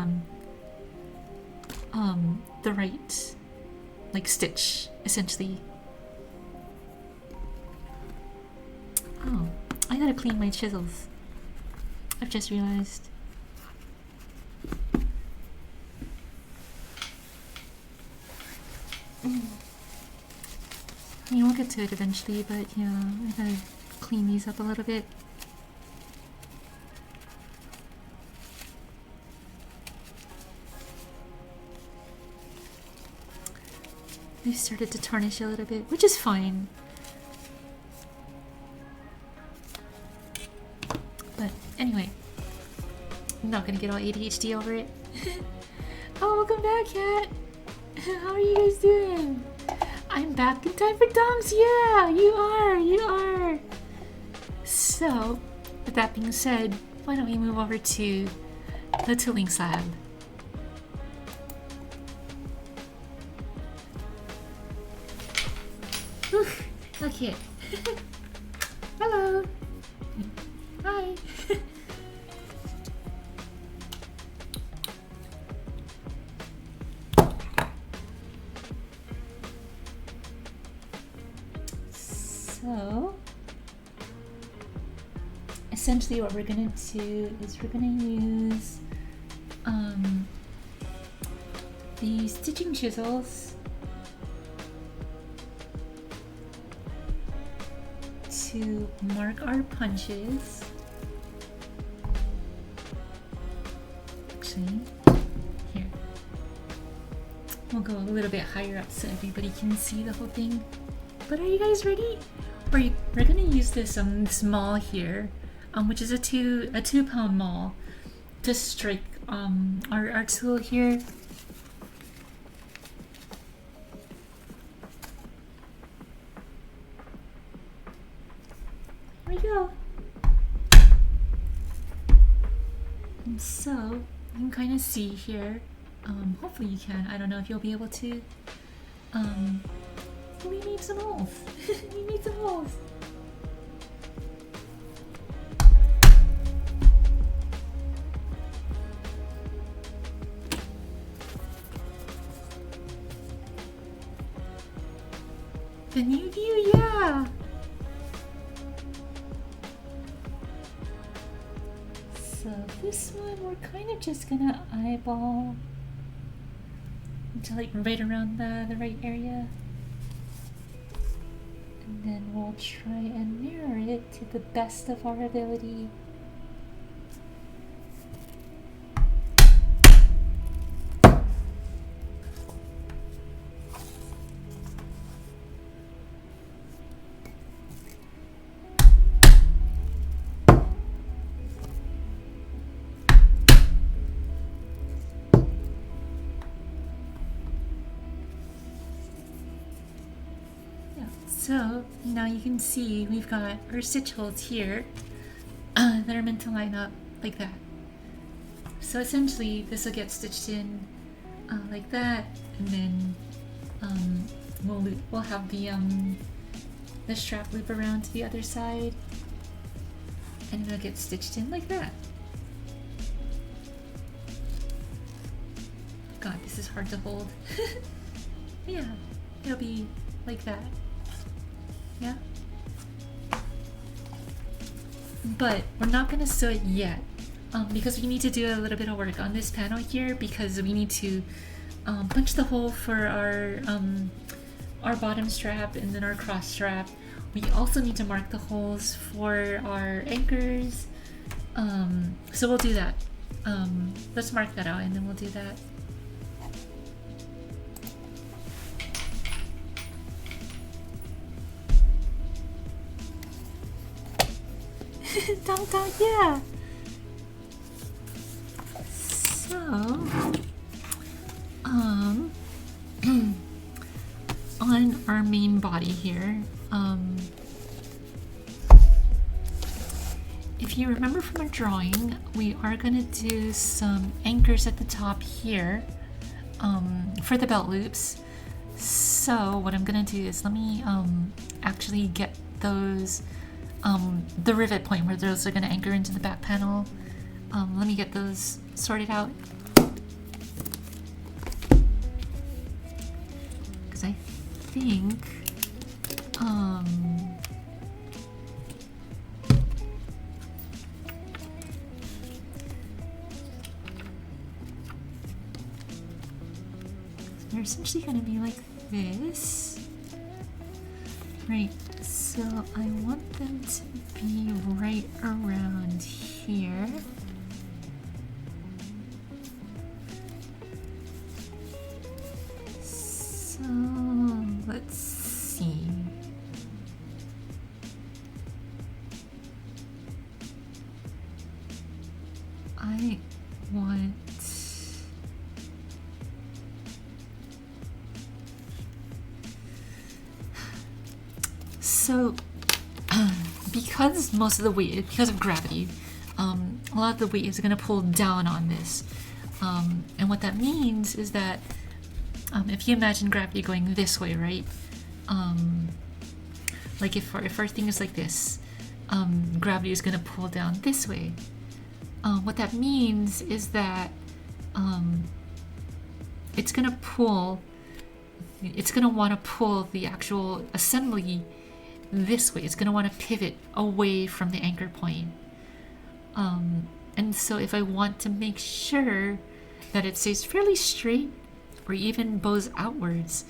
right stitch essentially. Oh, I gotta clean my chisels. I've just realized. I mean, we'll get to it eventually, but yeah, I gotta clean these up a little bit. They started to tarnish a little bit, which is fine. But anyway, I'm not gonna get all ADHD over it. Oh, welcome back, Kat. How are you guys doing? I'm back in time for donks. Yeah, you are. So, with that being said, why don't we move over to the tooling slab? Whew, okay. Hello. Hi. So, essentially what we're gonna do is we're gonna use the stitching chisels to mark our punches. Actually, here. We'll go a little bit higher up so everybody can see the whole thing. But are you guys ready? We're gonna use this maul here, which is a 2-pound maul, to strike our tool here. There we go. And so you can kind of see here. Hopefully you can. I don't know if you'll be able to. We need some holes. We need some holes. The new view, yeah. So this one we're kind of just gonna eyeball until like right around the right area. And then we'll try and mirror it to the best of our ability. So now you can see we've got our stitch holes here that are meant to line up like that. So essentially this will get stitched in like that, and then we'll have the strap loop around to the other side, and it'll get stitched in like that. God, this is hard to hold. Yeah, it'll be like that. Yeah. But we're not gonna sew it yet because we need to do a little bit of work on this panel here, because we need to punch the hole for our bottom strap and then our cross strap. We also need to mark the holes for our anchors. So we'll do that. Let's mark that out and then we'll do that. Dun, dun, yeah. So, on our main body here, if you remember from our drawing, we are gonna do some anchors at the top here, for the belt loops. So what I'm gonna do is let me actually get those. The rivet point where those are going to anchor into the back panel. Let me get those sorted out, because I think they're essentially going to be like this, right? So I want them to be right around here. So let's see. I want So, because most of the weight, because of gravity, a lot of the weight is going to pull down on this. And what that means is that if you imagine gravity going this way, right? Like if our thing is like this, gravity is going to pull down this way. What that means is that it's going to want to pull the actual assembly this way. It's going to want to pivot away from the anchor point. And so if I want to make sure that it stays fairly straight or even bows outwards,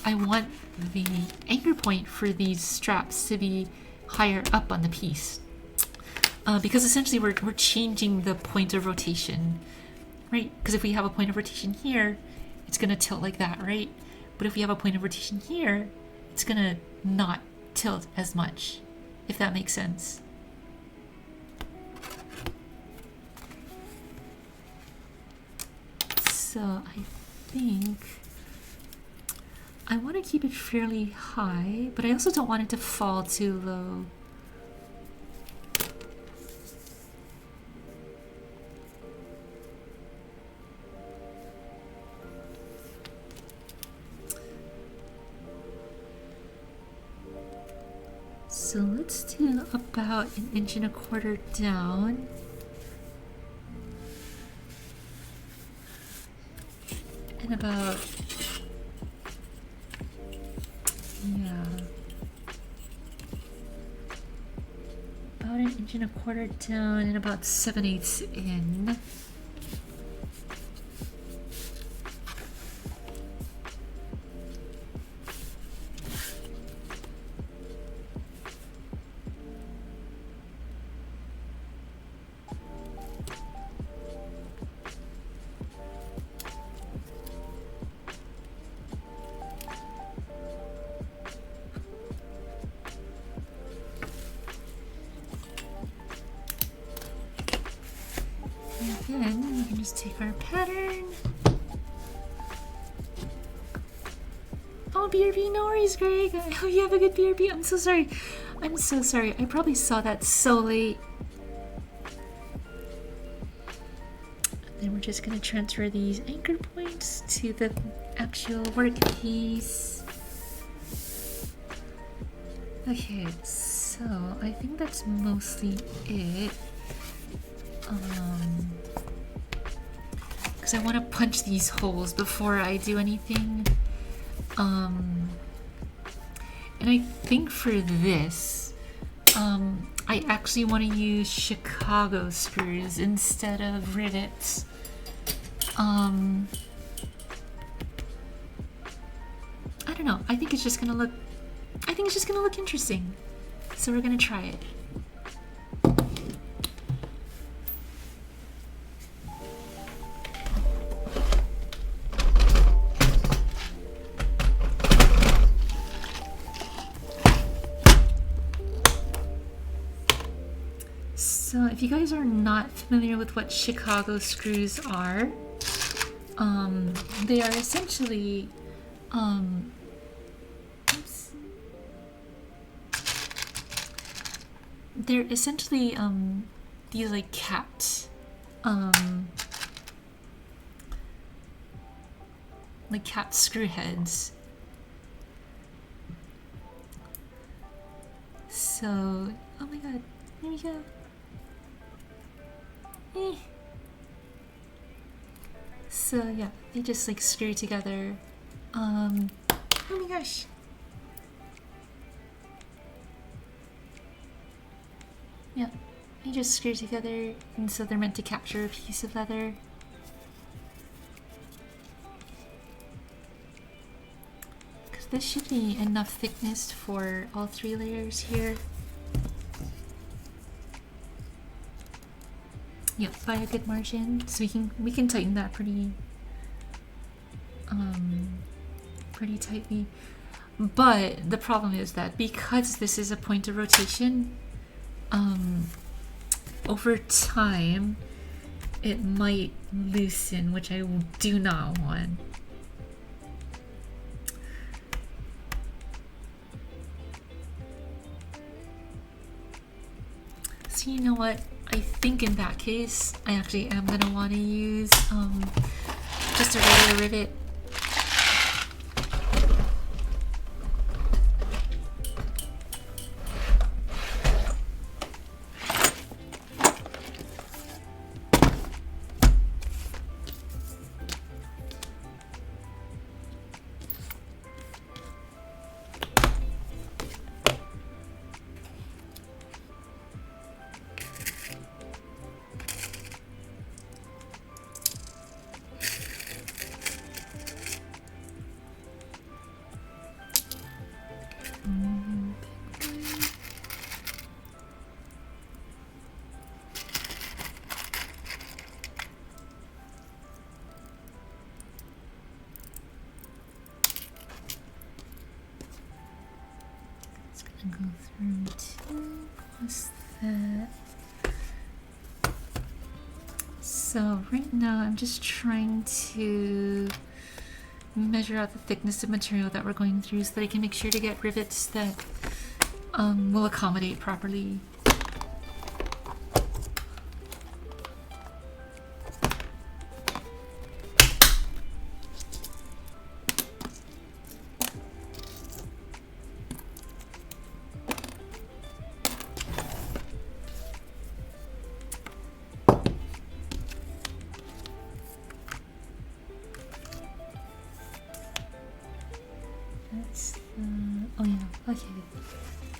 I want the anchor point for these straps to be higher up on the piece. Because essentially we're changing the point of rotation, right? Because if we have a point of rotation here, it's going to tilt like that, right? But if we have a point of rotation here, it's going to not tilt as much, if that makes sense. So I think I want to keep it fairly high, but I also don't want it to fall too low. So let's do about 1.25 inches down. And about, yeah, about 1.25 inches down and about 7/8 in. And then we can just take our pattern. Oh, BRB, no worries, Greg. I hope you have a good BRB. I'm so sorry. I'm so sorry. I probably saw that so late. Then we're just going to transfer these anchor points to the actual workpiece. Okay, so I think that's mostly it. Because I want to punch these holes before I do anything. And I think for this, I actually want to use Chicago screws instead of rivets. I don't know. I think it's just gonna look interesting. So we're gonna try it. So if you guys are not familiar with what Chicago screws are, they are essentially, they're essentially these like capped, screw heads. So, oh my god, here we go. So yeah, they just like screw together. Oh my gosh. Yeah, they just screw together, and so they're meant to capture a piece of leather. Because this should be enough thickness for all 3 layers here. Yep, by a good margin, so we can tighten that pretty tightly. But the problem is that because this is a point of rotation, over time it might loosen, which I do not want. So you know what? I think in that case, I actually am going to want to use just a regular rivet. Go through 2 plus that. So right now I'm just trying to measure out the thickness of material that we're going through so that I can make sure to get rivets that will accommodate properly.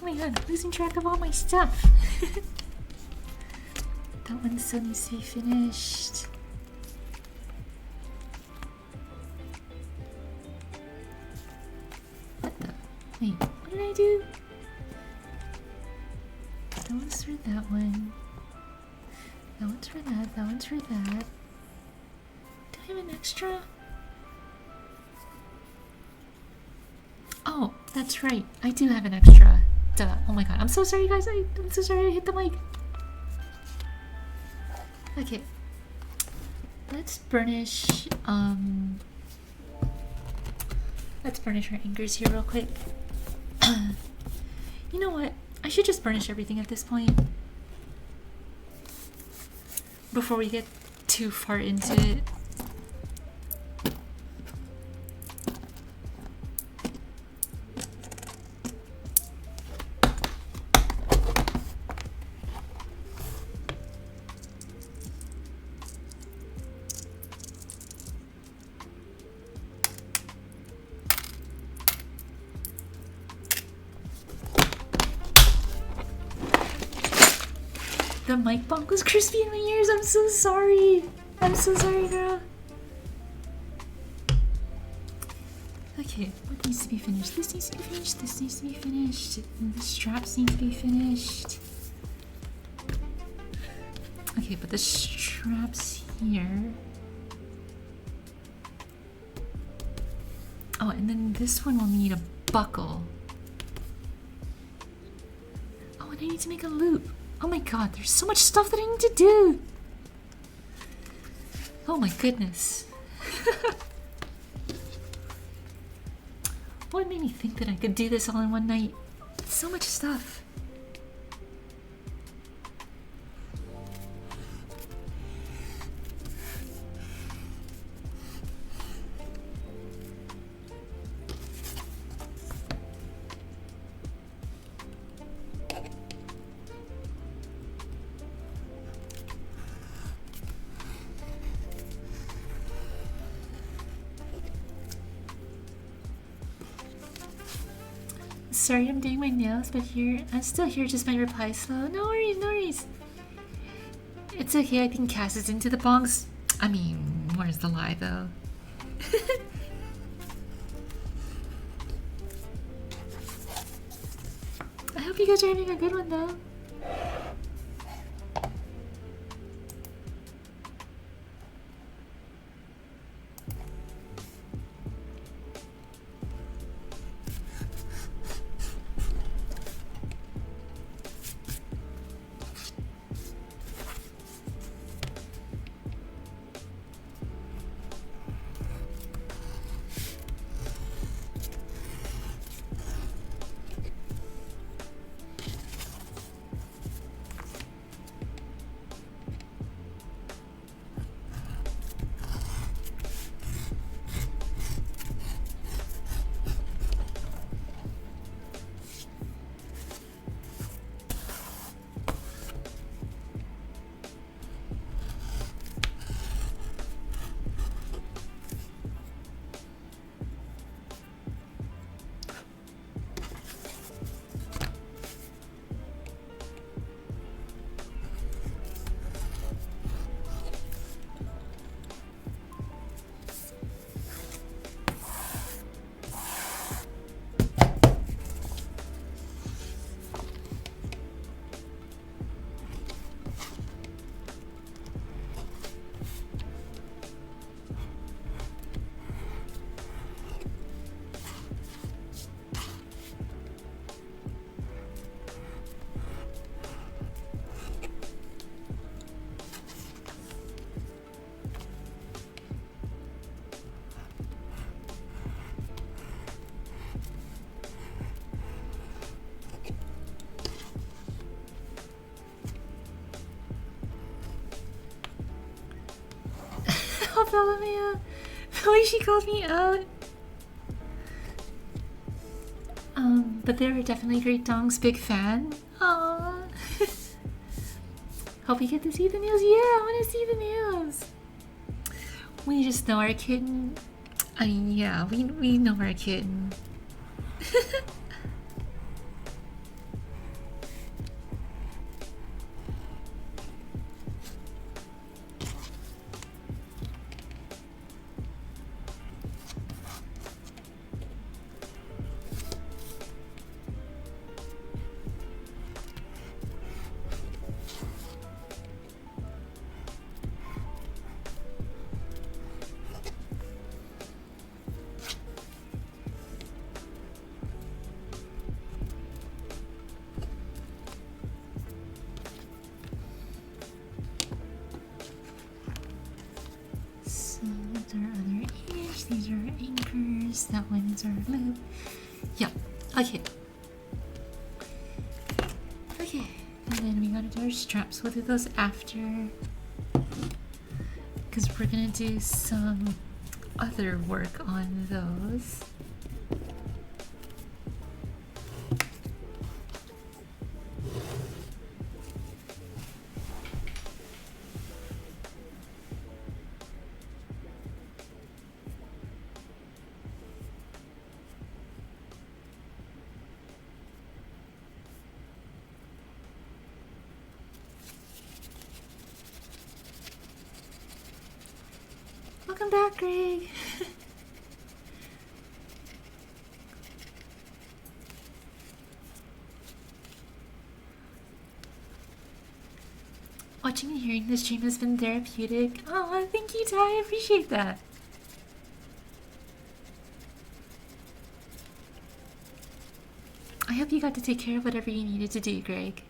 Oh my god, I'm losing track of all my stuff. That one still needs to be finished. What the? Wait, what did I do? That one's for that one. That one's for that. That one's for that. Do I have an extra? Oh, that's right. I do have an extra. Duh. Oh my god. I'm so sorry, guys. I'm so sorry I hit the mic. Okay. Let's burnish, let's burnish our anchors here real quick. You know what? I should just burnish everything at this point. Before we get too far into it. The mic bump was crispy in my ears. I'm so sorry. I'm so sorry, girl. Okay, what needs to be finished? This needs to be finished. This needs to be finished. And the straps need to be finished. Okay, but the straps here. Oh, and then this one will need a buckle. Oh, and I need to make a loop. Oh my god, there's so much stuff that I need to do! Oh my goodness. What made me think that I could do this all in one night? So much stuff. Sorry, I'm doing my nails, but I'm still here, just my reply slow. No worries, no worries. It's okay, I think Cass is into the bongs. I mean, where's the lie though? I hope you guys are having a good one though. Follow me out. The way she called me out. But they were definitely great dongs. Big fan. Aww. Hope you get to see the nails. Yeah, I want to see the nails. We just know our kitten. I mean, yeah, we know our kitten. scissors. That one's our loop. Yeah. Okay. Okay. And then we gotta do our straps. We'll do those after. Because we're gonna do some other work on those. Welcome back, Greg. Watching and hearing this stream has been therapeutic. Oh, thank you, Ty. I appreciate that. I hope you got to take care of whatever you needed to do, Greg.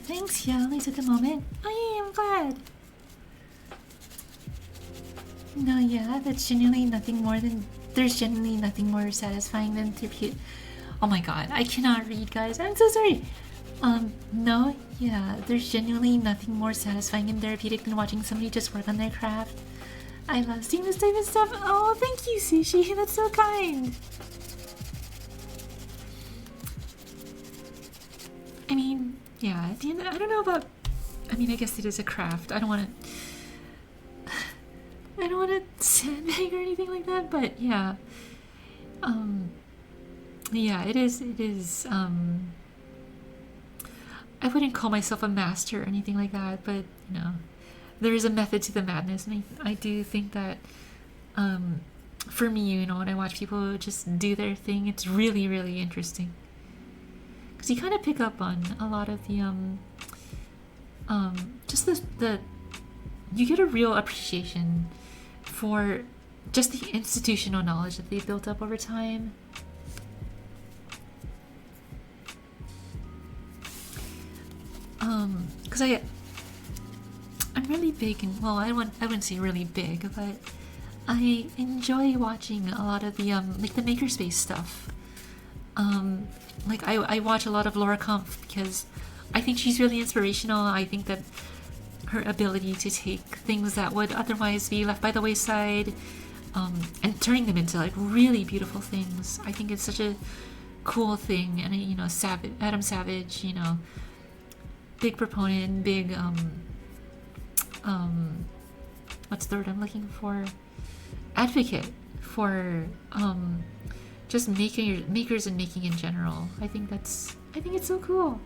Thanks, yeah, only took a moment. Oh yeah, I'm glad. No, yeah, that's genuinely nothing more than... There's genuinely nothing more satisfying than therapeutic... Oh my god, I cannot read, guys. I'm so sorry. No, yeah, there's genuinely nothing more satisfying and therapeutic than watching somebody just work on their craft. I love seeing this type of stuff. Oh, thank you, Sushi. That's so kind. I mean, yeah, at the end, I don't know about... I mean, I guess it is a craft. I don't want to sandbag or anything like that, but yeah. Yeah, it is, I wouldn't call myself a master or anything like that, but, you know, there is a method to the madness, and I do think that, for me, you know, when I watch people just do their thing, it's really, really interesting. Because you kind of pick up on a lot of the, just the you get a real appreciation for just the institutional knowledge that they've built up over time. Because I'm really big, and well, I wouldn't say really big, but I enjoy watching a lot of the like the makerspace stuff. Like I watch a lot of Laura Kampf because I think she's really inspirational. I think that her ability to take things that would otherwise be left by the wayside, and turning them into like really beautiful things, I think it's such a cool thing. And you know, Adam Savage, you know, big proponent, big what's the word I'm looking for? Advocate for just makers and making in general. I think it's so cool.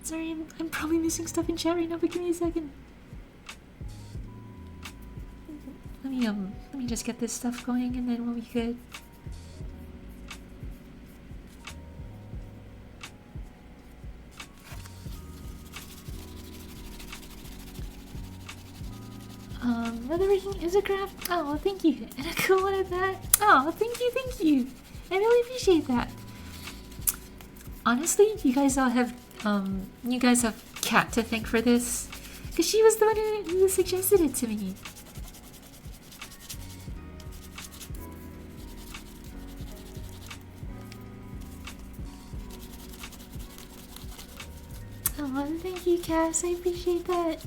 Sorry, I'm probably missing stuff in chat right now, but give me a second. Let me just get this stuff going, and then we'll be good. Leathercraft is a craft. Oh, thank you, and a cool one at that. Oh, thank you. I really appreciate that. Honestly, you guys have Kat to thank for this, because she was the one who suggested it to me. Oh, thank you, Cass. I appreciate that.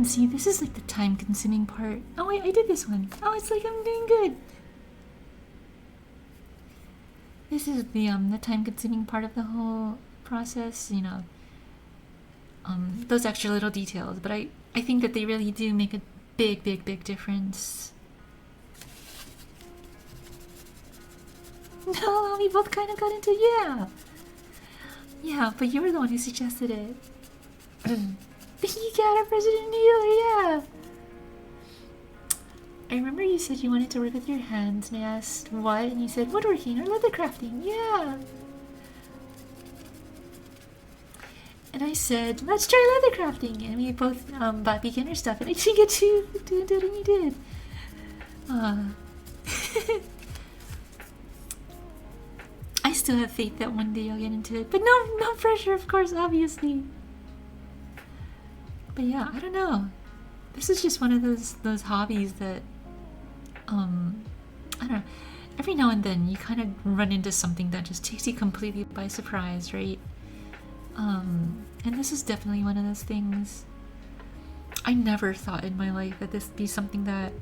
And see, this is like the time-consuming part. Oh wait, I did this one. Oh, it's like I'm doing good. This is the time-consuming part of the whole process, you know. Those extra little details, but I think that they really do make a big, big, big difference. No, we both kind of got into yeah, but you were the one who suggested it. You got a President Dealer, yeah. I remember you said you wanted to work with your hands, and I asked what, and you said woodworking or leathercrafting, yeah. And I said, let's try leathercrafting, and we both bought beginner stuff, and I didn't get you to do it, and you did. I still have faith that one day I'll get into it, but no pressure, of course, obviously. But yeah, I don't know. This is just one of those hobbies that, I don't know. Every now and then you kind of run into something that just takes you completely by surprise, right? And this is definitely one of those things. I never thought in my life that this would be something that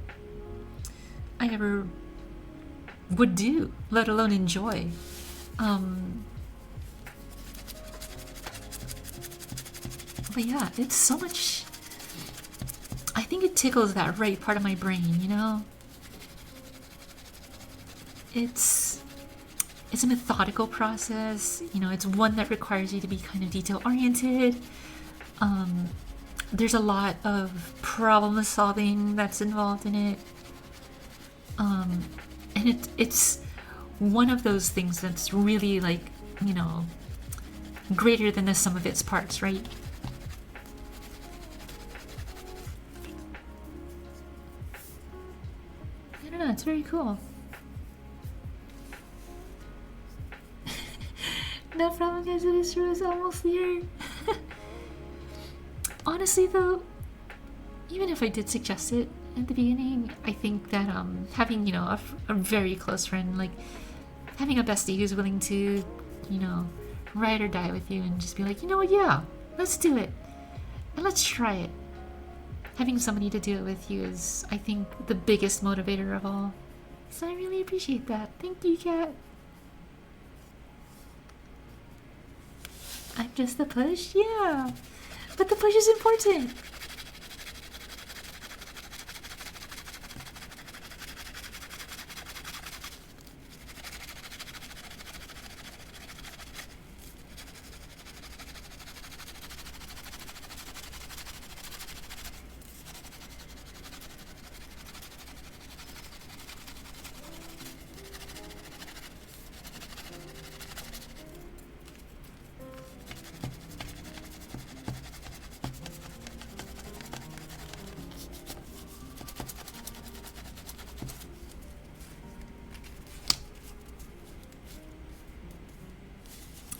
I ever would do, let alone enjoy. But yeah, it's so much. I think it tickles that right part of my brain, you know? It's a methodical process, you know, it's one that requires you to be kind of detail oriented. There's a lot of problem solving that's involved in it. And it's one of those things that's really, like, you know, greater than the sum of its parts, right? I don't know, it's very cool. No problem, guys, this row is almost here. Honestly, though, even if I did suggest it at the beginning, I think that having, you know, a very close friend, like having a bestie who's willing to, you know, ride or die with you and just be like, you know what, yeah, let's do it. And let's try it. Having somebody to do it with you is, I think, the biggest motivator of all. So I really appreciate that. Thank you, Kat. I'm just the push? Yeah. But the push is important.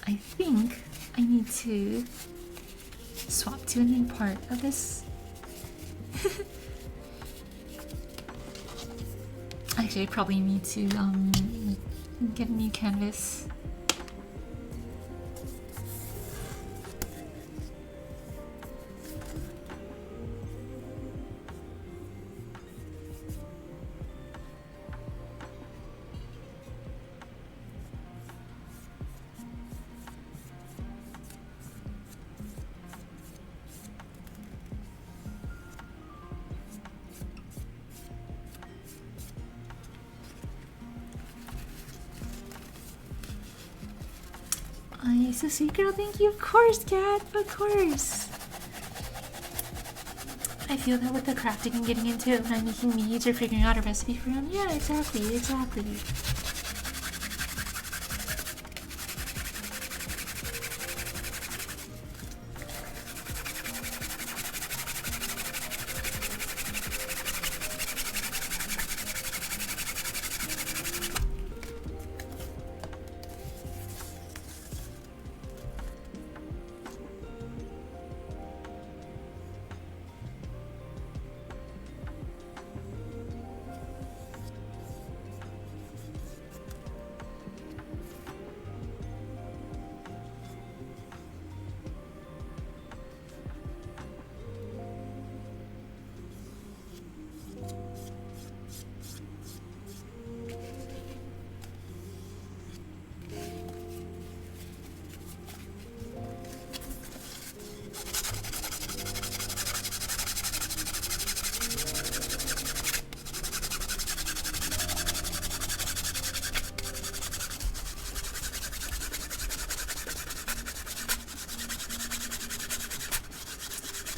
I think I need to swap to a new part of this. Actually, I probably need to get a new canvas. You're so sweet, girl. Thank you. Of course, Kat. Of course. I feel that with the crafting and getting into it when I'm making meads or figuring out a recipe for them. Yeah, exactly, exactly.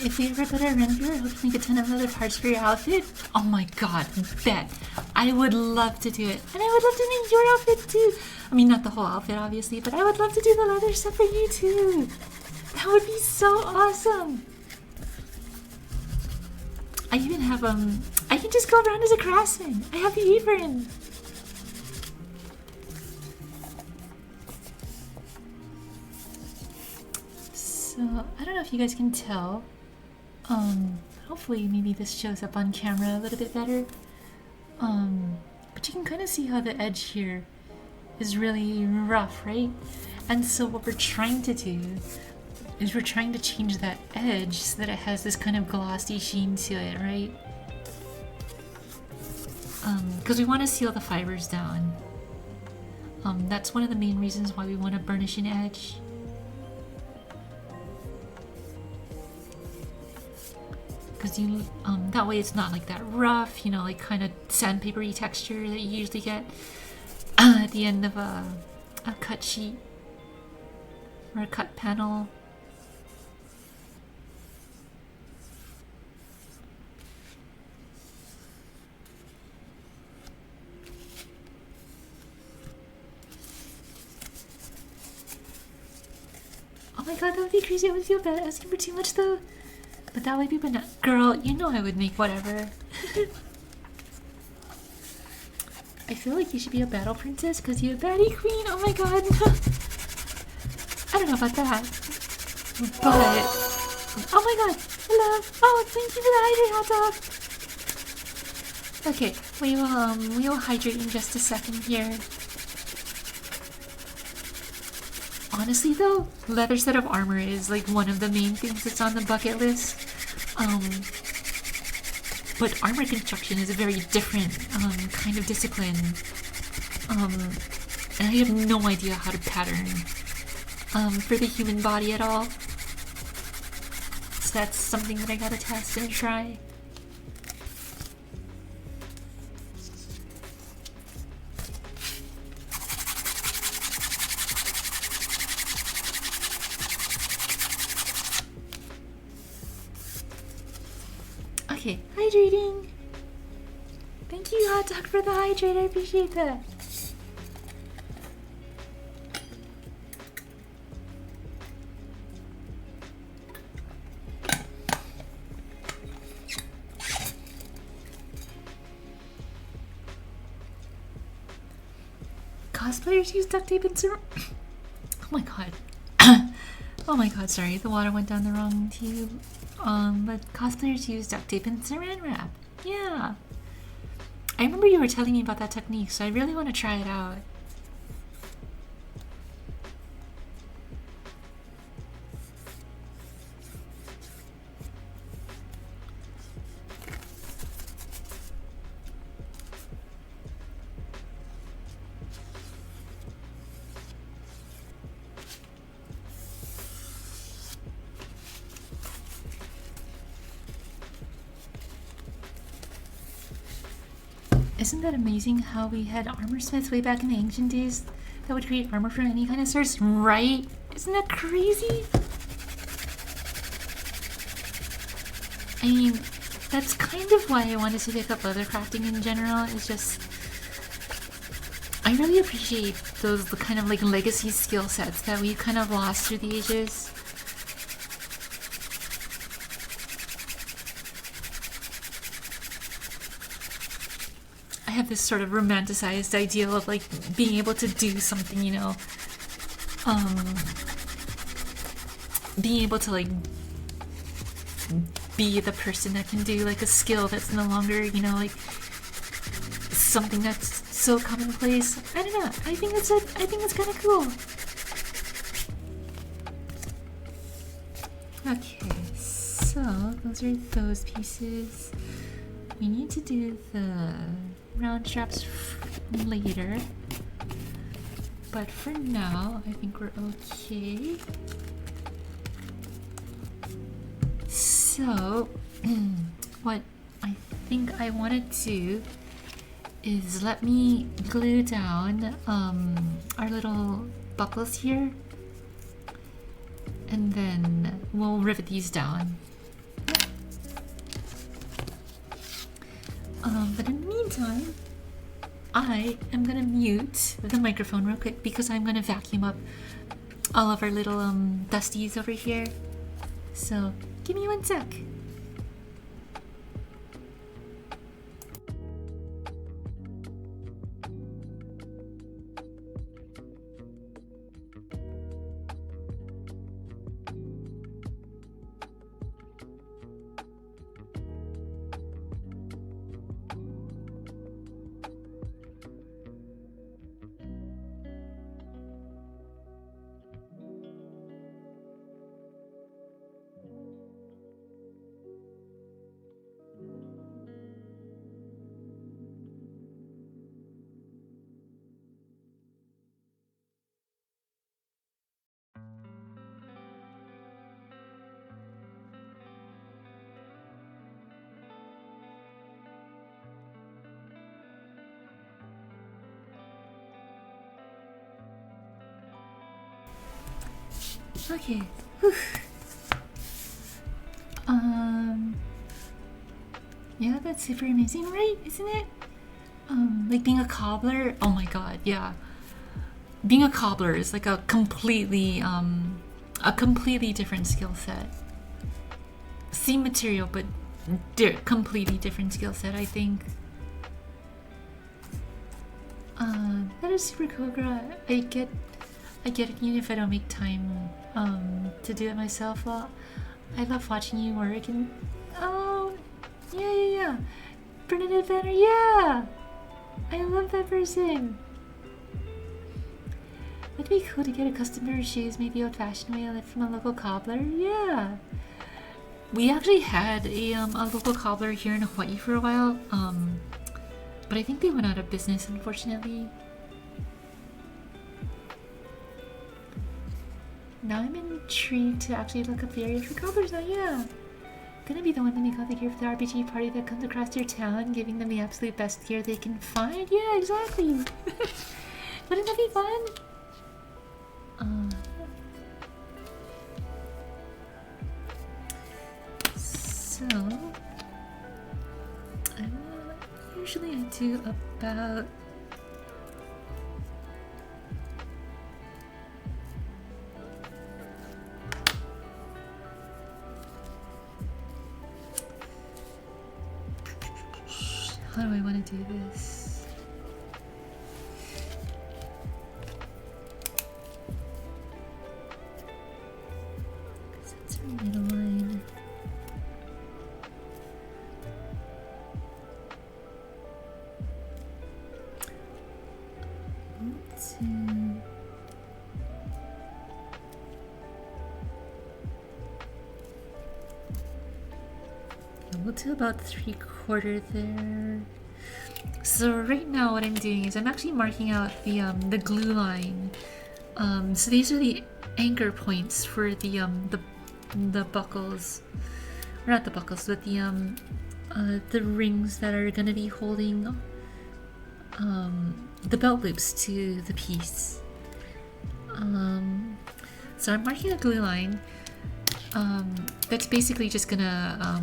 if we ever go to Renview, I hope to make a ton of leather parts for your outfit. Oh my god, bet. I would love to do it. And I would love to make your outfit too. I mean, not the whole outfit, obviously, but I would love to do the leather stuff for you too. That would be so awesome. I even have, I can just go around as a craftsman. I have the apron. So, I don't know if you guys can tell. Hopefully maybe this shows up on camera a little bit better. But you can kind of see how the edge here is really rough, right? And so what we're trying to do is we're trying to change that edge so that it has this kind of glossy sheen to it, right? Because we want to seal the fibers down. That's one of the main reasons why we want to burnish an edge. Because you, that way it's not like that rough, you know, like kind of sandpapery texture that you usually get at the end of a cut sheet or a cut panel. Oh my god, that would be crazy. I would feel bad asking for too much though. But that would be banana. Girl, you know I would make whatever. I feel like you should be a battle princess because you're a baddie queen. Oh my god. I don't know about that. But oh my god. Hello. Oh, thank you for the hydrate hot dog. Okay, we will hydrate in just a second here. Honestly though, leather set of armor is like one of the main things that's on the bucket list. But armor construction is a very different kind of discipline. And I have no idea how to pattern for the human body at all. So that's something that I gotta test and try. Okay, hydrating. Thank you, hot dog, for the hydrate. I appreciate that. Cosplayers use duct tape and syrup. Oh my god. Oh my god, sorry, the water went down the wrong tube. But cosplayers use duct tape and saran wrap. Yeah. I remember you were telling me about that technique, so I really want to try it out. Isn't that amazing how we had armor smiths way back in the ancient days that would create armor from any kind of source, right? Isn't that crazy? I mean, that's kind of why I wanted to pick up leather crafting in general. It's just, I really appreciate those the kind of like legacy skill sets that we've kind of lost through the ages. I have this sort of romanticized ideal of like being able to do something, you know, being able to like be the person that can do like a skill that's no longer, you know, like something that's so commonplace. I don't know. I think it's kind of cool. Okay, so those are those pieces. We need to do the round straps later, but for now I think we're okay. So what I think I want to do is let me glue down our little buckles here, and then we'll rivet these down. But in the meantime, I am gonna mute the microphone real quick because I'm gonna vacuum up all of our little dusties over here. So give me 1 sec. Okay. Whew. Yeah, that's super amazing, right? Isn't it? Like being a cobbler. Oh my god, yeah. Being a cobbler is like a completely different skill set. Same material, but completely different skill set, I think. That is super cool, girl. I get it, even if I don't make time to do it myself. Well, I love watching you work and yeah. Bernadette Banner, yeah! I love that person. It'd be cool to get a custom pair of shoes, maybe old-fashioned way, like from a local cobbler. Yeah. We actually had a local cobbler here in Hawaii for a while, but I think they went out of business, unfortunately. Now I'm intrigued to actually look up the area for cobblers now, yeah. Gonna be the one to make all the gear for the RPG party that comes across your town, giving them the absolute best gear they can find. Yeah, exactly. Wouldn't that be fun? So usually I do about how do I want to do this? Because that's our middle line. We'll do about 3/4 there. So right now what I'm doing is I'm actually marking out the glue line. So these are the anchor points for the buckles, or not the buckles, but the rings that are gonna be holding the belt loops to the piece. So I'm marking a glue line. That's basically just gonna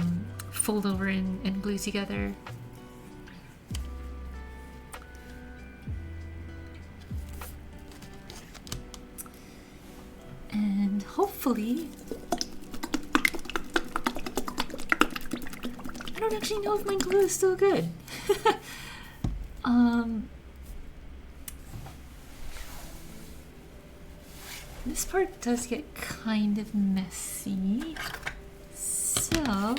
fold over and glue together. And hopefully, I don't actually know if my glue is still good. This part does get kind of messy, so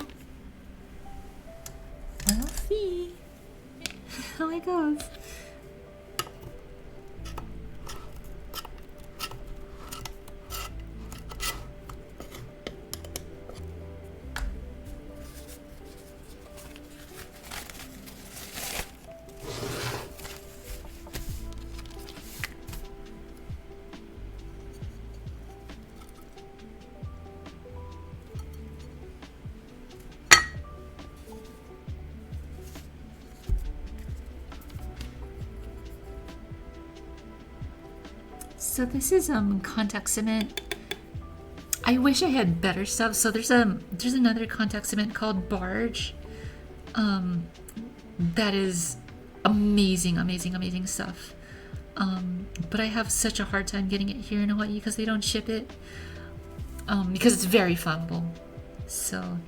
we'll see how it goes. So this is contact cement. I wish I had better stuff. So there's another contact cement called Barge. that is amazing, amazing, amazing stuff. But I have such a hard time getting it here in Hawaii because they don't ship it. Because it's very flammable. So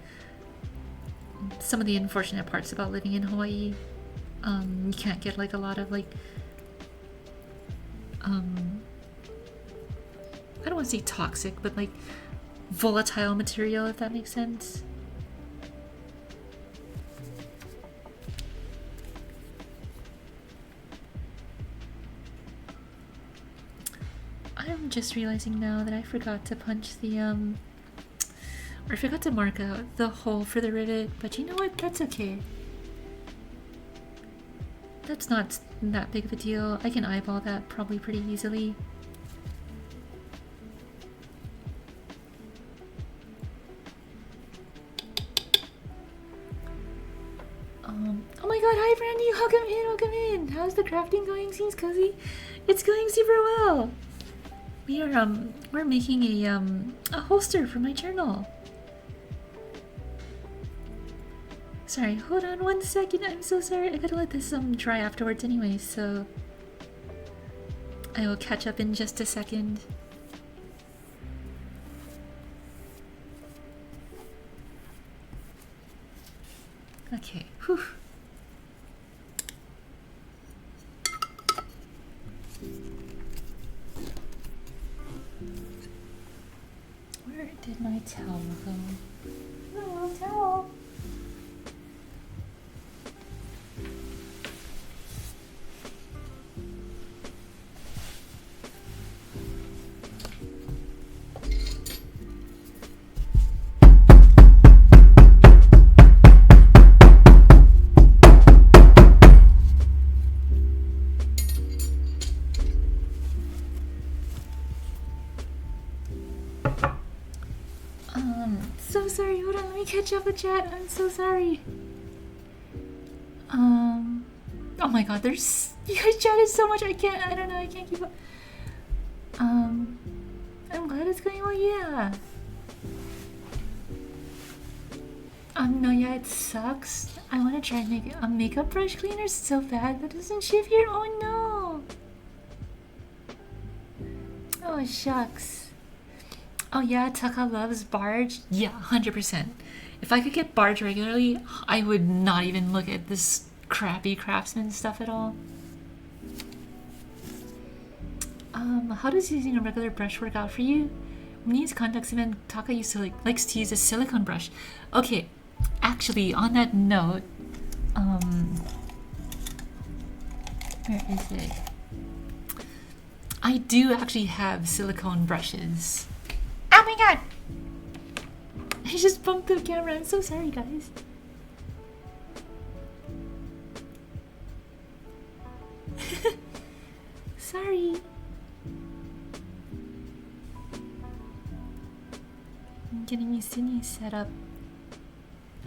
some of the unfortunate parts about living in Hawaii, you can't get like a lot of like I don't want to say toxic, but like volatile material, if that makes sense. I'm just realizing now that I forgot to punch the or I forgot to mark out the hole for the rivet, but you know what? That's okay. That's not that big of a deal. I can eyeball that probably pretty easily. Oh my god, hi Brandy, welcome in, welcome in. How's the crafting going? Seems cozy. It's going super well. We're making a holster for my journal. Sorry, hold on 1 second. I'm so sorry. I gotta let this dry afterwards anyway, so I will catch up in just a second. Okay, whew. Where did my towel go? Oh, towel. So sorry, hold on, let me catch up with chat. I'm so sorry. Oh my god, there's you guys chatted so much. I don't know, I can't keep up. I'm glad it's going well, yeah. No, yeah, it sucks. I want to try and make a makeup brush cleaner so bad, but it doesn't ship here. Oh no. Oh shucks. Oh yeah, Taka loves Barge. Yeah, 100%. If I could get Barge regularly, I would not even look at this crappy craftsman stuff at all. How does using a regular brush work out for you? When you use contact cement, Taka likes to use a silicone brush. Okay, actually, on that note, where is it? I do actually have silicone brushes. Oh my god! I just bumped the camera. I'm so sorry, guys. Sorry. I'm getting used to new setup.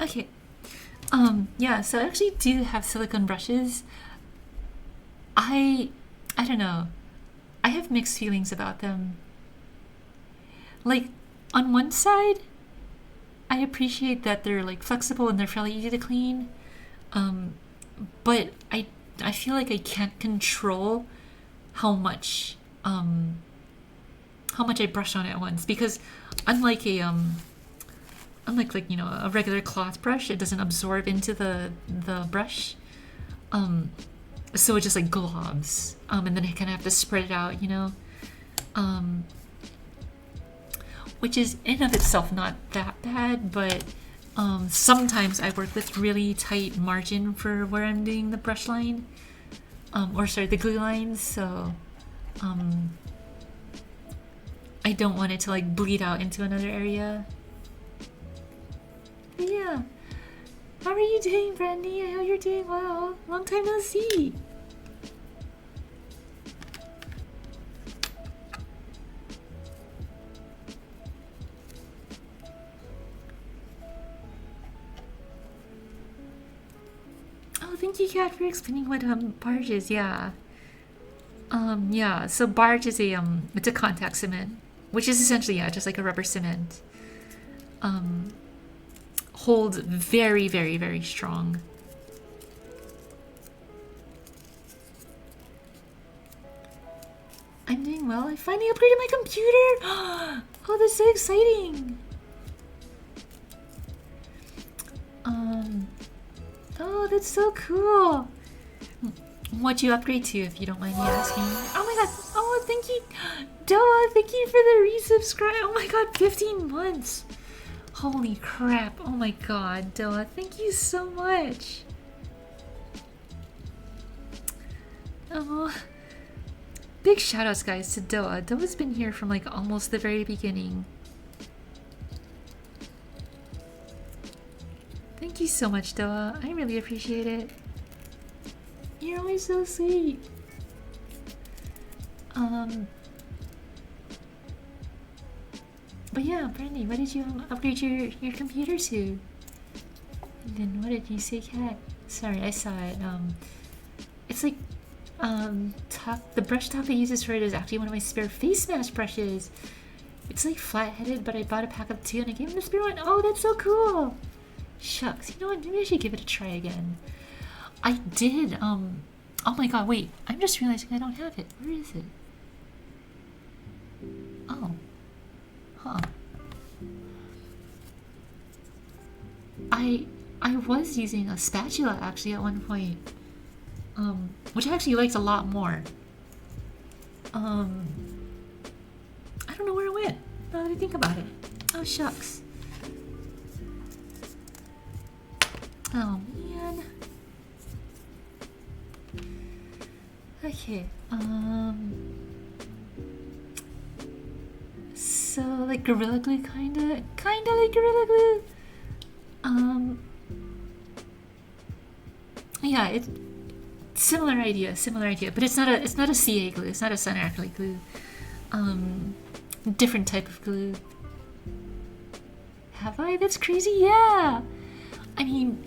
Okay. Yeah, so I actually do have silicone brushes. I don't know. I have mixed feelings about them. Like, on one side, I appreciate that they're like flexible and they're fairly easy to clean. But I feel like I can't control how much I brush on at once, because unlike like, you know, a regular cloth brush, it doesn't absorb into the brush. So it just like globs. And then I kind of have to spread it out, you know. Which is in of itself not that bad, but sometimes I work with really tight margin for where I'm doing the brush line, or sorry, the glue lines, so I don't want it to like bleed out into another area. But yeah, how are you doing, Brandy? I hope you're doing well. Long time no see. Thank you, Kat, for explaining what barge is. Yeah. Yeah. So barge is it's a contact cement, which is essentially just like a rubber cement. Holds very, very, very strong. I'm doing well. I finally upgraded my computer! Oh, that's so exciting! Oh, that's so cool! What'd you upgrade to, if you don't mind me asking? Oh my god! Oh, thank you! Doa, thank you for the resubscribe! Oh my god, 15 months! Holy crap! Oh my god, Doa, thank you so much! Oh... Big shoutouts, guys, to Doa. Doa's been here from like almost the very beginning. Thank you so much, Doa. I really appreciate it. You're always so sweet. But yeah, Brandy, what did you upgrade your computer to? And then what did you say, Cat? Sorry, I saw it. It's like the brush top I uses for it is actually one of my spare face mask brushes. It's like flat-headed, but I bought a pack of 2 and I gave him the spare one. Oh, that's so cool! Shucks, you know what? Maybe I should give it a try again. I did, oh my god, wait. I'm just realizing I don't have it. Where is it? Oh. Huh. I was using a spatula actually at one point. Which I actually liked a lot more. I don't know where it went, now that I think about it. Oh, shucks. Oh, man. Okay, so, like, Gorilla Glue, kinda like Gorilla Glue. Yeah, it's similar idea, but it's not a CA glue, it's not a sun acrylic glue. Different type of glue. Have I? That's crazy, yeah! I mean,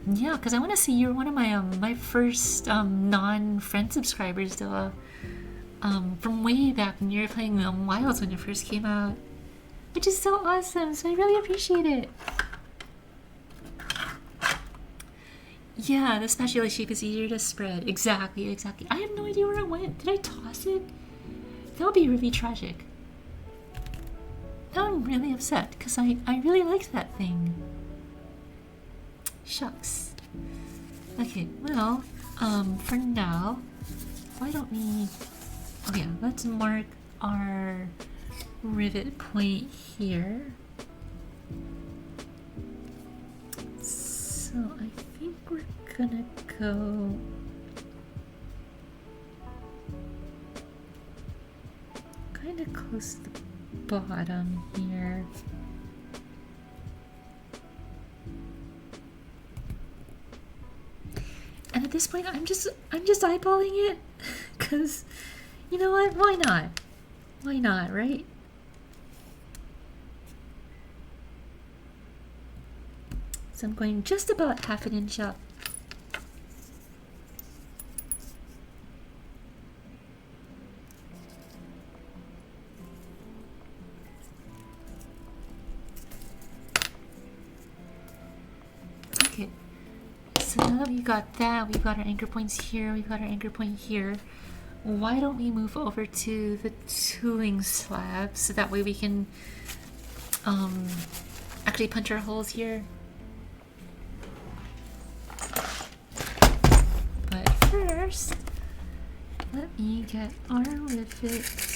yeah, because I want to say you're one of my my first non-friend subscribers, though. From way back when you were playing Wilds when it first came out, which is so awesome. So I really appreciate it. Yeah, the spatula shape is easier to spread. Exactly. I have no idea where it went. Did I toss it? That would be really tragic. Now I'm really upset because I really liked that thing. Shucks. Okay, well, for now, why don't we... Oh yeah, let's mark our rivet point here. So I think we're gonna go... kind of close to the bottom here. And at this point, I'm just eyeballing it, cause you know what? Why not? Why not, right? So I'm going just about 1/2 inch up. Okay. So now that we got that, we've got our anchor points here, we've got our anchor point here. Why don't we move over to the tooling slab so that way we can actually punch our holes here. But first, let me get our rivets.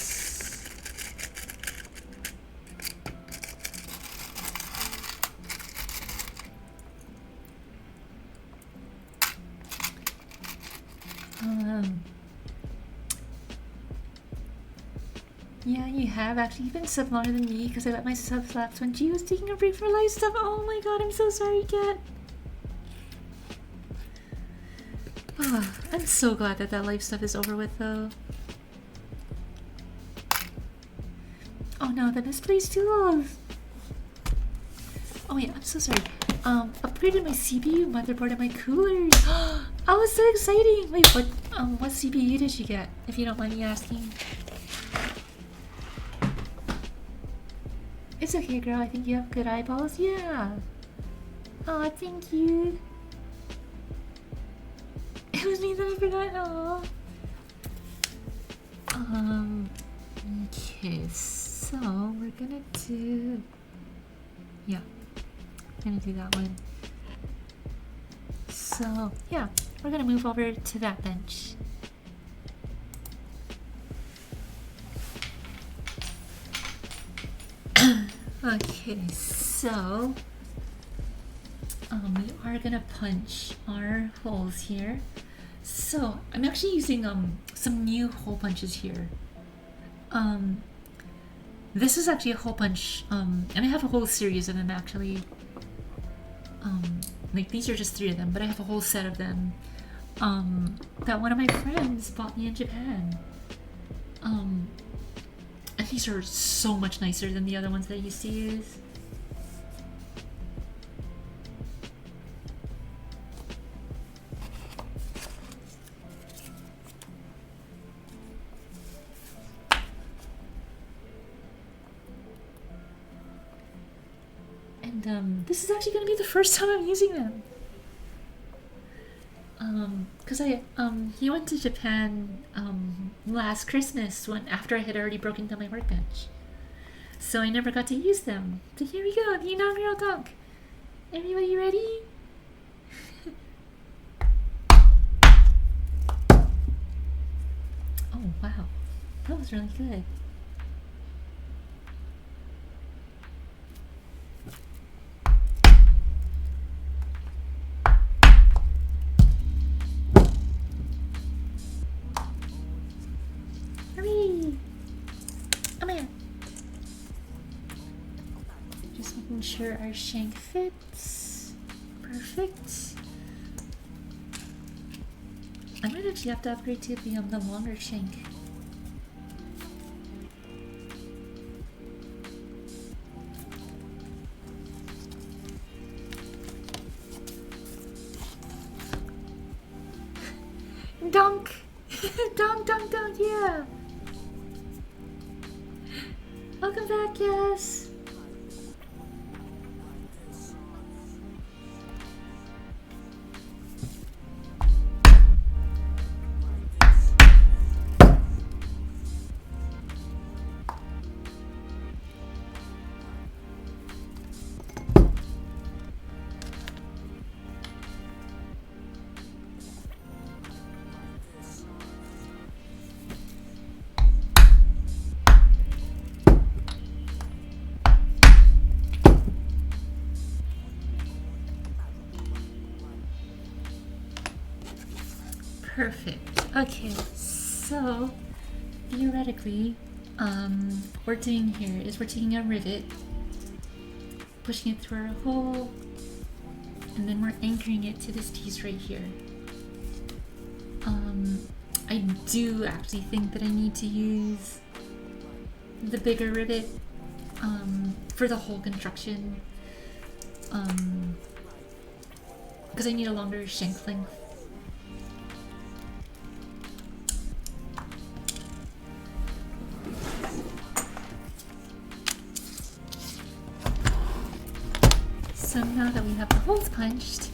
Yeah, you have actually been sub longer than me because I let my subs lapse when G was taking a break for live stuff. Oh my god, I'm so sorry, Cat. Oh, I'm so glad that live stuff is over with, though. Oh no, the misplaced tools. Oh yeah, I'm so sorry. Upgraded my CPU, motherboard, and my coolers. Oh, it's so exciting. Wait, what CPU did you get, if you don't mind me asking? It's okay, girl. I think you have good eyeballs. Yeah. Oh, thank you. It was me that I forgot. Oh. Okay, so we're gonna do, yeah, we're gonna do that one. So yeah, we're gonna move over to that bench. Okay, so we are gonna punch our holes here. So I'm actually using some new hole punches here. This is actually a hole punch, and I have a whole series of them actually. Like these are just 3 of them, but I have a whole set of them that one of my friends bought me in Japan. And these are so much nicer than the other ones that I used to use. And this is actually going to be the first time I'm using them. Because he went to Japan last Christmas after I had already broken down my workbench. So I never got to use them. So here we go, the inaugural dunk. Everybody ready? Oh wow, that was really good. Hurry! Come here. Just making sure our shank fits. Perfect. I might actually have to upgrade to the longer shank. Dunk! Dunk, dunk, dunk, yeah! Welcome back, yes! Perfect. Okay, so theoretically, we're doing here is we're taking a rivet, pushing it through our hole, and then we're anchoring it to this piece right here. I do actually think that I need to use the bigger rivet for the whole construction, because I need a longer shank length. So now that we have the holes punched,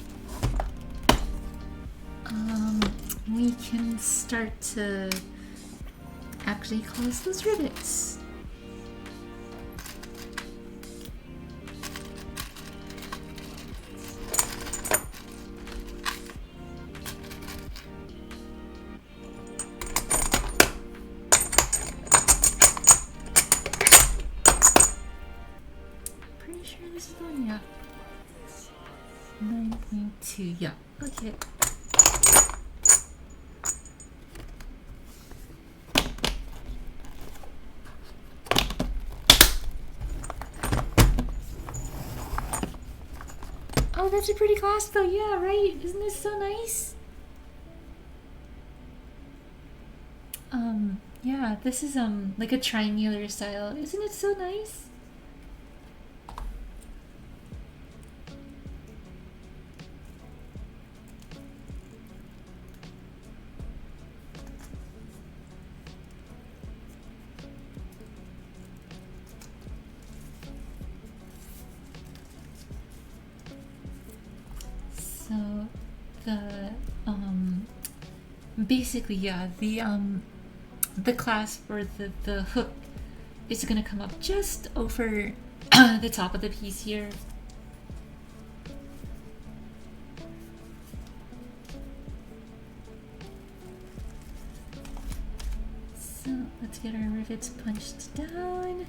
we can start to actually close those rivets. Pretty sure this is the one, yeah. 9.2, yeah, okay. Oh, that's a pretty clasp though, yeah, right? Isn't this so nice? Yeah, this is like a triangular style. Isn't it so nice? So the basically, yeah, the clasp or the hook is going to come up just over the top of the piece here. So let's get our rivets punched down.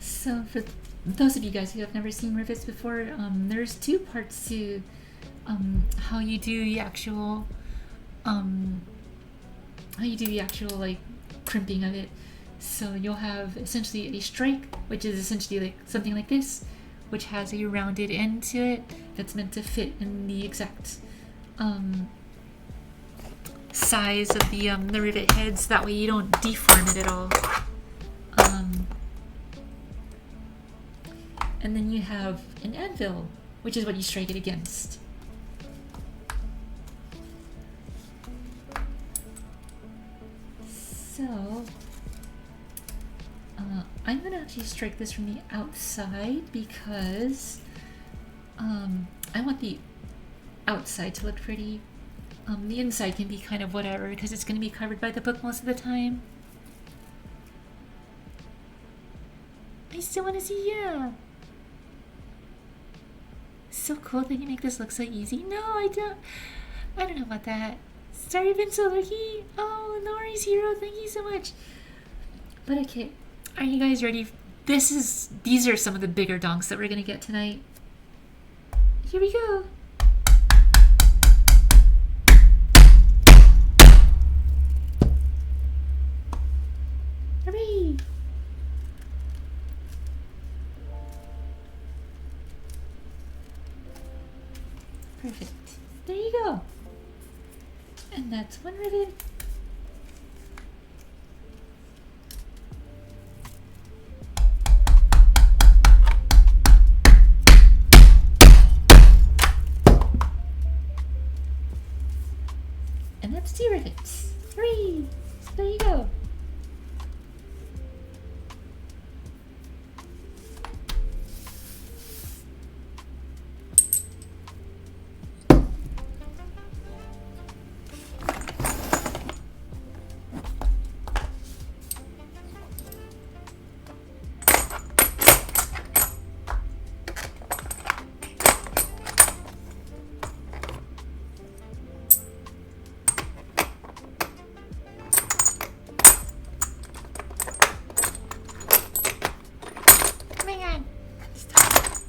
So for those of you guys who have never seen rivets before, there's two parts to how you do the actual like crimping of it. So you'll have essentially a strike, which is essentially like something like this, which has a rounded end to it that's meant to fit in the exact size of the rivet heads. That way you don't deform it at all. And then you have an anvil, which is what you strike it against. So I'm gonna actually strike this from the outside because I want the outside to look pretty. The inside can be kind of whatever because it's gonna be covered by the book most of the time. I still want to see you. So cool that you make this look so easy. No, I don't know about that. Sorry, I've been so lucky. Oh, no worries, Hero. Thank you so much. But okay, are you guys ready? These are some of the bigger donks that we're gonna get tonight. Here we go. Hooray! Perfect. There you go. And that's one rivet. And that's two rivets. 3. There you go.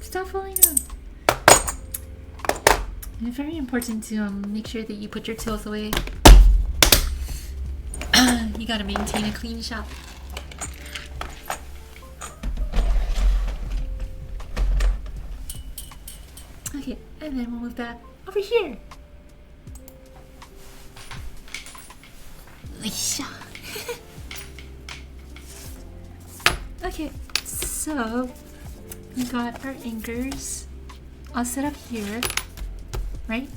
Stop falling down. It's very important to make sure that you put your tools away. You gotta maintain a clean shop. Okay, and then we'll move back over here. Okay, so we got our anchors all set up here, right?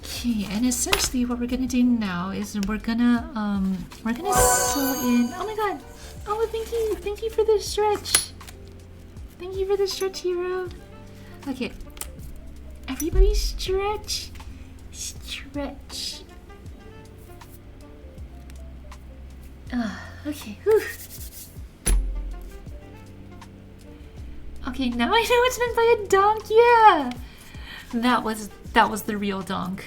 Okay, and essentially what we're gonna do now is we're gonna sew in. Oh my god! Oh, thank you for the stretch. Thank you for the stretch, Hero. Okay, everybody stretch, stretch. Okay. Whew. Okay, now I know it's meant by a donk. Yeah, that was the real donk.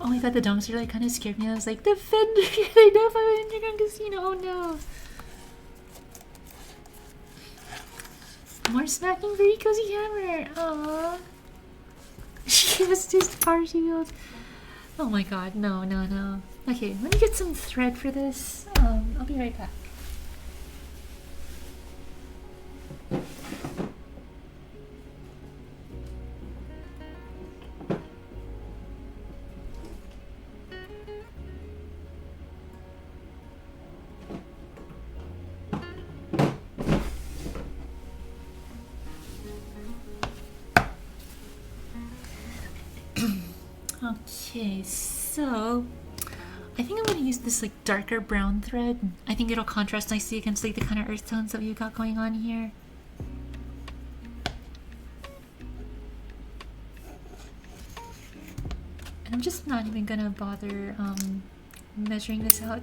Oh my god, the donks really kind of scared me. I was like, the Fender. They know if I'm in Underground Casino. Oh no. More smacking for Cozy Hammer. Aww. She was just partialed. Oh my god, no. Okay, let me get some thread for this. I'll be right back. Okay, so I think I'm gonna use this like darker brown thread. I think it'll contrast nicely against like the kind of earth tones that we've got going on here. And I'm just not even gonna bother measuring this out.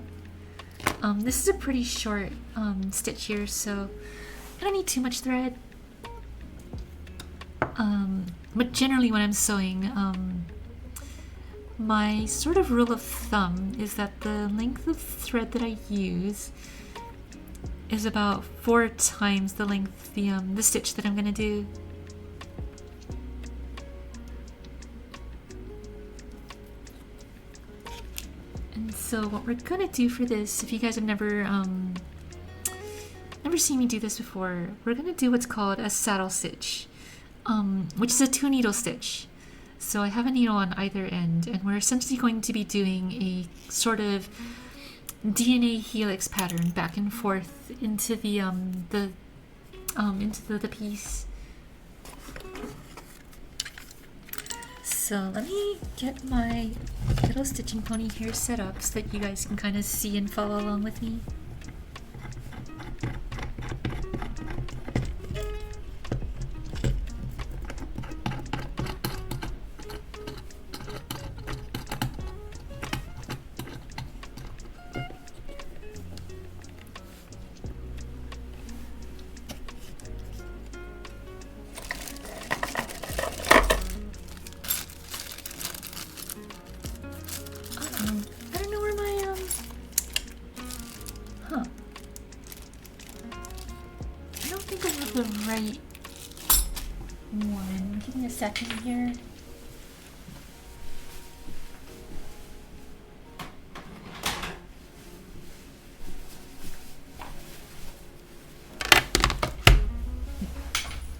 This is a pretty short stitch here, so I don't need too much thread. But generally when I'm sewing, my sort of rule of thumb is that the length of thread that I use is about 4 times the length of the stitch that I'm gonna do. And so what we're gonna do for this, if you guys have never seen me do this before, we're gonna do what's called a saddle stitch, which is a 2-needle stitch. So I have a needle on either end, and we're essentially going to be doing a sort of DNA helix pattern back and forth into the piece. So let me get my little stitching pony here set up so that you guys can kind of see and follow along with me. Second here.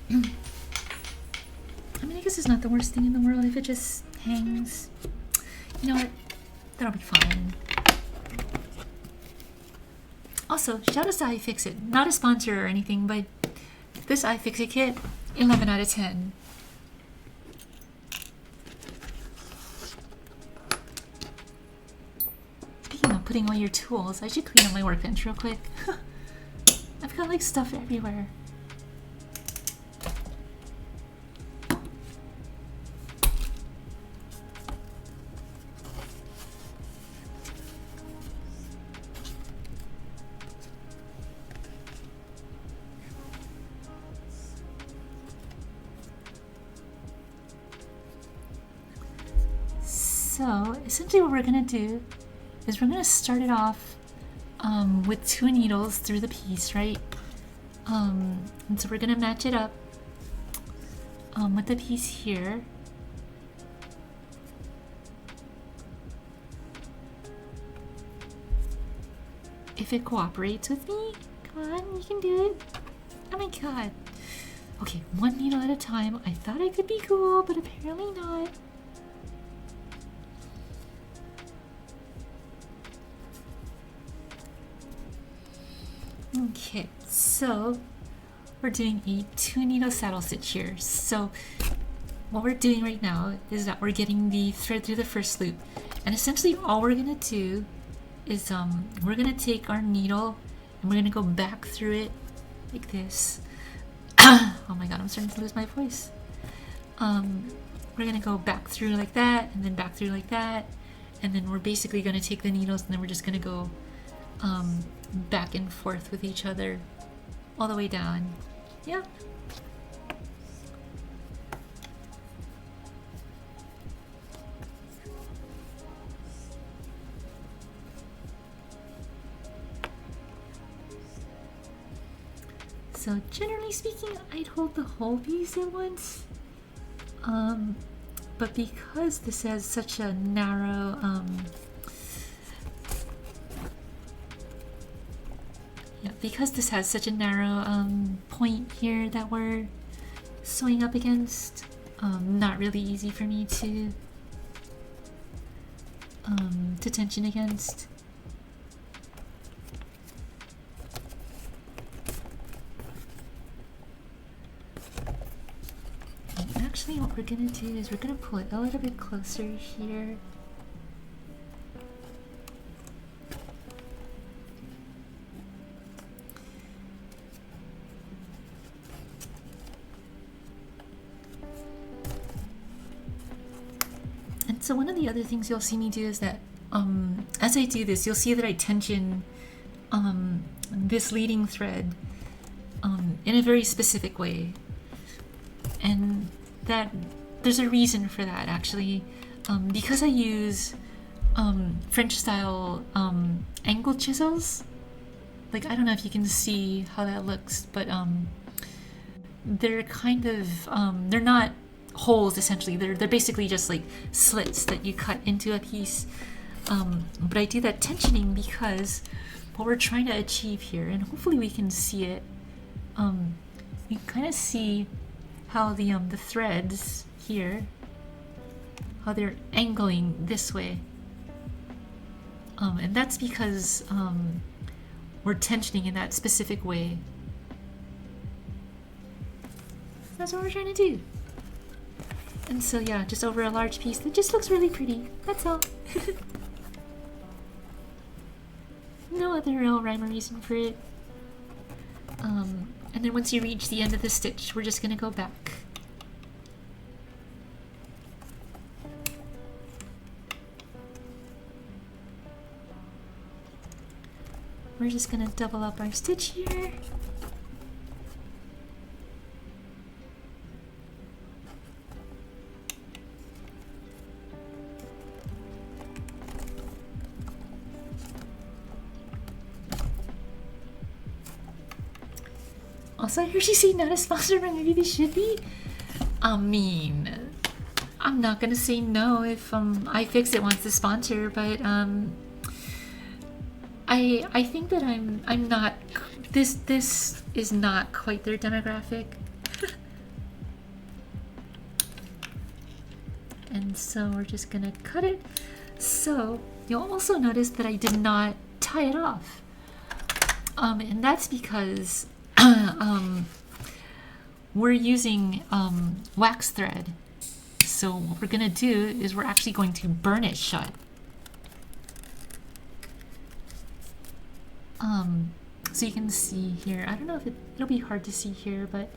I mean, I guess it's not the worst thing in the world if it just hangs. You know what? That'll be fine. Also, shout out to iFixit. Not a sponsor or anything, but this iFixit kit, 11 out of 10. Putting away your tools, I should clean up my workbench real quick. I've got like stuff everywhere. So essentially what we're gonna do is we're going to start it off with 2 needles through the piece, right? And so we're going to match it up with the piece here. If it cooperates with me, come on, you can do it. Oh my god. Okay, 1 needle at a time. I thought I could be cool, but apparently not. Okay, so we're doing a 2-needle saddle stitch here. So what we're doing right now is that we're getting the thread through the first loop, and essentially all we're gonna do is we're gonna take our needle and we're gonna go back through it like this. Oh my god, I'm starting to lose my voice. We're gonna go back through like that, and then back through like that, and then we're basically gonna take the needles and then we're just gonna go back and forth with each other all the way down. Yeah. So generally speaking, I'd hold the whole piece at once. But because this has such a narrow because this has such a narrow point here that we're sewing up against, not really easy for me to tension against. And actually what we're gonna do is we're gonna pull it a little bit closer here. so one of the other things you'll see me do is that as I do this, you'll see that I tension this leading thread in a very specific way, and that there's a reason for that actually, because I use French style angled chisels. Like, I don't know if you can see how that looks, but they're kind of they're not holes essentially. They're basically just like slits that you cut into a piece. But I do that tensioning because what we're trying to achieve here, and hopefully we can see it. You can kind of see how the threads here, how they're angling this way, and that's because we're tensioning in that specific way. That's what we're trying to do. And so yeah, just over a large piece that just looks really pretty. That's all. No other real rhyme or reason for it. And then once you reach the end of the stitch, we're just gonna go back. We're just gonna double up our stitch here. Also, I heard you say not a sponsor, but maybe they should be. I mean, I'm not gonna say no if iFixit wants to sponsor, but I think that I'm not. This is not quite their demographic. And so we're just gonna cut it. So you'll also notice that I did not tie it off, and that's because we're using wax thread. So what we're gonna do is we're actually going to burn it shut. So you can see here, I don't know if it'll be hard to see here, but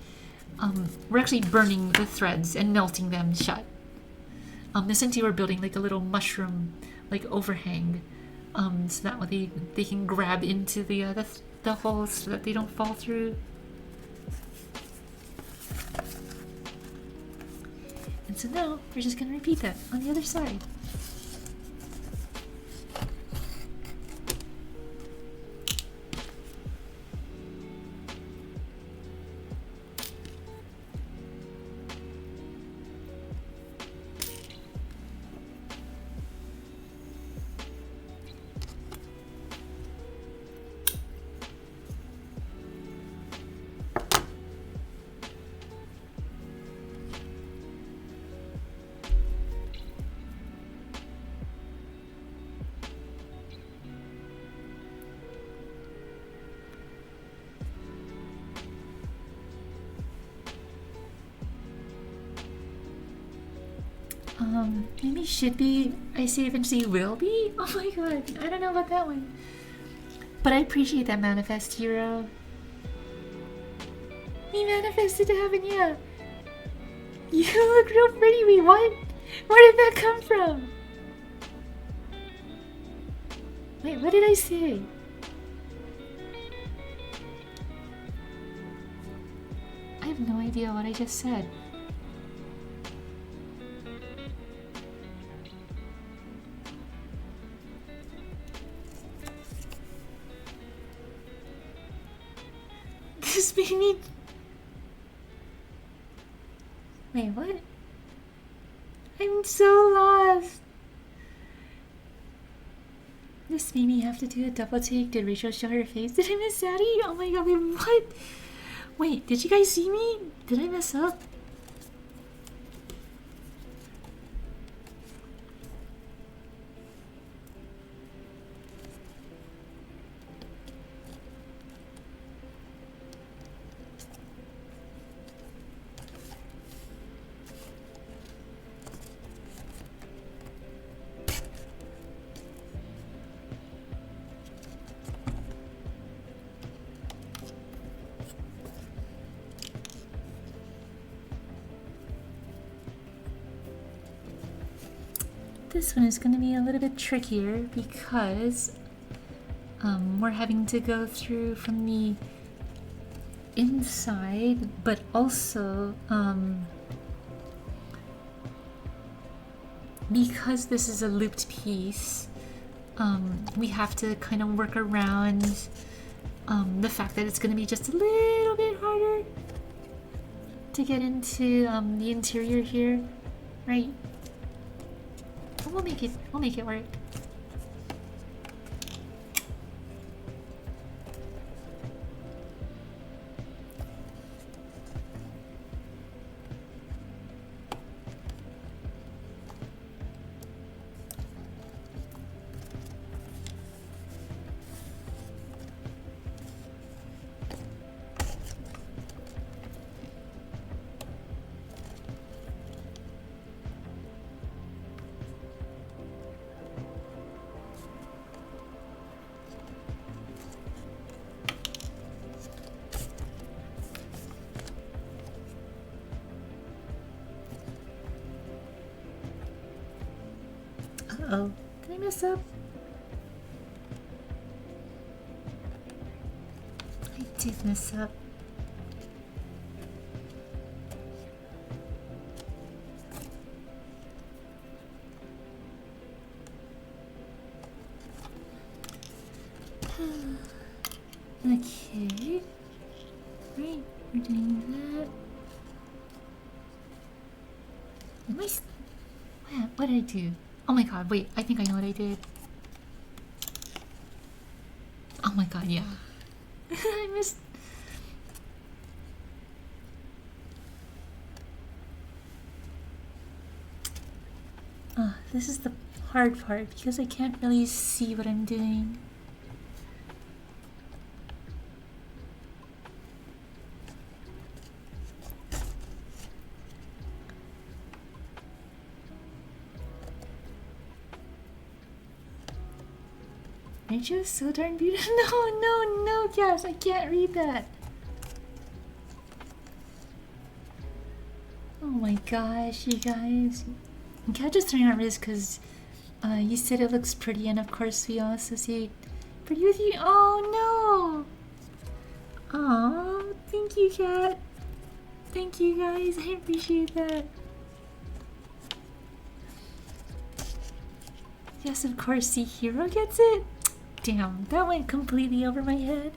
we're actually burning the threads and melting them shut. Essentially we're building like a little mushroom like overhang, so that way they can grab into the holes so that they don't fall through. And so now we're just gonna repeat that on the other side. Maybe should be, I say eventually will be? Oh my god, I don't know about that one. But I appreciate that manifest, hero. We manifested to heaven, yeah. You look real pretty, wait, what? Where did that come from? Wait, what did I say? I have no idea what I just said. This made me... Wait, what? I'm so lost. This made me have to do a double take. Did Rachel show her face? Did I miss Sadie? Oh my god, wait, what? Wait, did you guys see me? Did I mess up? this one is going to be a little bit trickier because we're having to go through from the inside, but also because this is a looped piece, we have to kind of work around the fact that it's going to be just a little bit harder to get into the interior here, right? But we'll make it work. Uh-oh, did I mess up? I did mess up. Okay. Right, we're doing that. What did I do? Oh my god, wait, I think I know what I did. Oh my god, yeah. I missed. This is the hard part because I can't really see what I'm doing. Aren't you so darn beautiful? No, Cass, I can't read that. Oh my gosh, you guys. I'm kind of just throwing out risk because you said it looks pretty, and of course we all associate pretty with you. Oh no! Aw, thank you, Cat. Thank you guys, I appreciate that. Yes, of course, the hero gets it. Damn, that went completely over my head.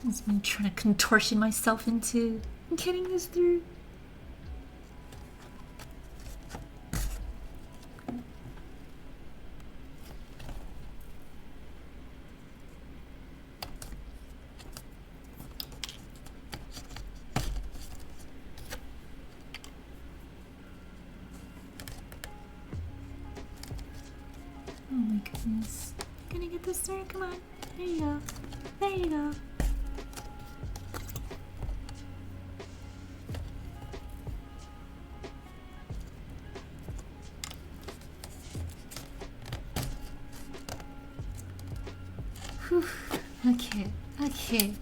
It's me trying to contortion myself into getting this through. Oh my goodness. I'm gonna get this through. Come on. There you go. There you go. Whew. Okay, okay.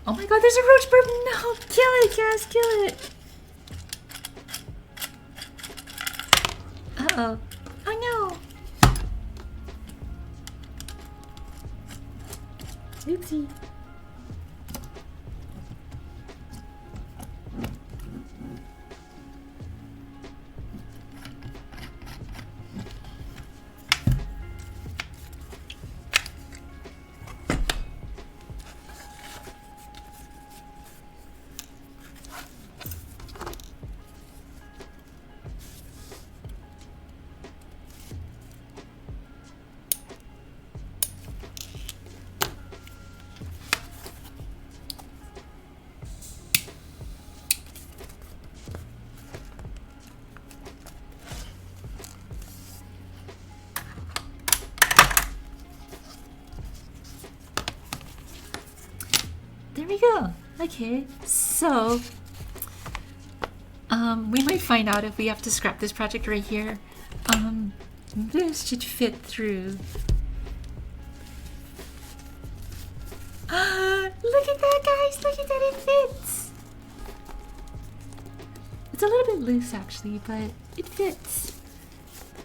Oh my god, there's a roach burp! No! Kill it, Cass! Kill it! Uh-oh. Oh no! Oopsie. we go. Okay, so we might find out if we have to scrap this project right here. This should fit through. Look at that, guys! Look at that, it fits! It's a little bit loose actually, but it fits.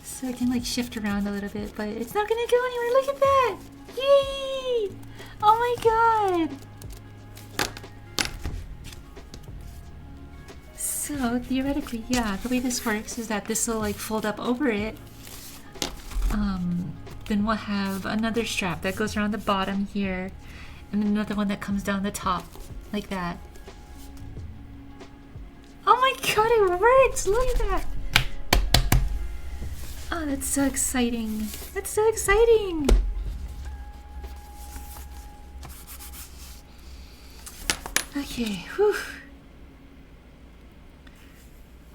So I can like shift around a little bit, but it's not gonna go anywhere. Look at that! Yay! Oh my god! So theoretically, yeah, the way this works is that this will like fold up over it. Then we'll have another strap that goes around the bottom here, and then another one that comes down the top, like that. Oh my god, it works! Look at that! Oh, that's so exciting. That's so exciting! Okay, whew.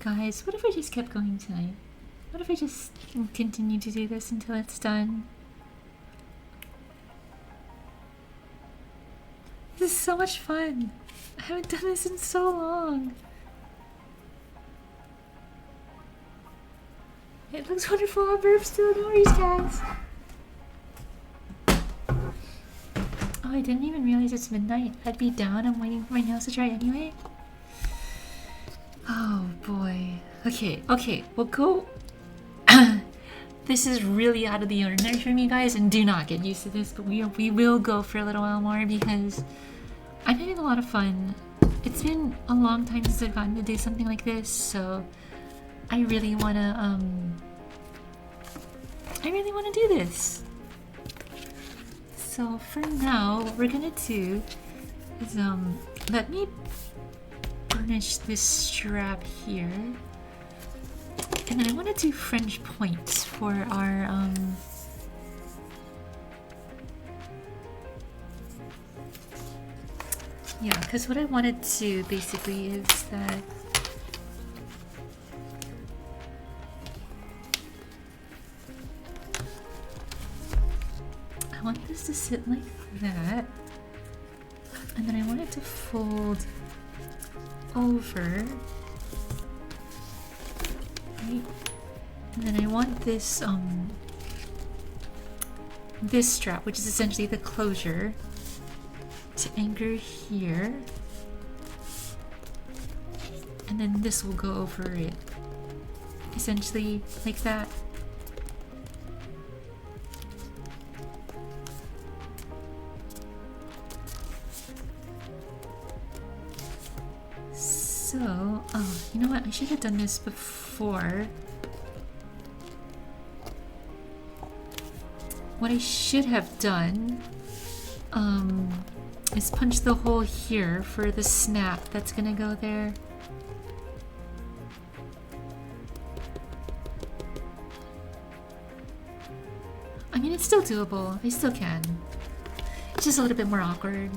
Guys, what if I just kept going tonight? What if I just continue to do this until it's done? This is so much fun. I haven't done this in so long. It looks wonderful on burps too, no worries, guys. Oh, I didn't even realize it's midnight. I'd be down. I'm waiting for my nails to dry anyway. Oh boy. Okay, we'll go. This is really out of the ordinary for me, guys, and do not get used to this, but we will go for a little while more because I'm having a lot of fun. It's been a long time since I've gotten to do something like this, so I really wanna do this. So for now, what we're gonna do is let me burnish this strap here. And then I want to do French points for our yeah, because what I wanted to basically is that I want this to sit like that, and then I want it to fold over. And then I want this this strap, which is essentially the closure, to anchor here, and then this will go over it, essentially like that. So, oh, you know what? I should have done this before. What I should have done is punch the hole here for the snap that's gonna go there. I mean, it's still doable. I still can. It's just a little bit more awkward.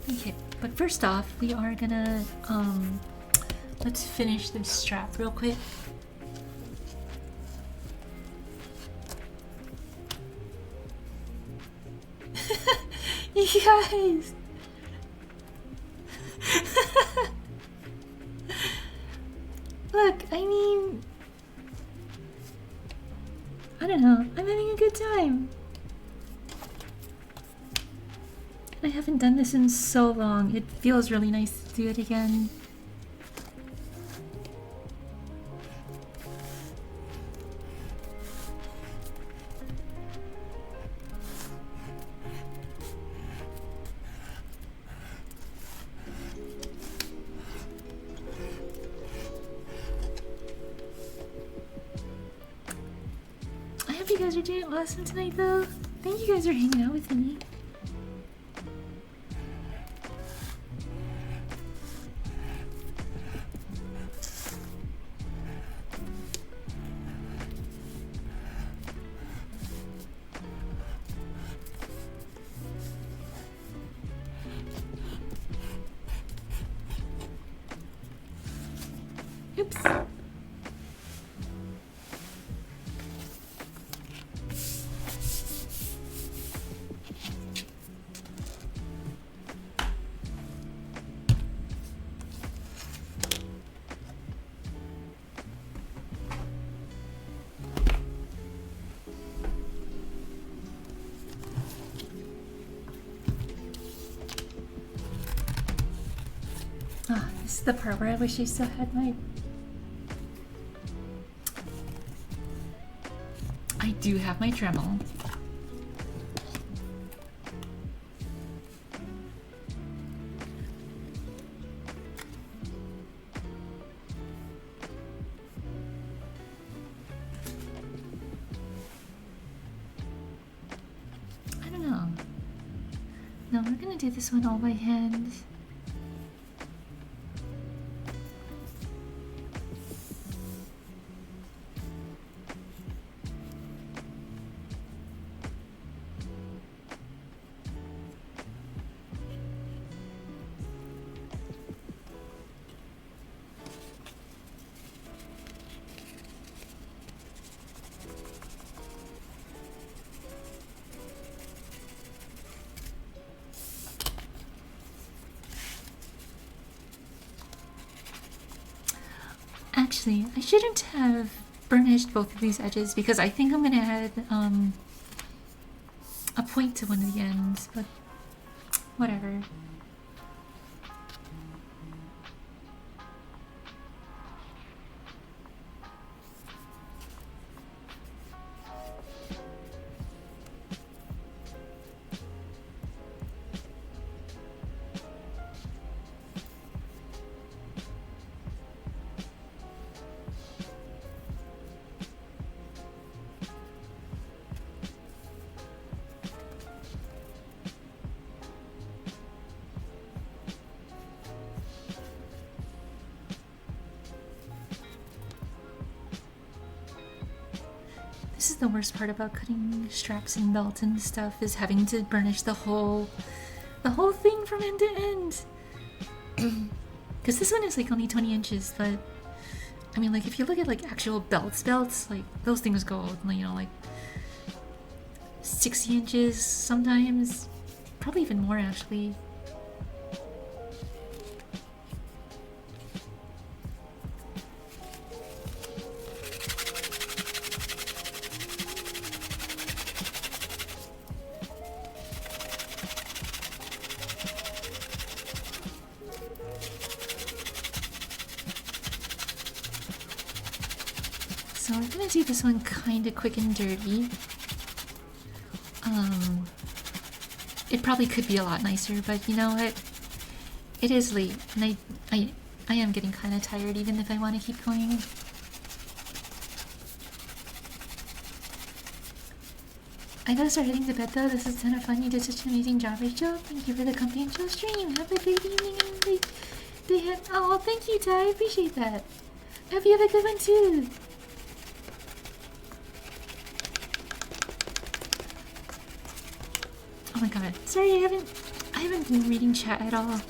Okay, but first off, we are gonna let's finish this strap real quick. You guys! Look, I mean, I don't know, I'm having a good time. I haven't done this in so long. It feels really nice to do it again. I hope you guys are doing awesome tonight though. Thank you guys for hanging out with me. Oops. This is the part where I wish I still had my... I do have my Dremel. I don't know. No, we're gonna do this one all by hand. Actually, I shouldn't have burnished both of these edges because I think I'm gonna add a point to one of the ends, but whatever. This is the worst part about cutting straps and belts and stuff, is having to burnish the whole thing from end to end. Because this one is like only 20 inches, but I mean, like if you look at like actual belts, like those things go, you know, like 60 inches sometimes, probably even more actually. So we're gonna do this one kinda quick and dirty. It probably could be a lot nicer, but you know what? It is late, and I am getting kinda tired even if I want to keep going. I gotta start heading to bed though. This is a ton of fun. You did such an amazing job, Rachel. Thank you for the company and show stream. Have a good evening and they had... Oh, thank you, Ty. I appreciate that. I hope you have a good one too. Oh my god. Sorry, I haven't been reading chat at all.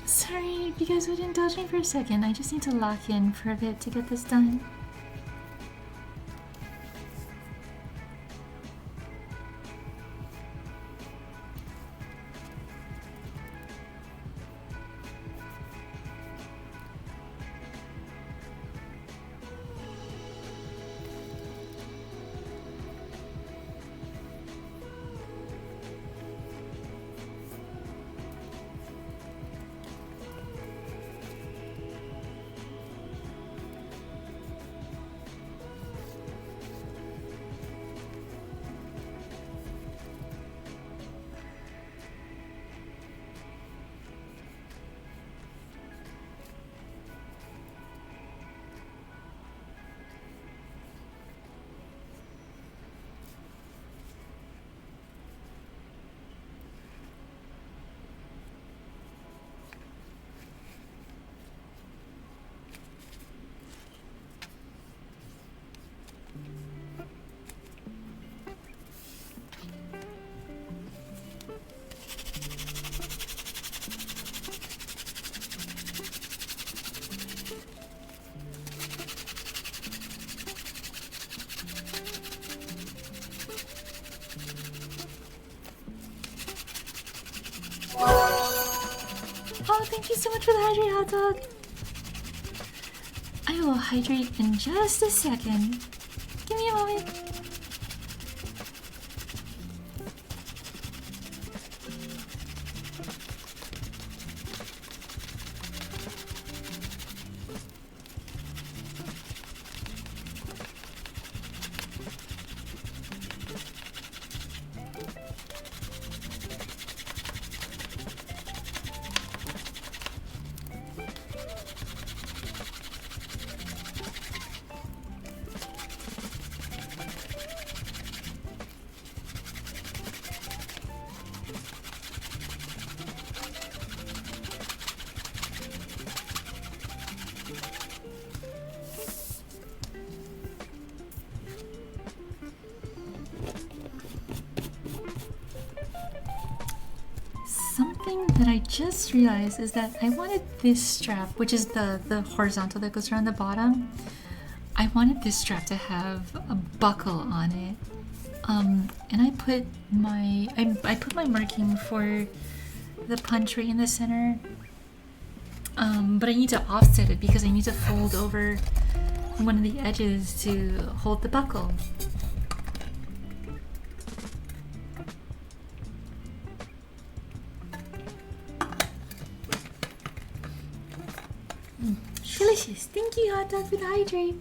Sorry, if you guys would indulge me for a second. I just need to lock in for a bit to get this done. thank you so much for the hydrate, hot dog. I will hydrate in just a second. Give me a moment. Something that I just realized is that I wanted this strap, which is the horizontal that goes around the bottom. I wanted this strap to have a buckle on it. And I put my marking for the punch right in the center. But I need to offset it because I need to fold over one of the edges to hold the buckle. Delicious. Thank you, hot dog, for the hydrate.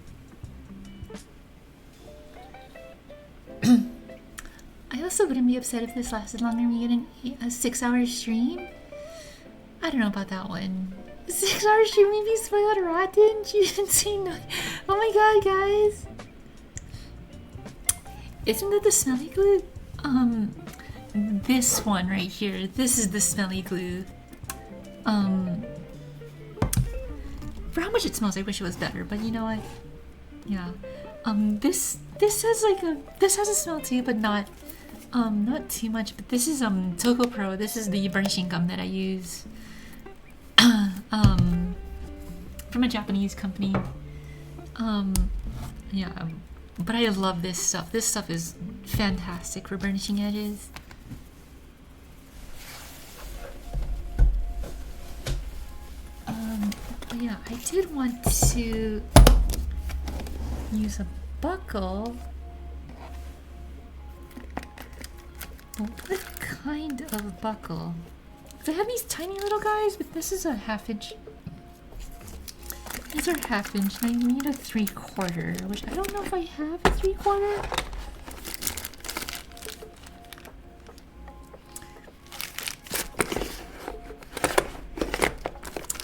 I also wouldn't be upset if this lasted longer. We get a 6-hour stream. I don't know about that one. A 6-hour stream may be spoiled rotten. She didn't say no. Oh my god, guys. Isn't that the smelly glue? This one right here. This is the smelly glue. For how much it smells, I wish it was better, but you know what? Yeah. This has a smell too, but not too much. But this is Toko Pro. This is the burnishing gum that I use. From a Japanese company. Yeah. But I love this stuff. This stuff is fantastic for burnishing edges. But yeah, I did want to use a buckle. But what kind of buckle? I have these tiny little guys, but this is a 1/2 inch. These are 1/2 inch, and I need a 3/4, which I don't know if I have a 3/4.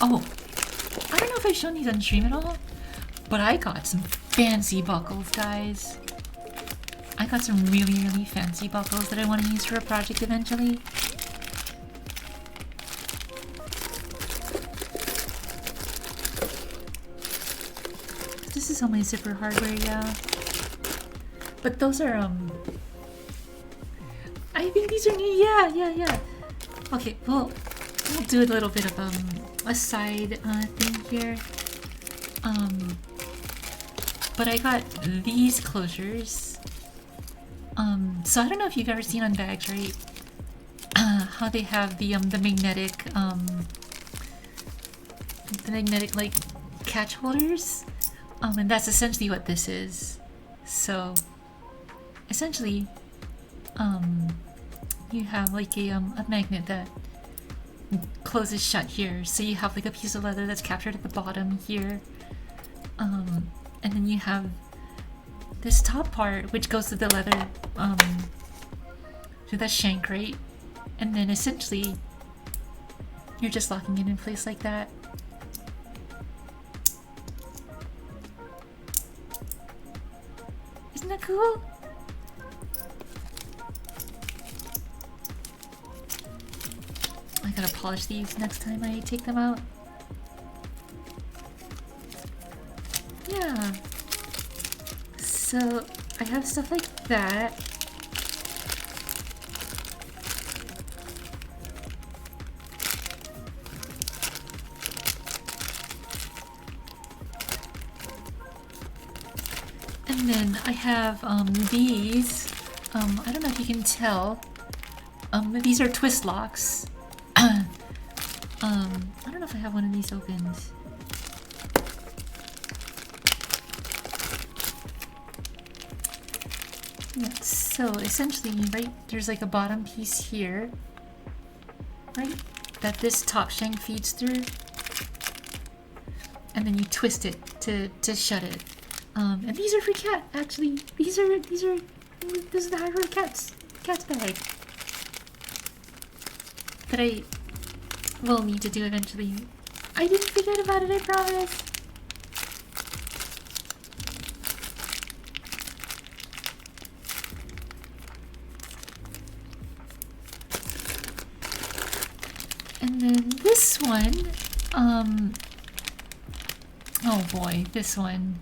Oh, I don't know if I've shown these on stream at all, but I got some fancy buckles, guys. I got some really, really fancy buckles that I want to use for a project eventually. This is all my zipper hardware, yeah. But those are, I think these are new, yeah. Okay, well, we'll do a little bit of, a side, thing here. But I got these closures. So I don't know if you've ever seen on bags, right? How they have the magnetic, like, catch holders. And that's essentially what this is. So, essentially, you have like a magnet that closes shut here. So you have like a piece of leather that's captured at the bottom here. And then you have this top part, which goes to the leather, to that shank, right? And then essentially, you're just locking it in place like that. Isn't that cool? I gotta polish these next time I take them out. Yeah. So I have stuff like that. And then I have these. I don't know if you can tell. These are twist locks. I don't know if I have one of these opened. Yeah, so essentially, right, there's like a bottom piece here, right, that this top shank feeds through, and then you twist it to shut it. And these are for cat, actually. This is the hardware cat's bag that I will need to do eventually. I didn't forget about it, I promise. And then this one, oh boy, this one.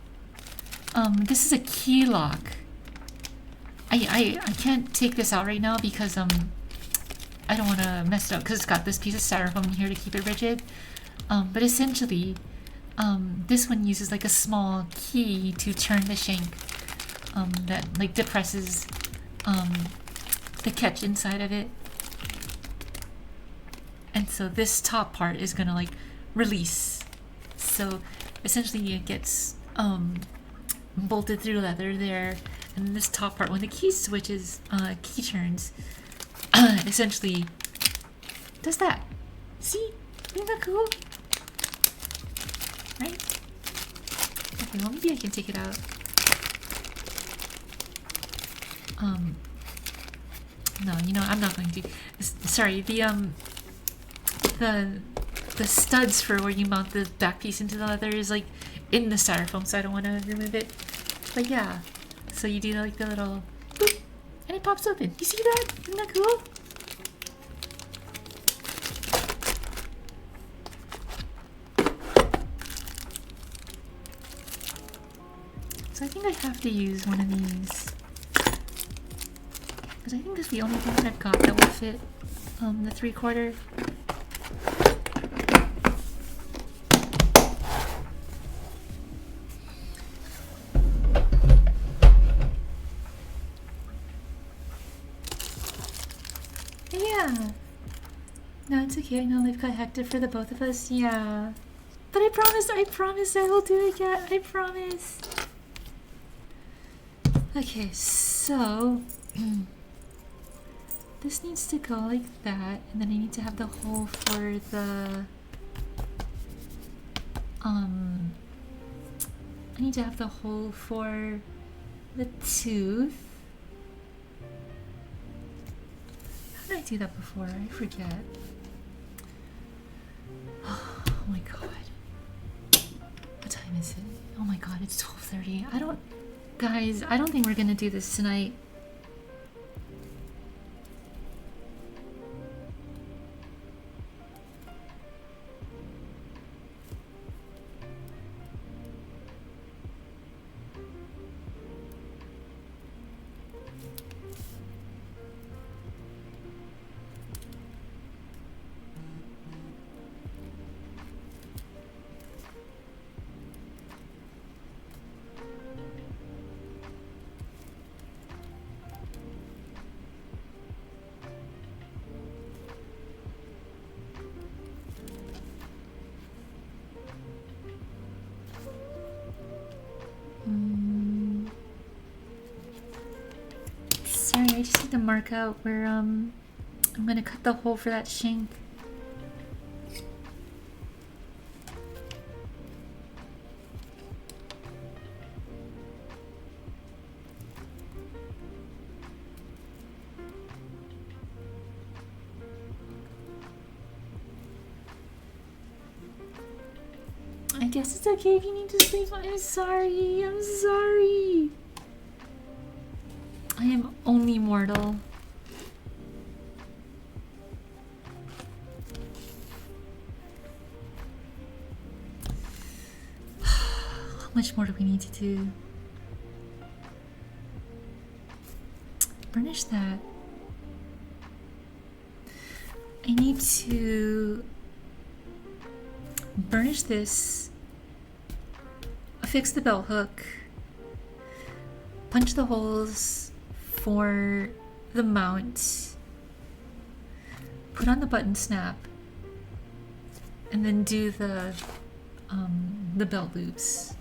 This is a key lock. I can't take this out right now because I don't want to mess it up because it's got this piece of styrofoam here to keep it rigid. But essentially, this one uses like a small key to turn the shank that like depresses the catch inside of it. And so this top part is gonna like release. So essentially it gets bolted through leather there, and this top part, when the key switches, key turns, essentially does that. See? Isn't that cool? Right? Okay, well maybe I can take it out. No, you know, I'm not going to. Sorry, the studs for where you mount the back piece into the leather is like in the styrofoam, so I don't want to remove it. But yeah, so you do like the little boop, and it pops open. You see that? Isn't that cool? So I think I have to use one of these because I think that's the only thing that I've got that will fit the 3/4. Yeah. No, it's okay. I know I've got hectic for the both of us. Yeah. But I promise I will do it, yeah. I promise. Okay, so this needs to go like that, and then I need to have the hole for the I need to have the hole for the tooth. How did I do that before? I forget. Oh my god. What time is it? Oh my god, it's 12:30. Guys, I don't think we're gonna do this tonight. Sorry, I just need to mark out where I'm gonna cut the hole for that shank. I guess it's okay if you need to sleep. I'm sorry. I'm sorry. I am only mortal. How much more do we need to do? Burnish that. I need to burnish this, fix the belt hook, punch the holes for the mount, put on the button snap, and then do the belt loops.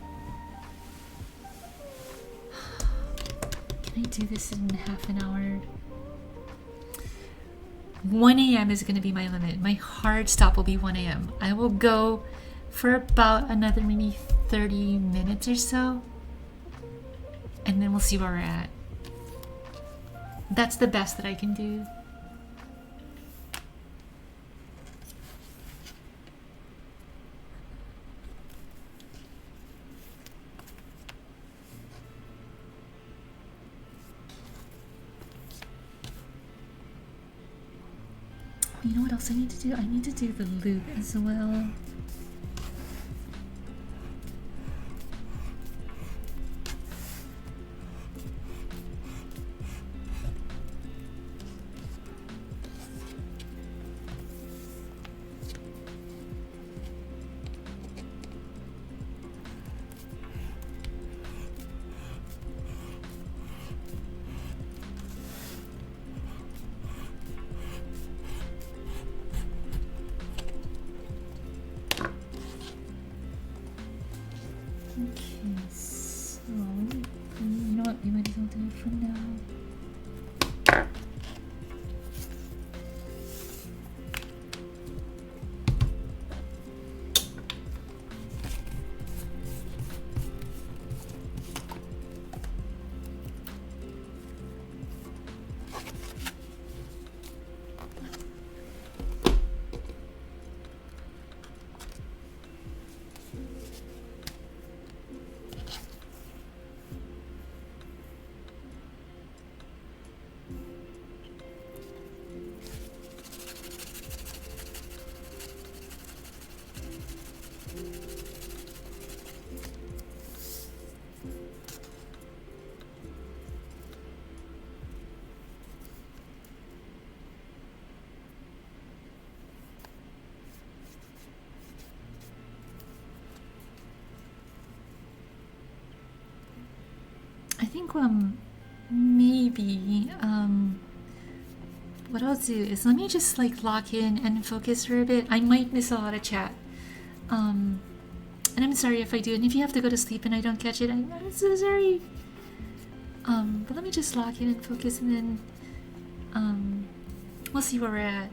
Can I do this in half an hour? 1 a.m. is going to be my limit. My hard stop will be 1 a.m. I will go for about another maybe 30 minutes or so, and then we'll see where we're at. That's the best that I can do. You know what else I need to do? I need to do the loop as well. Okay, so you know what? We might as well do it for now. I think maybe what I'll do is let me just like lock in and focus for a bit. I might miss a lot of chat. And I'm sorry if I do, and if you have to go to sleep and I don't catch it, I'm so sorry. But let me just lock in and focus, and then we'll see where we're at.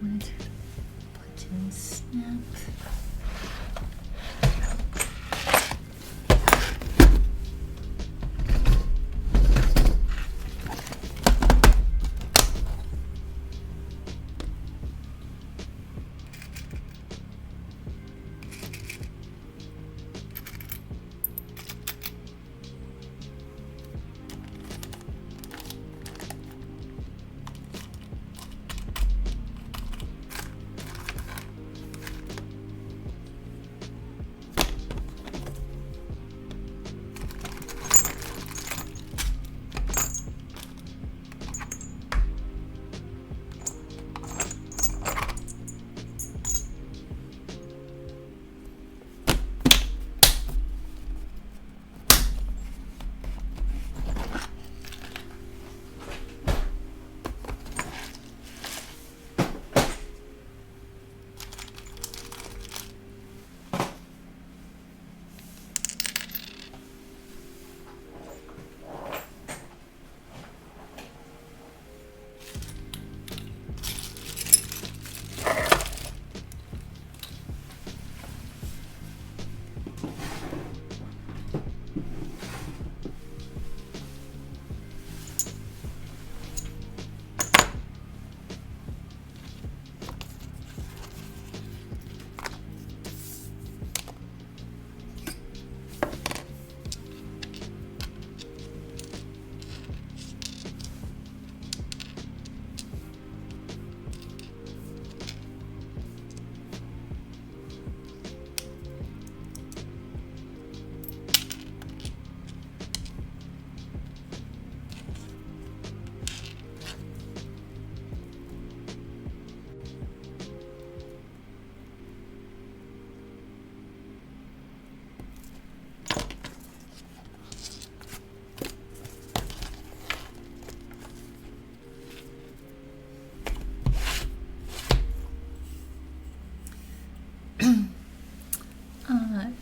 Want to button snap.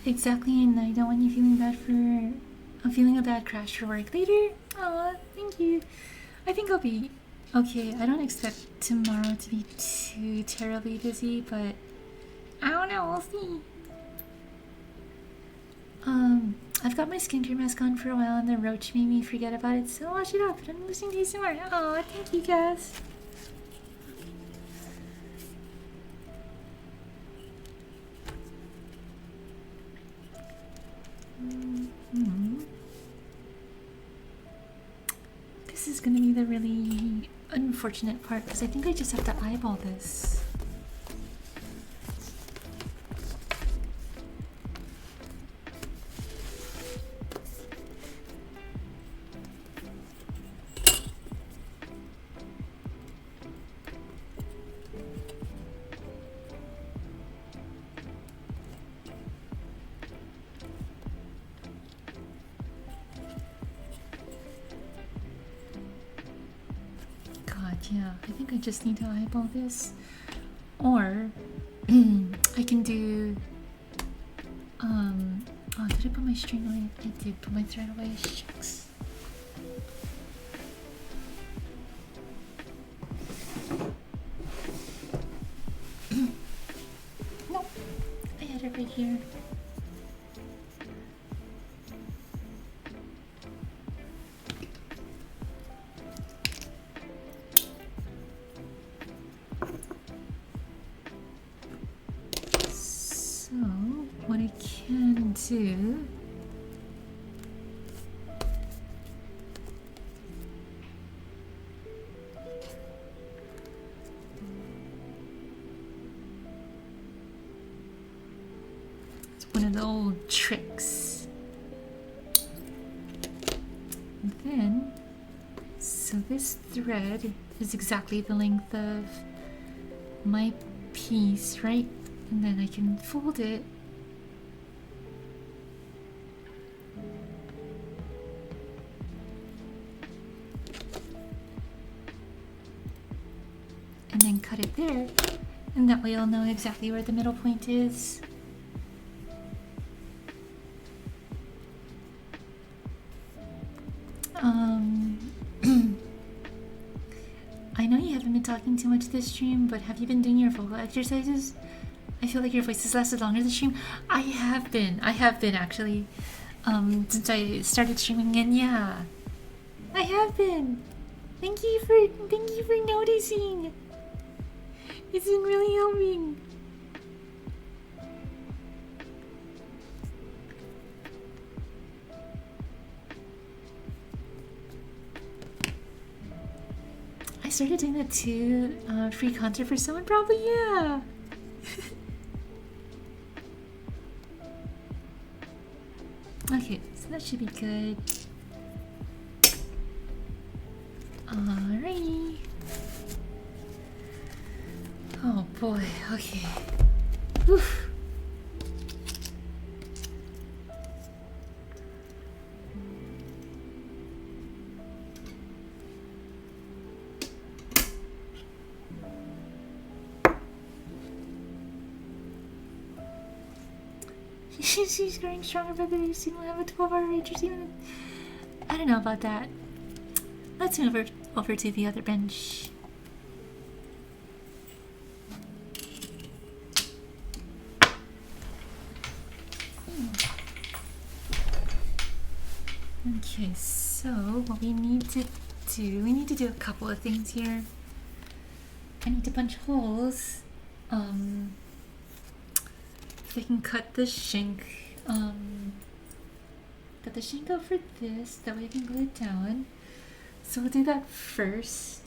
Exactly, and I don't want you feeling bad for feeling a bad crash for work later. Aw, thank you. I think I'll be okay. I don't expect tomorrow to be too terribly busy, but I don't know. We'll see. I've got my skincare mask on for a while, and the roach made me forget about it, so I'll wash it off. But I'm listening to you some more. Aw, thank you, guys. This is gonna be the really unfortunate part because I think I just have to eyeball this. Yeah, I think I just need to eyeball this. Or I can do oh, did I put my string away? I did put my thread away. Shucks. Nope. I had it right here. What I can do it's one of the old tricks. And then so this thread is exactly the length of my piece, right? And then I can fold it and then cut it there, and that way I'll know exactly where the middle point is. Um, I know you haven't been talking too much this stream, but have you been doing your vocal exercises? I feel like your voice has lasted longer this stream. I have been actually. Since I started streaming again, yeah. I have been. Thank you for noticing. It's been really helping. I started doing that too. Free concert for someone, probably, yeah. Okay, so that should be good. Alrighty. Oh boy, okay. Oof. She's growing stronger, but they soon will have a 12-hour rage routine. I don't know about that. Let's move over to the other bench. Okay, so what we need to do a couple of things here. I need to punch holes. If I can cut the shank, out for this, that way I can glue it down. So we'll do that first.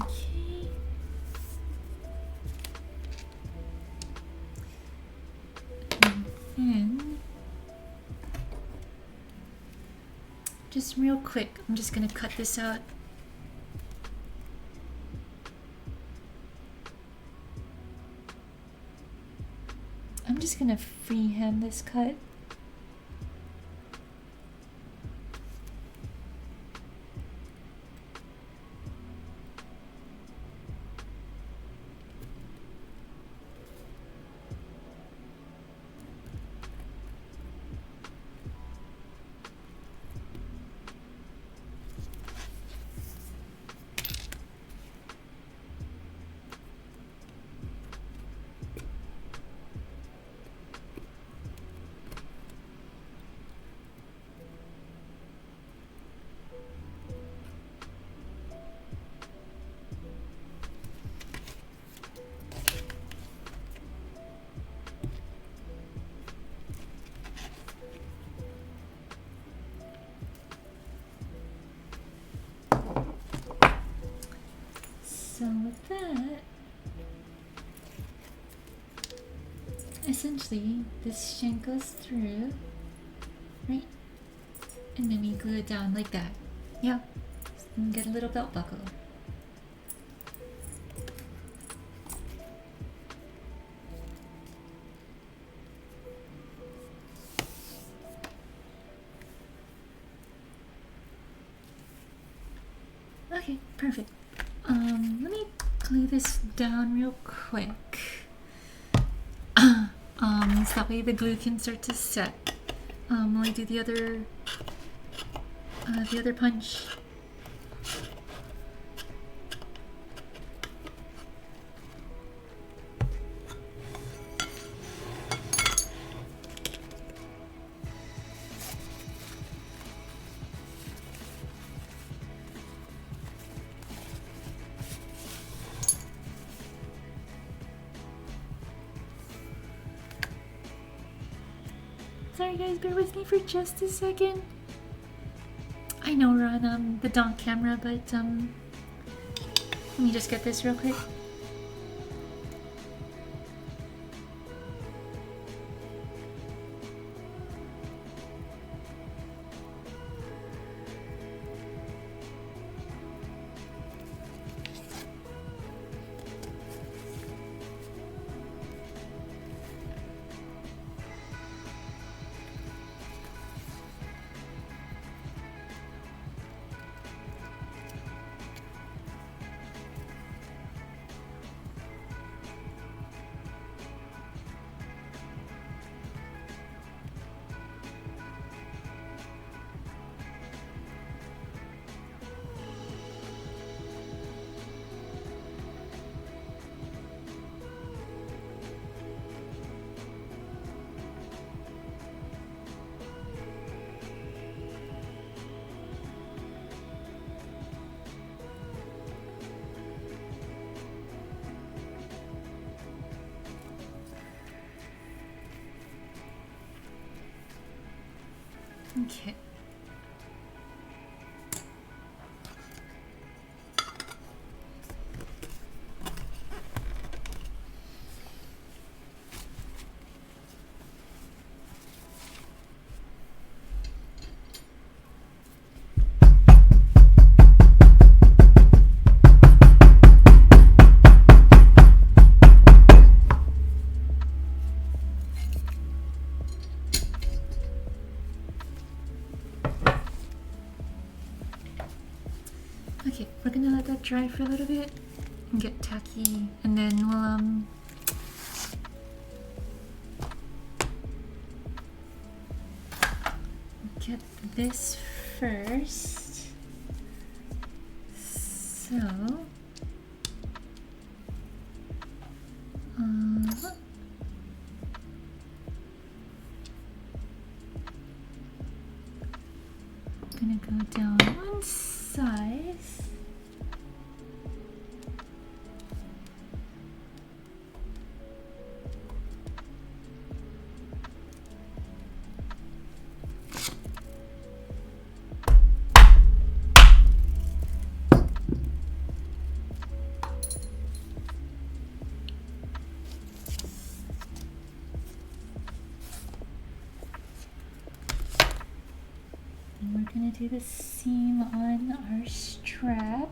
Okay. And then, just real quick, I'm just gonna cut this out. I'm just gonna freehand this cut. So with that, essentially this shank goes through, right? And then we glue it down like that. Yeah. And get a little belt buckle. Okay, perfect. Let me glue this down real quick. So that way the glue can start to set. While I do the other punch. Sorry guys, bear with me for just a second. I know we're on the donk camera, but let me just get this real quick. Okay. Okay, we're gonna let that dry for a little bit and get tacky, and then we'll get this first. So gonna go down one size. And we're gonna do the seam on our strap.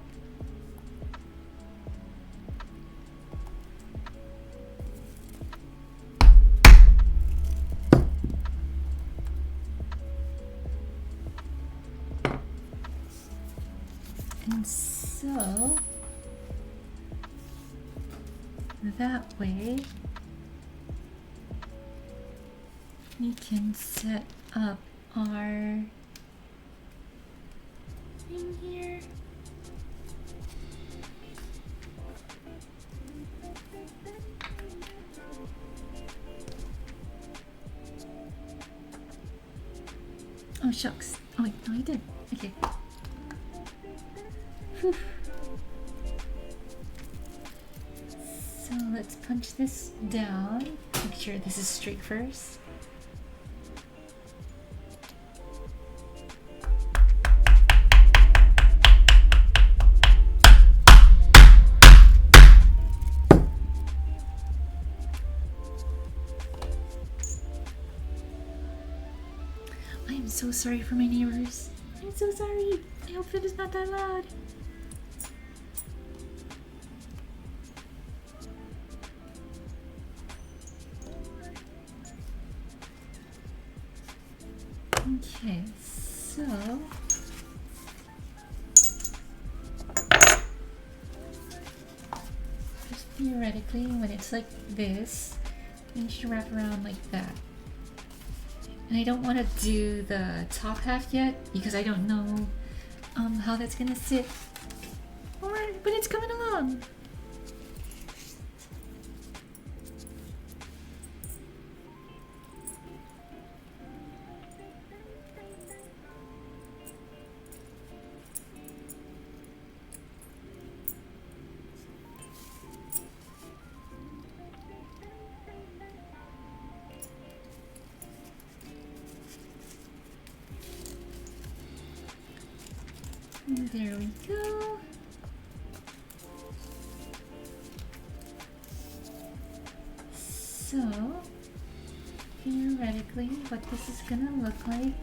And so that way we can set up our thing here. Oh shucks. Oh wait, no I did. Okay. Whew. So let's punch this down. Make sure this is straight first. I am so sorry for my neighbors. I'm so sorry. I hope it is not that loud. Okay, so just theoretically, when it's like this, you should wrap around like that. And I don't want to do the top half yet because I don't know how that's gonna sit. But it's coming along. There we go. So, theoretically, what this is gonna look like,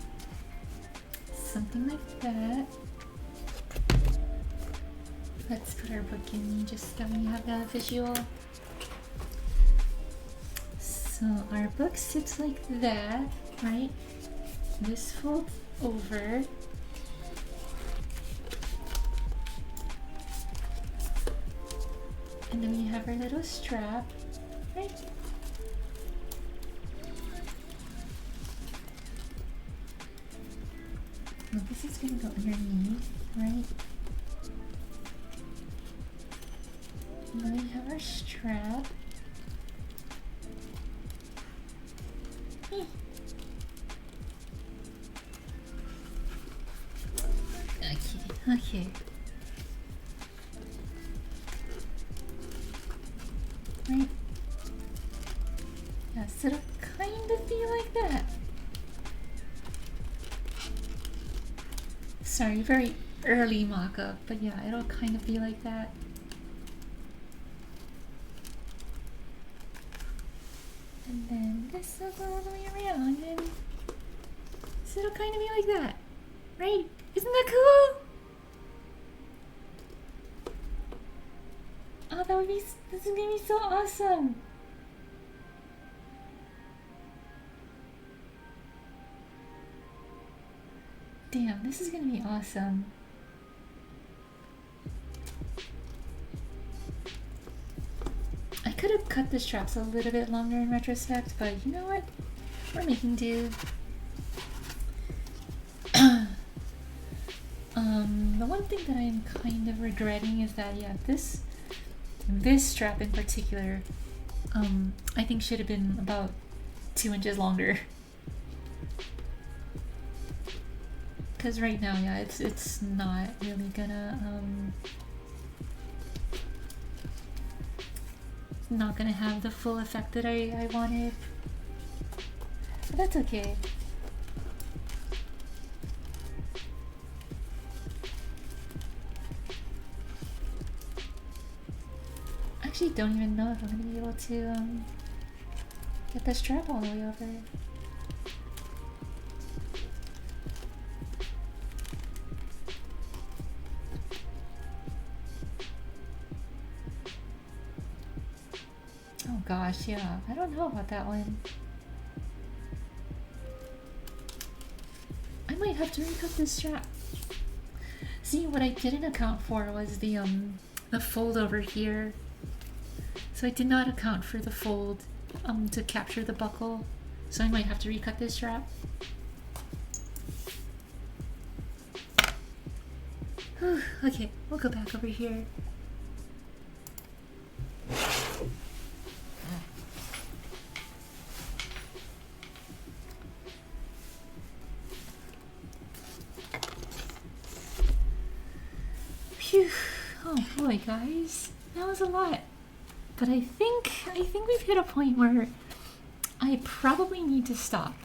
something like that. Let's put our book in just so we have that visual. So our book sits like that, right? This folds over. And then we have our little strap, right? Now this is gonna go underneath, right? And then we have our strap. Okay. Right? Yeah, so it'll kind of be like that. Sorry, very early mock-up, but yeah, it'll kind of be like that. And then this will go all the way around, and so it'll kind of be like that, right? Isn't that cool? Oh, this is gonna be so awesome. Damn, this is gonna be awesome. I could have cut the straps a little bit longer in retrospect, but you know what? We're making do. The one thing that I'm kind of regretting is that, yeah, this strap in particular, I think should have been about 2 inches longer. Because right now, yeah, it's not really gonna not gonna have the full effect that I wanted. But that's okay. I actually don't even know if I'm gonna be able to get the strap all the way over. Oh gosh, yeah, I don't know about that one. I might have to recut this strap. See, what I didn't account for was the fold over here. So I did not account for the fold to capture the buckle. So I might have to recut this strap. Whew, okay, we'll go back over here. Phew. Oh boy, guys, that was a lot. But I think we've hit a point where I probably need to stop.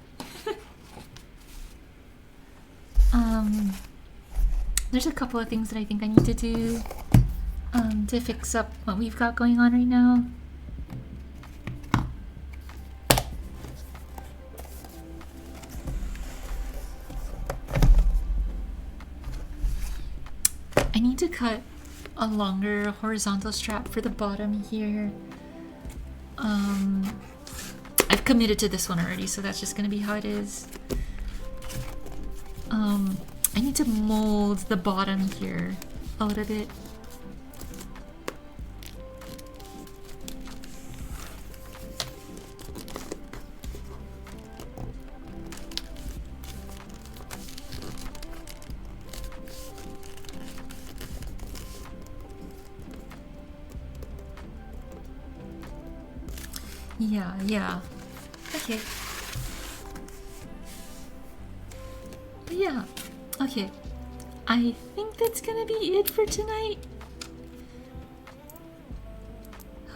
There's a couple of things that I think I need to do to fix up what we've got going on right now. I need to cut a longer horizontal strap for the bottom here. I've committed to this one already, so that's just gonna be how it is. I need to mold the bottom here a little bit. Yeah. Okay. But yeah. Okay. I think that's gonna be it for tonight.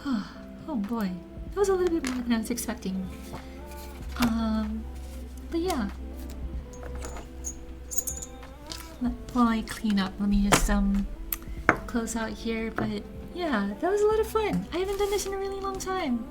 Oh boy. That was a little bit more than I was expecting. But yeah. While I clean up, let me just close out here. But yeah, that was a lot of fun. I haven't done this in a really long time.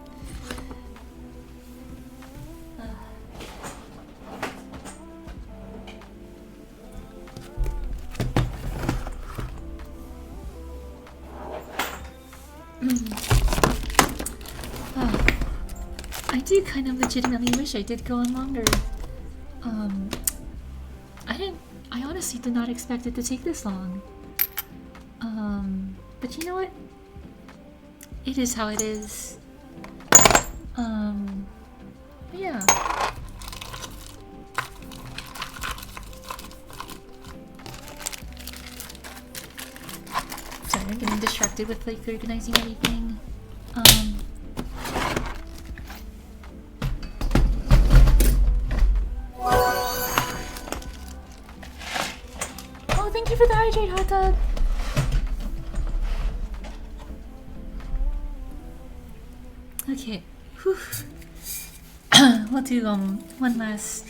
I do kind of legitimately wish I did go on longer. I honestly did not expect it to take this long. But you know what? It is how it is. But yeah. Sorry, I'm getting distracted with like organizing everything. Oh, thank you for the hydrate, hot dog. Okay. Whew. We'll do one last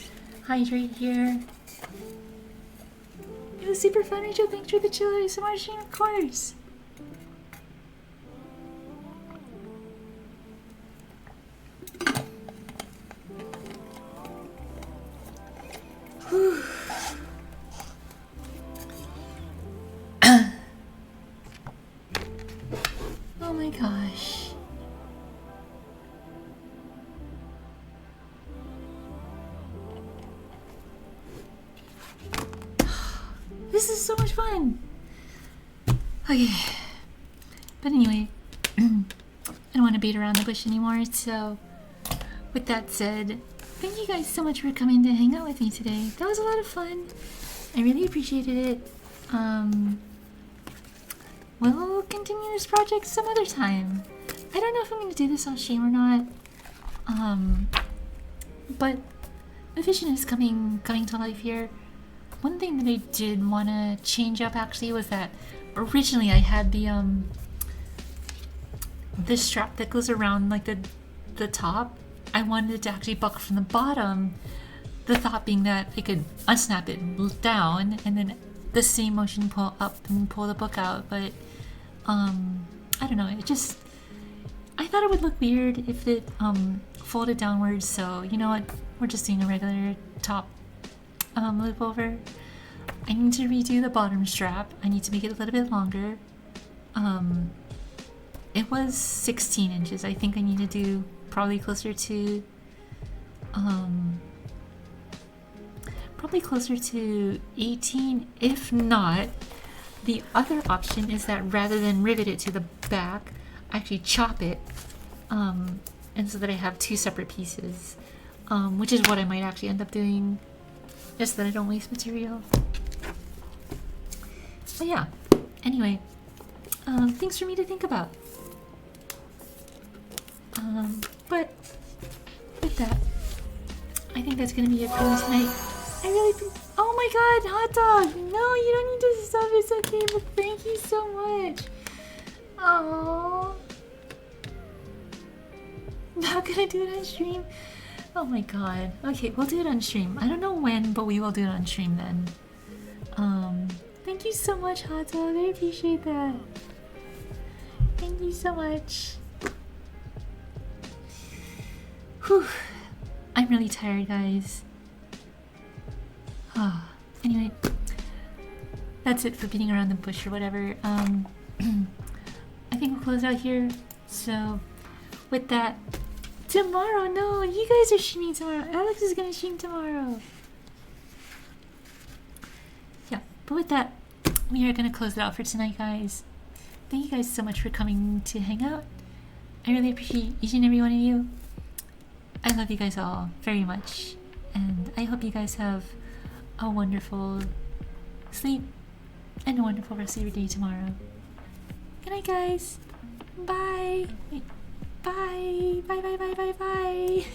hydrate here. It was super fun, Rachel. Thanks for the chill ASMR stream, of course. Whew. Oh my gosh. This is so much fun. Okay. But anyway, I don't want to beat around the bush anymore, so with that said, thank you guys so much for coming to hang out with me today. That was a lot of fun. I really appreciated it. We'll continue this project some other time. I don't know if I'm going to do this on stream or not. But the vision is coming to life here. One thing that I did want to change up actually was that originally I had the strap that goes around like the top. I wanted it to actually buckle from the bottom. The thought being that I could unsnap it down and then the same motion pull up and pull the book out, but I don't know, I thought it would look weird if it folded downwards, so you know what, we're just doing a regular top loop over. I need to redo the bottom strap. I need to make it a little bit longer. It was 16 inches. I think I need to do probably closer to 18, if not. The other option is that rather than rivet it to the back, I actually chop it, and so that I have two separate pieces, which is what I might actually end up doing, just so that I don't waste material. But yeah, anyway, things for me to think about. But with that, I think that's gonna be it for me tonight. I really think. Oh my god, hot dog! No, you don't need to stop. It's okay, but thank you so much. Aww. Not gonna do it on stream. Oh my god. Okay, we'll do it on stream. I don't know when, but we will do it on stream then. Thank you so much, hot dog. I appreciate that. Thank you so much. Whew. I'm really tired, guys. Anyway, that's it for beating around the bush or whatever. I think we'll close out here. So, with that, tomorrow, no, you guys are streaming tomorrow. Alex is gonna stream tomorrow. Yeah, but with that, we are gonna close it out for tonight, guys. Thank you guys so much for coming to hang out. I really appreciate each and every one of you. I love you guys all very much, and I hope you guys have a wonderful sleep and a wonderful rest of your day tomorrow. Good night, guys. Bye. Wait. Bye. Bye, bye, bye, bye, bye.